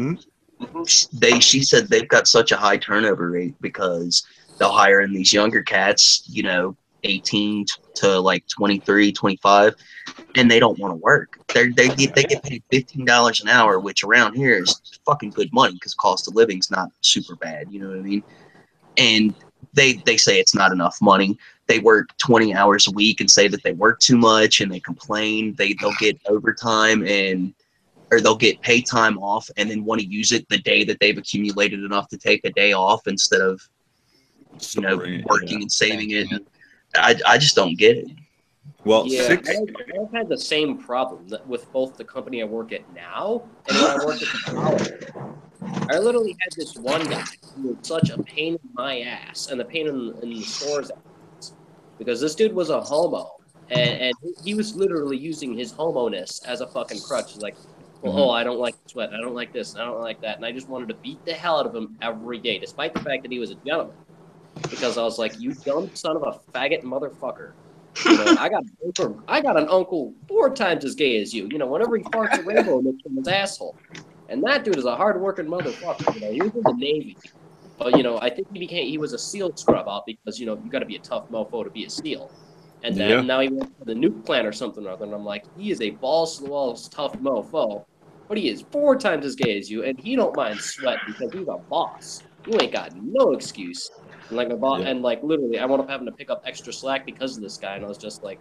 she said they've got such a high turnover rate because they'll hire in these younger cats, 18 to like 23, 25, and they don't want to work. They get paid $15 an hour, which around here is fucking good money because cost of living's not super bad. You know what I mean? And they say it's not enough money. They work 20 hours a week and say that they work too much, and they complain. They'll get overtime or they'll get pay time off and then want to use it the day that they've accumulated enough to take a day off instead of working and saving it. I just don't get it. Well, yeah, I've had the same problem with both the company I work at now and when I worked at the college. I literally had this one guy who was such a pain in my ass, and the pain in the store's ass, because this dude was a homo, and he was literally using his homo-ness as a fucking crutch. He's like, well, I don't like sweat, I don't like this, I don't like that, and I just wanted to beat the hell out of him every day, despite the fact that he was a gentleman. Because I was like, you dumb son of a faggot motherfucker. You know, I got an uncle 4 times as gay as you. You know, whenever he farts a rainbow, it makes from his asshole. And that dude is a hard-working motherfucker. You know, he was in the Navy, but you know, I think he was a SEAL scrub out because you know you got to be a tough mofo to be a SEAL. And then now he went to the nuke plant or something or other. And I'm like, he is a balls to the walls tough mofo, but he is 4 times as gay as you, and he don't mind sweat because he's a boss. You ain't got no excuse. And like and like literally, I wound up having to pick up extra slack because of this guy, and I was just like,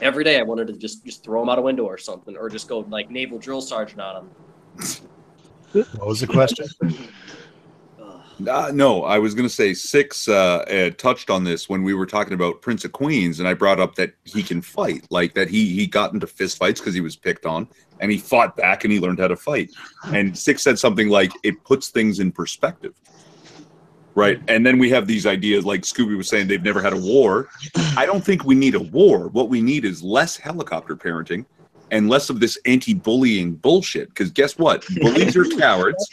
every day I wanted to just throw him out a window or something, or just go like naval drill sergeant on him. What was the question? No, I was going to say Six touched on this when we were talking about Prince of Queens, and I brought up that he can fight, like that he got into fist fights because he was picked on, and he fought back and he learned how to fight. And Six said something like, it puts things in perspective. Right. And then we have these ideas like Scooby was saying, they've never had a war. I don't think we need a war. What we need is less helicopter parenting and less of this anti-bullying bullshit. Because guess what? Bullies are cowards.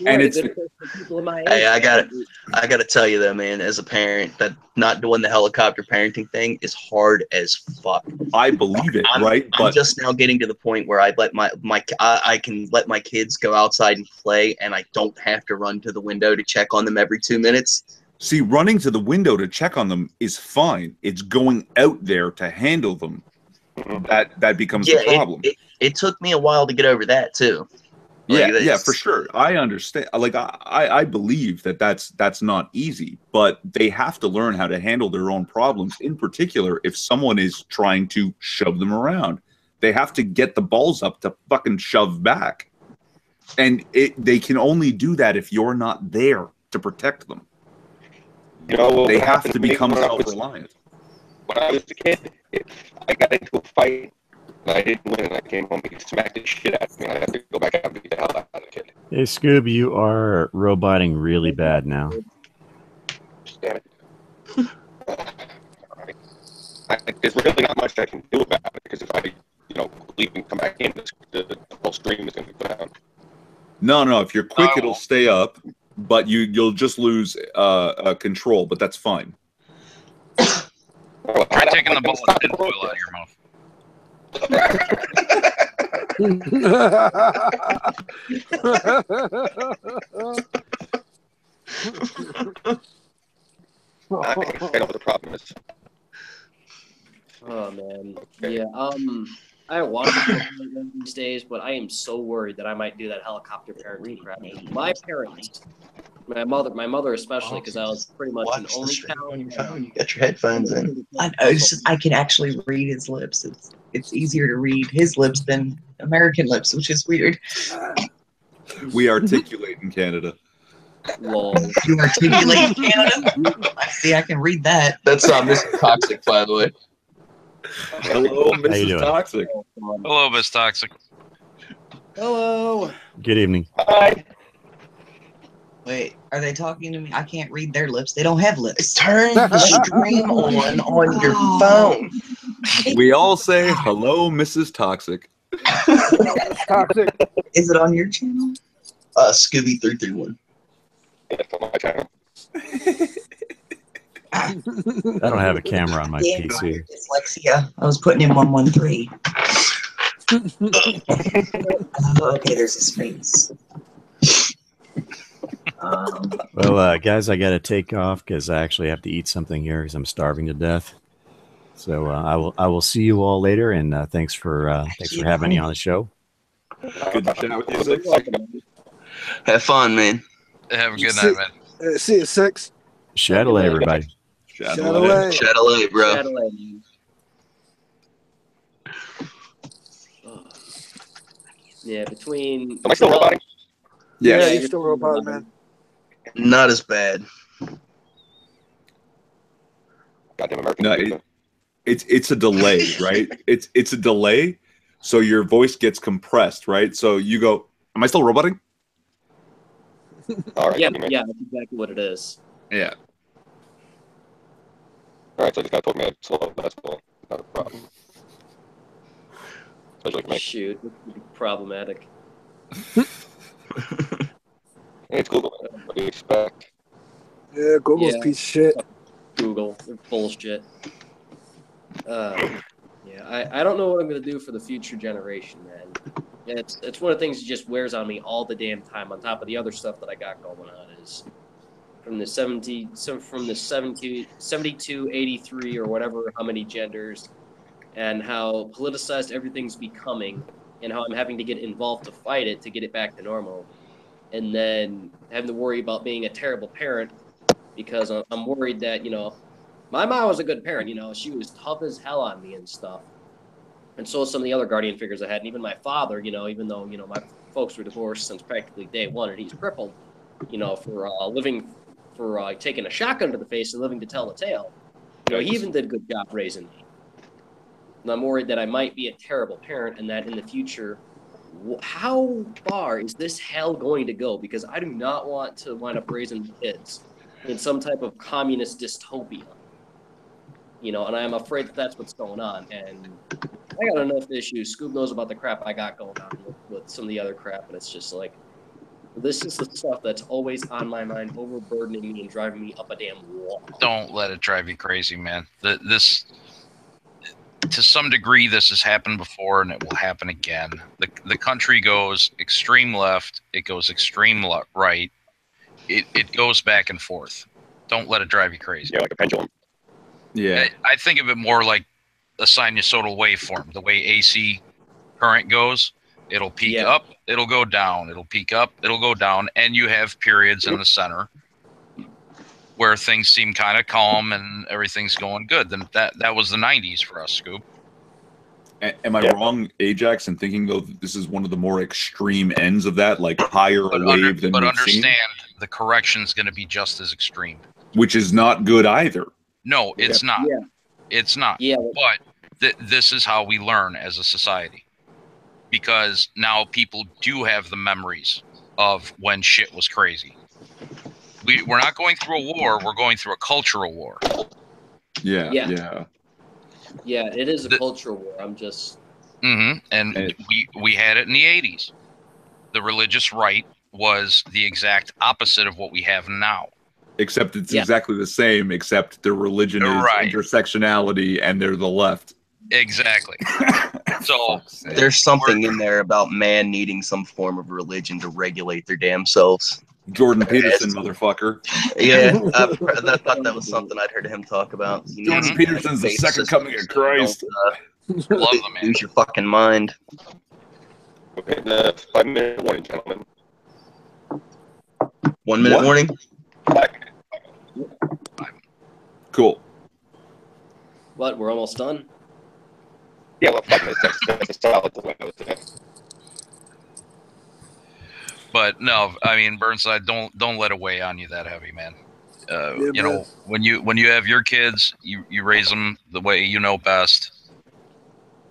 And it's Hey, I gotta tell you though, man, as a parent, that not doing the helicopter parenting thing is hard as fuck. I believe it, right? I'm just now getting to the point where I let I can let my kids go outside and play, and I don't have to run to the window to check on them every 2 minutes. See, running to the window to check on them is fine. It's going out there to handle them that becomes the problem. It took me a while to get over that too. Yeah, for sure. I understand. Like, I believe that's not easy, but they have to learn how to handle their own problems. In particular, if someone is trying to shove them around, they have to get the balls up to fucking shove back. And they can only do that if you're not there to protect them. You know, they have to become self-reliant. When I was a kid, if I got into a fight and I didn't win and I came home, he smacked the shit out of me and I had to go back out and beat the hell out of the kid. Hey, Scoob, you are roboting really bad now. Damn it. There's really not much I can do about it because if I, leave and come back in, the whole stream is going to go down. No. If you're quick, it'll stay up, but you'll just lose control. But that's fine. Try taking the ball and didn't boil out of your mouth. I know what the problem is. Oh man, yeah. I don't want to do these days, but I am so worried that I might do that helicopter parenting crap. My parents, my mother especially, because I was pretty much an only child on your phone. You got your headphones in. I know. It's just I can actually read his lips. It's easier to read his lips than American lips, which is weird. We articulate in Canada. Lol. You articulate in Canada? See, I can read that. That's Mr. Toxic, by the way. Hello, Mrs. Toxic. Hello, Miss Toxic. Hello. Good evening. Hi. Wait, are they talking to me? I can't read their lips. They don't have lips. Turn the stream on your phone. We all say hello, Mrs. Toxic. Toxic. Is it on your channel? Scooby331. That's on my channel. I don't have a camera on my PC. Dyslexia. I was putting in 113. Okay, there's his face. Well, guys, I got to take off because I actually have to eat something here because I'm starving to death. So I will see you all later, and thanks for having me on the show. Good to chat with you. You're welcome, man. Have fun, man. Have a good night, man. See you, Six. Shadowlay, everybody. Shadowlay. Shadowlay, bro. Shadowlay, man. Oh. Yeah, between. Am I still roboting? Yeah, Yeah. you're still robot, man. Not as bad. Goddamn American. No, it's a delay, right? It's a delay, so your voice gets compressed, right? So you go, "Am I still roboting?" All right. Yeah, man. yeah, that's exactly what it is. Yeah. All right. So I just got told me I'd slow. That's cool. Not a problem. Especially for me. Shoot, this could be problematic. Hey, it's Google. What do you expect? Yeah, Google's Yeah. piece of shit. Google, they're bullshit. Yeah, I don't know what I'm gonna do for the future generation, man. It's one of the things that just wears on me all the damn time. On top of the other stuff that I got going on, is from the 72, 83 or whatever, how many genders, and how politicized everything's becoming, and how I'm having to get involved to fight it to get it back to normal, and then having to worry about being a terrible parent because I'm worried that my mom was a good parent. She was tough as hell on me and stuff. And so some of the other guardian figures I had, and even my father, even though, my folks were divorced since practically day one, and he's crippled, for taking a shotgun to the face and living to tell the tale. He even did a good job raising me. And I'm worried that I might be a terrible parent, and that in the future, how far is this hell going to go? Because I do not want to wind up raising kids in some type of communist dystopia. And I'm afraid that that's what's going on. And I got enough issues. Scoob knows about the crap I got going on with some of the other crap, and it's just like, this is the stuff that's always on my mind, overburdening me and driving me up a damn wall. Don't let it drive you crazy, man. This, to some degree, this has happened before, and it will happen again. The country goes extreme left, it goes extreme right. It goes back and forth. Don't let it drive you crazy. Yeah, like a pendulum. Yeah. I think of it more like a sinusoidal waveform. The way AC current goes, it'll peak up, it'll go down, it'll peak up, it'll go down, and you have periods in the center where things seem kind of calm and everything's going good. Then that was the 90s for us, Scoop. Am I wrong, Ajax, in thinking though that this is one of the more extreme ends of that, like higher a wave than but we've understand seen? the correction's going to be just as extreme. Which is not good either. No, it's not. Yeah. It's not. Yeah. But this is how we learn as a society. Because now people do have the memories of when shit was crazy. We're not going through a war, we're going through a cultural war. Yeah. Yeah, it is a cultural war. I'm just... Mm-hmm. And we had it in the 80s. The religious right was the exact opposite of what we have now. Except it's exactly the same, except their religion is intersectionality and they're the left. Exactly. So there's something in there about man needing some form of religion to regulate their damn selves. Jordan Peterson, motherfucker. Yeah, I thought that was something I'd heard him talk about. Jordan Peterson's the second coming of Christ. Love the man. Use your fucking mind. Okay, the 5-minute warning, gentlemen. 1 minute warning? Cool. What, we're almost done? Yeah, well, 5 minutes. That's a solid delay today. But no, I mean, Burnside, don't let it weigh on you that heavy, man. You know, when you have your kids, you raise them the way you know best.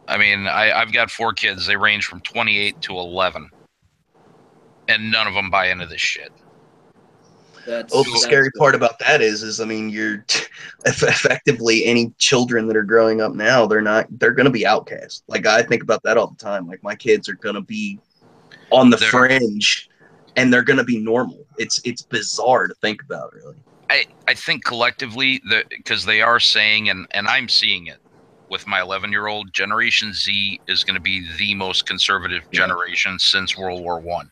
I mean, I've got 4 kids. They range from 28 to 11, and none of them buy into this shit. The scary part about that is I mean, you're effectively any children that are growing up now, they're going to be outcast. Like, I think about that all the time. Like, my kids are going to be on the fringe, and they're going to be normal. It's bizarre to think about, really. I think collectively, because they are saying, and I'm seeing it with my 11-year-old, Generation Z is going to be the most conservative generation since World War I.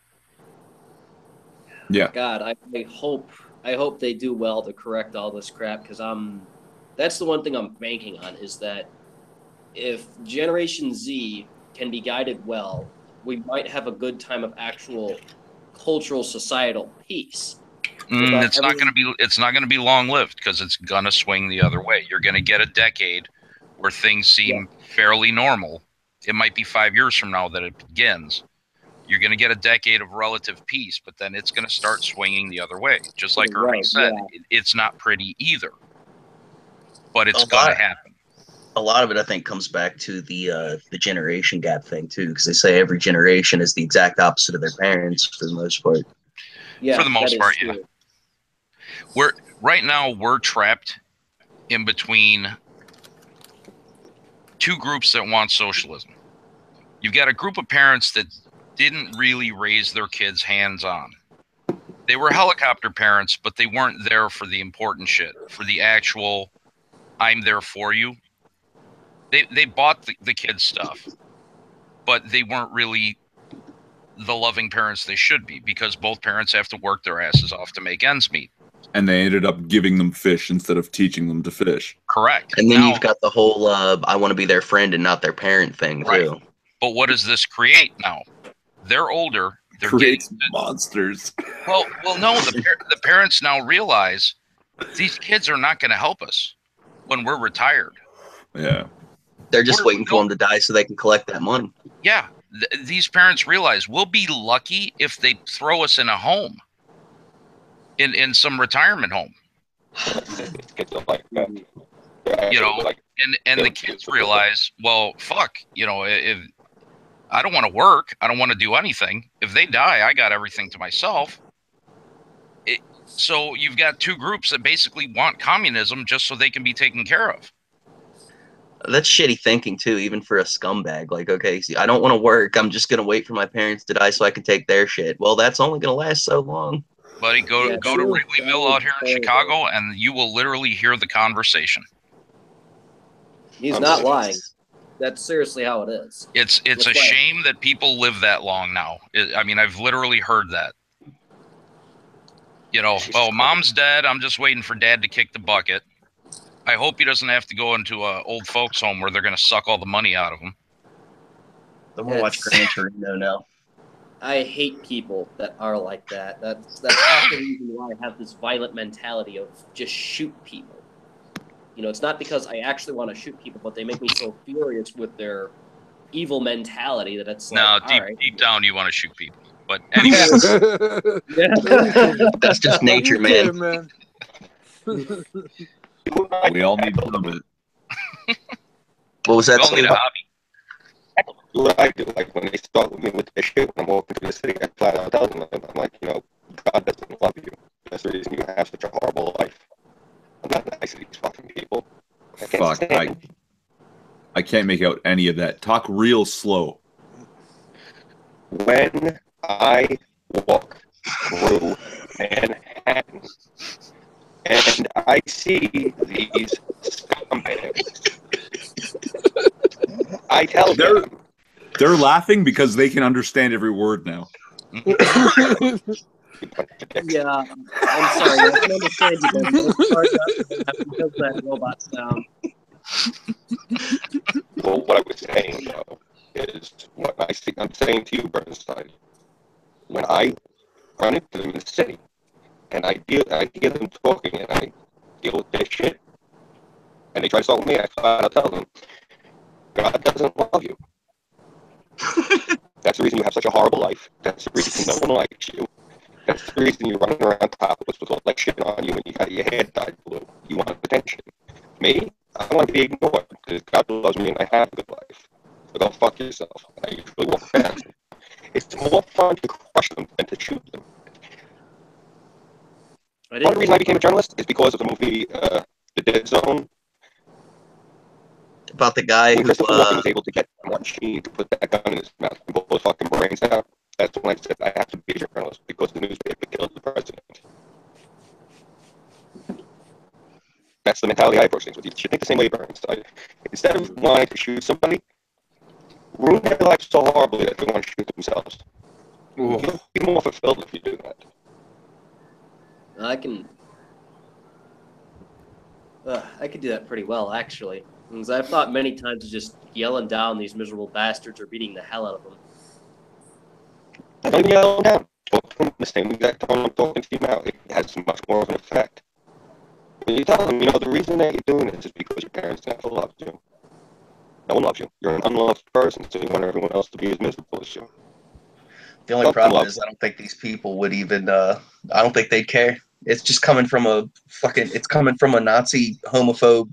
Yeah. God, I hope they do well to correct all this crap, because that's the one thing I'm banking on, is that if Generation Z can be guided well, we might have a good time of actual cultural societal peace. It's not going to be long lived, because it's going to swing the other way. You're going to get a decade where things seem fairly normal. It might be 5 years from now that it begins. You're going to get a decade of relative peace, but then it's going to start swinging the other way. Just like Ernie said, it's not pretty either, but it's going to happen. A lot of it, I think, comes back to the generation gap thing too, because they say every generation is the exact opposite of their parents for the most part. Yeah, for the most part, yeah. Right now we're trapped in between two groups that want socialism. You've got a group of parents that didn't really raise their kids hands-on. They were helicopter parents, but they weren't there for the important shit, for the actual I'm there for you. They bought the kids stuff, but they weren't really the loving parents they should be, because both parents have to work their asses off to make ends meet. And they ended up giving them fish instead of teaching them to fish. Correct. And then you've got the whole I want to be their friend and not their parent thing too. But what does this create now? They're older. They're creates monsters. Well, no. The parents now realize these kids are not going to help us when we're retired. Yeah. They're just waiting for them to die so they can collect that money. Yeah. These parents realize we'll be lucky if they throw us in a home, in some retirement home. You know, and the kids realize, well, fuck, you know, if I don't want to work, I don't want to do anything. If they die, I got everything to myself. So you've got two groups that basically want communism just so they can be taken care of. That's shitty thinking too, even for a scumbag. Like, okay, see, I don't want to work. I'm just gonna wait for my parents to die so I can take their shit. Well, that's only gonna last so long. Buddy, go to Wrigleyville out here in Chicago, and you will literally hear the conversation. He's not lying. That's seriously how it is. It's a shame that people live that long now. I mean, I've literally heard that. You know, oh, mom's dead. I'm just waiting for dad to kick the bucket. I hope he doesn't have to go into an old folks home where they're going to suck all the money out of him. I'm going to watch Gran Torino now. I hate people that are like that. That's half the reason why I have this violent mentality of just shoot people. You know, it's not because I actually want to shoot people, but they make me so furious with their evil mentality that it's like, deep down you want to shoot people. But anyway. That's just nature, man. We all need some of it. What was that? We all need a hobby. What I do, like when they start with me with this shit, when I'm walking through the city, I flat out tell them, I'm like, you know, God doesn't love you. That's the reason you have such a horrible life. I'm not nice to these fucking people. I can't make out any of that. Talk real slow. When I walk through Manhattan and I see these scumbags, I tell them. They're laughing because they can understand every word now. Yeah, I'm sorry. I can understand you, but it's hard not to because that robot sound. Well, what I was saying, though, is what I'm saying to you, Burnside. When I run into them in the city, and I hear them talking, and I deal with their shit, and they try to solve me, I tell them, God doesn't love you. That's the reason you have such a horrible life. That's the reason no one likes you. That's the reason you're running around topless with all that shit on you and you got your hair dyed blue. You want attention. Me? I want to be ignored because God loves me and I have a good life. So go fuck yourself. I usually walk past. It's more fun to crush them than to shoot them. One reason I became a journalist is because of the movie The Dead Zone. About the guy who was able to get one machine to put that gun in his mouth and blow his fucking brains out. That's when I said I have to be a journalist because the newspaper killed the president. That's the mentality I approach things with. You should think the same way, Burnside. Instead of wanting to shoot somebody, ruin their life so horribly that they want to shoot themselves. You'll be more fulfilled if you do that. I can do that pretty well, actually. Because I've thought many times of just yelling down these miserable bastards or beating the hell out of them. I don't yell down. Talk to them the same exact tone I'm talking to you now. It has much more of an effect. When you tell them, the reason that you're doing it is because your parents never loved you. No one loves you. You're an unloved person, so you want everyone else to be as miserable as you. The only problem is I don't think these people would even, I don't think they'd care. It's just coming from a Nazi homophobe,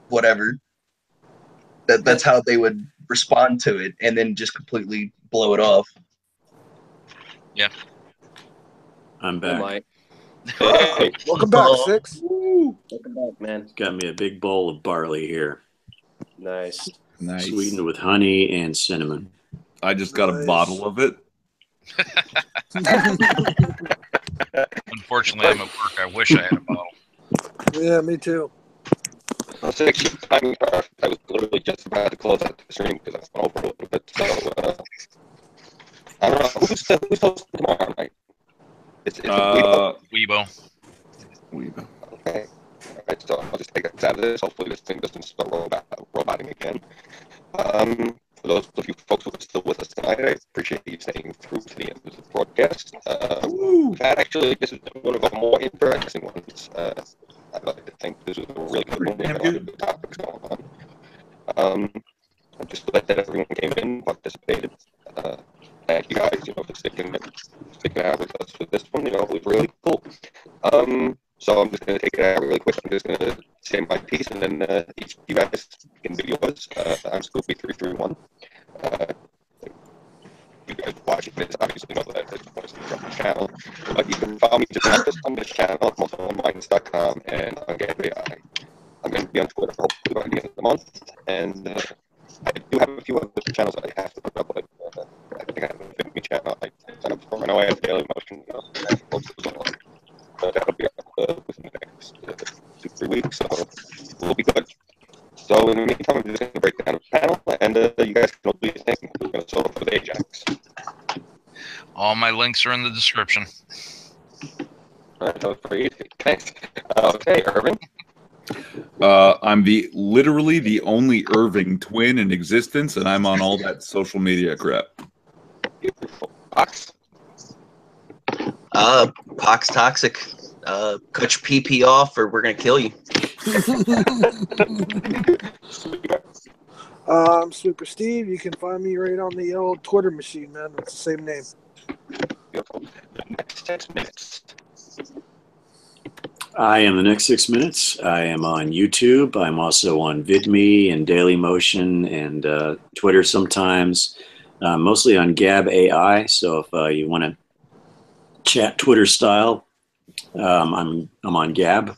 whatever. That's how they would respond to it and then just completely blow it off. Yeah. I'm back. Hey. Welcome back, Six. Welcome back, man. Got me a big bowl of barley here. Nice. Sweetened with honey and cinnamon. I just got a bottle of it. Unfortunately, I'm at work. I wish I had a bottle. Yeah, me too. I was literally just about to close out the stream because I went over a little bit. So, I don't know. Who's hosting tomorrow night? It's Weibo. Okay. All right, so I'll just take us out of this. Hopefully this thing doesn't start roboting again. For those of you folks who are still with us tonight, I appreciate you staying through to the end of the broadcast. This is one of our more interesting ones. I'd like to think this was a really good one. We had a lot of good topics going on. I'm just glad that everyone came in, participated. Thank you guys, for sticking out with us for this one. It was really cool. So I'm just going to take it out really quick. I'm just going to say my piece, and then each of you guys can do yours. I'm Scooby331. You guys watching this obviously know that I voice from the channel. But you can follow me just on this channel, also on Minds.com and on GabAI. I'm going to be on Twitter hopefully by the end of the month. And I do have a few other channels that I have to put up, but I think I have a Fit.me channel I sign up for. I know I have Daily Motion. That'll be up within the next 2-3 weeks, so we'll be good. So in the meantime, I'm just going to break down the panel, and you guys can do your thing. We're going to start off with Ajax. All my links are in the description. All right, that was pretty easy. Thanks. Okay, Irving. I'm literally the only Irving twin in existence, and I'm on all that social media crap. Beautiful. Fox. Pox Toxic. Cut your PP off or we're going to kill you. I'm Super Steve. You can find me right on the old Twitter machine, man. It's the same name. Beautiful. The next 6 minutes. I am the next 6 minutes. I am on YouTube. I'm also on VidMe and Daily Motion and Twitter sometimes. Mostly on GabAI. So if you want to chat Twitter style, I'm on Gab.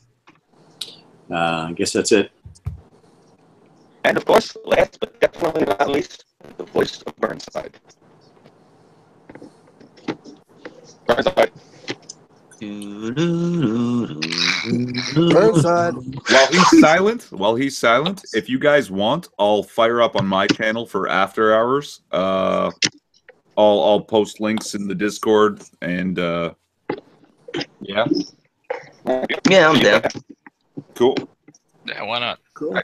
I guess that's it. And of course, last but definitely not least, the voice of Burnside. Burnside. Burnside. While he's silent, if you guys want, I'll fire up on my channel for after hours. I'll post links in the Discord and yeah. Yeah, I'm down. Cool. Yeah, why not? Cool. All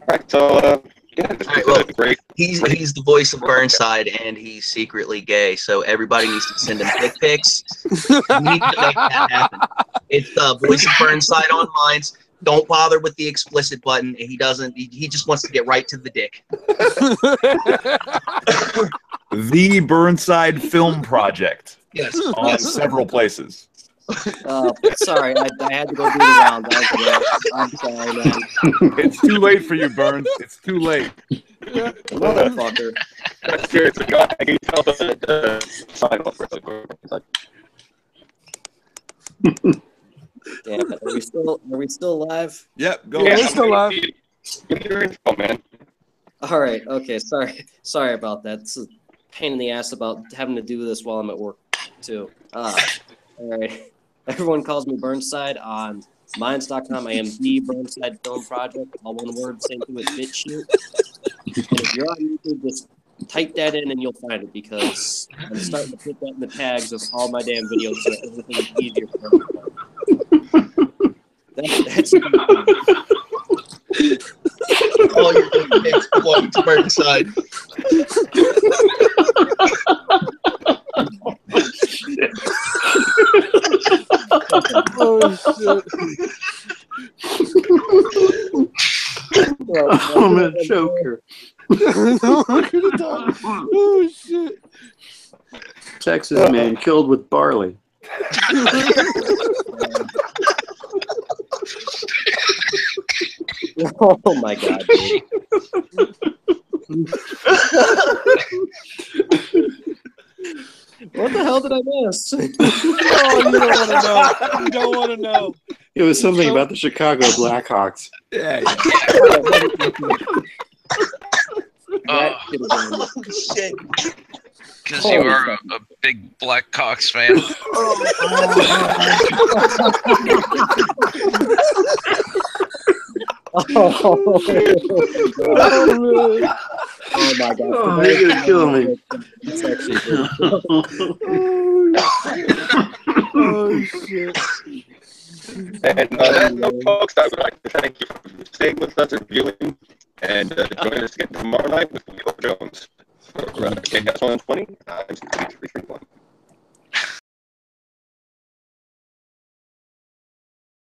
right, so great. He's the voice of Burnside, and he's secretly gay. So everybody needs to send him dick pics. We need to make that happen. It's the voice of Burnside on Minds. Don't bother with the explicit button. He doesn't. He just wants to get right to the dick. The Burnside Film Project. Yes. On several places. Sorry, I had to go do the round. I'm sorry, man. It's too late for you, Burns. It's too late. Motherfucker. Seriously, God, I can tell the sign off really quick. Damn it. Are we still live? Yep, go. Yeah, we're still live. Give me your info, man. All right. Okay. Sorry about that. It's a pain in the ass about having to do this while I'm at work too. All right. Everyone calls me Burnside on Minds.com. I am the Burnside Film Project. All one word, same thing with BitChute. And if you're on YouTube, just type that in and you'll find it, because I'm starting to put that in the tags of all my damn videos so that everything is easier for everyone. That's All your pics belong to Burnside. Oh shit! Oh, I'm a joker. No, I could have done. Oh shit! Texas man killed with barley. oh my god, dude. What the hell did I miss? Oh, you don't want to know. You don't want to know. It was something about the Chicago Blackhawks. Yeah. That could have been. Oh, shit. Because you are a big Blackhawks fan. Oh my god. Oh, you're gonna kill me. It's actually pretty cool. Oh shit! And that note, folks, I would like to thank you for staying with us and viewing, and join us again tomorrow night with Will Jones. For Chaos120, I'm 331.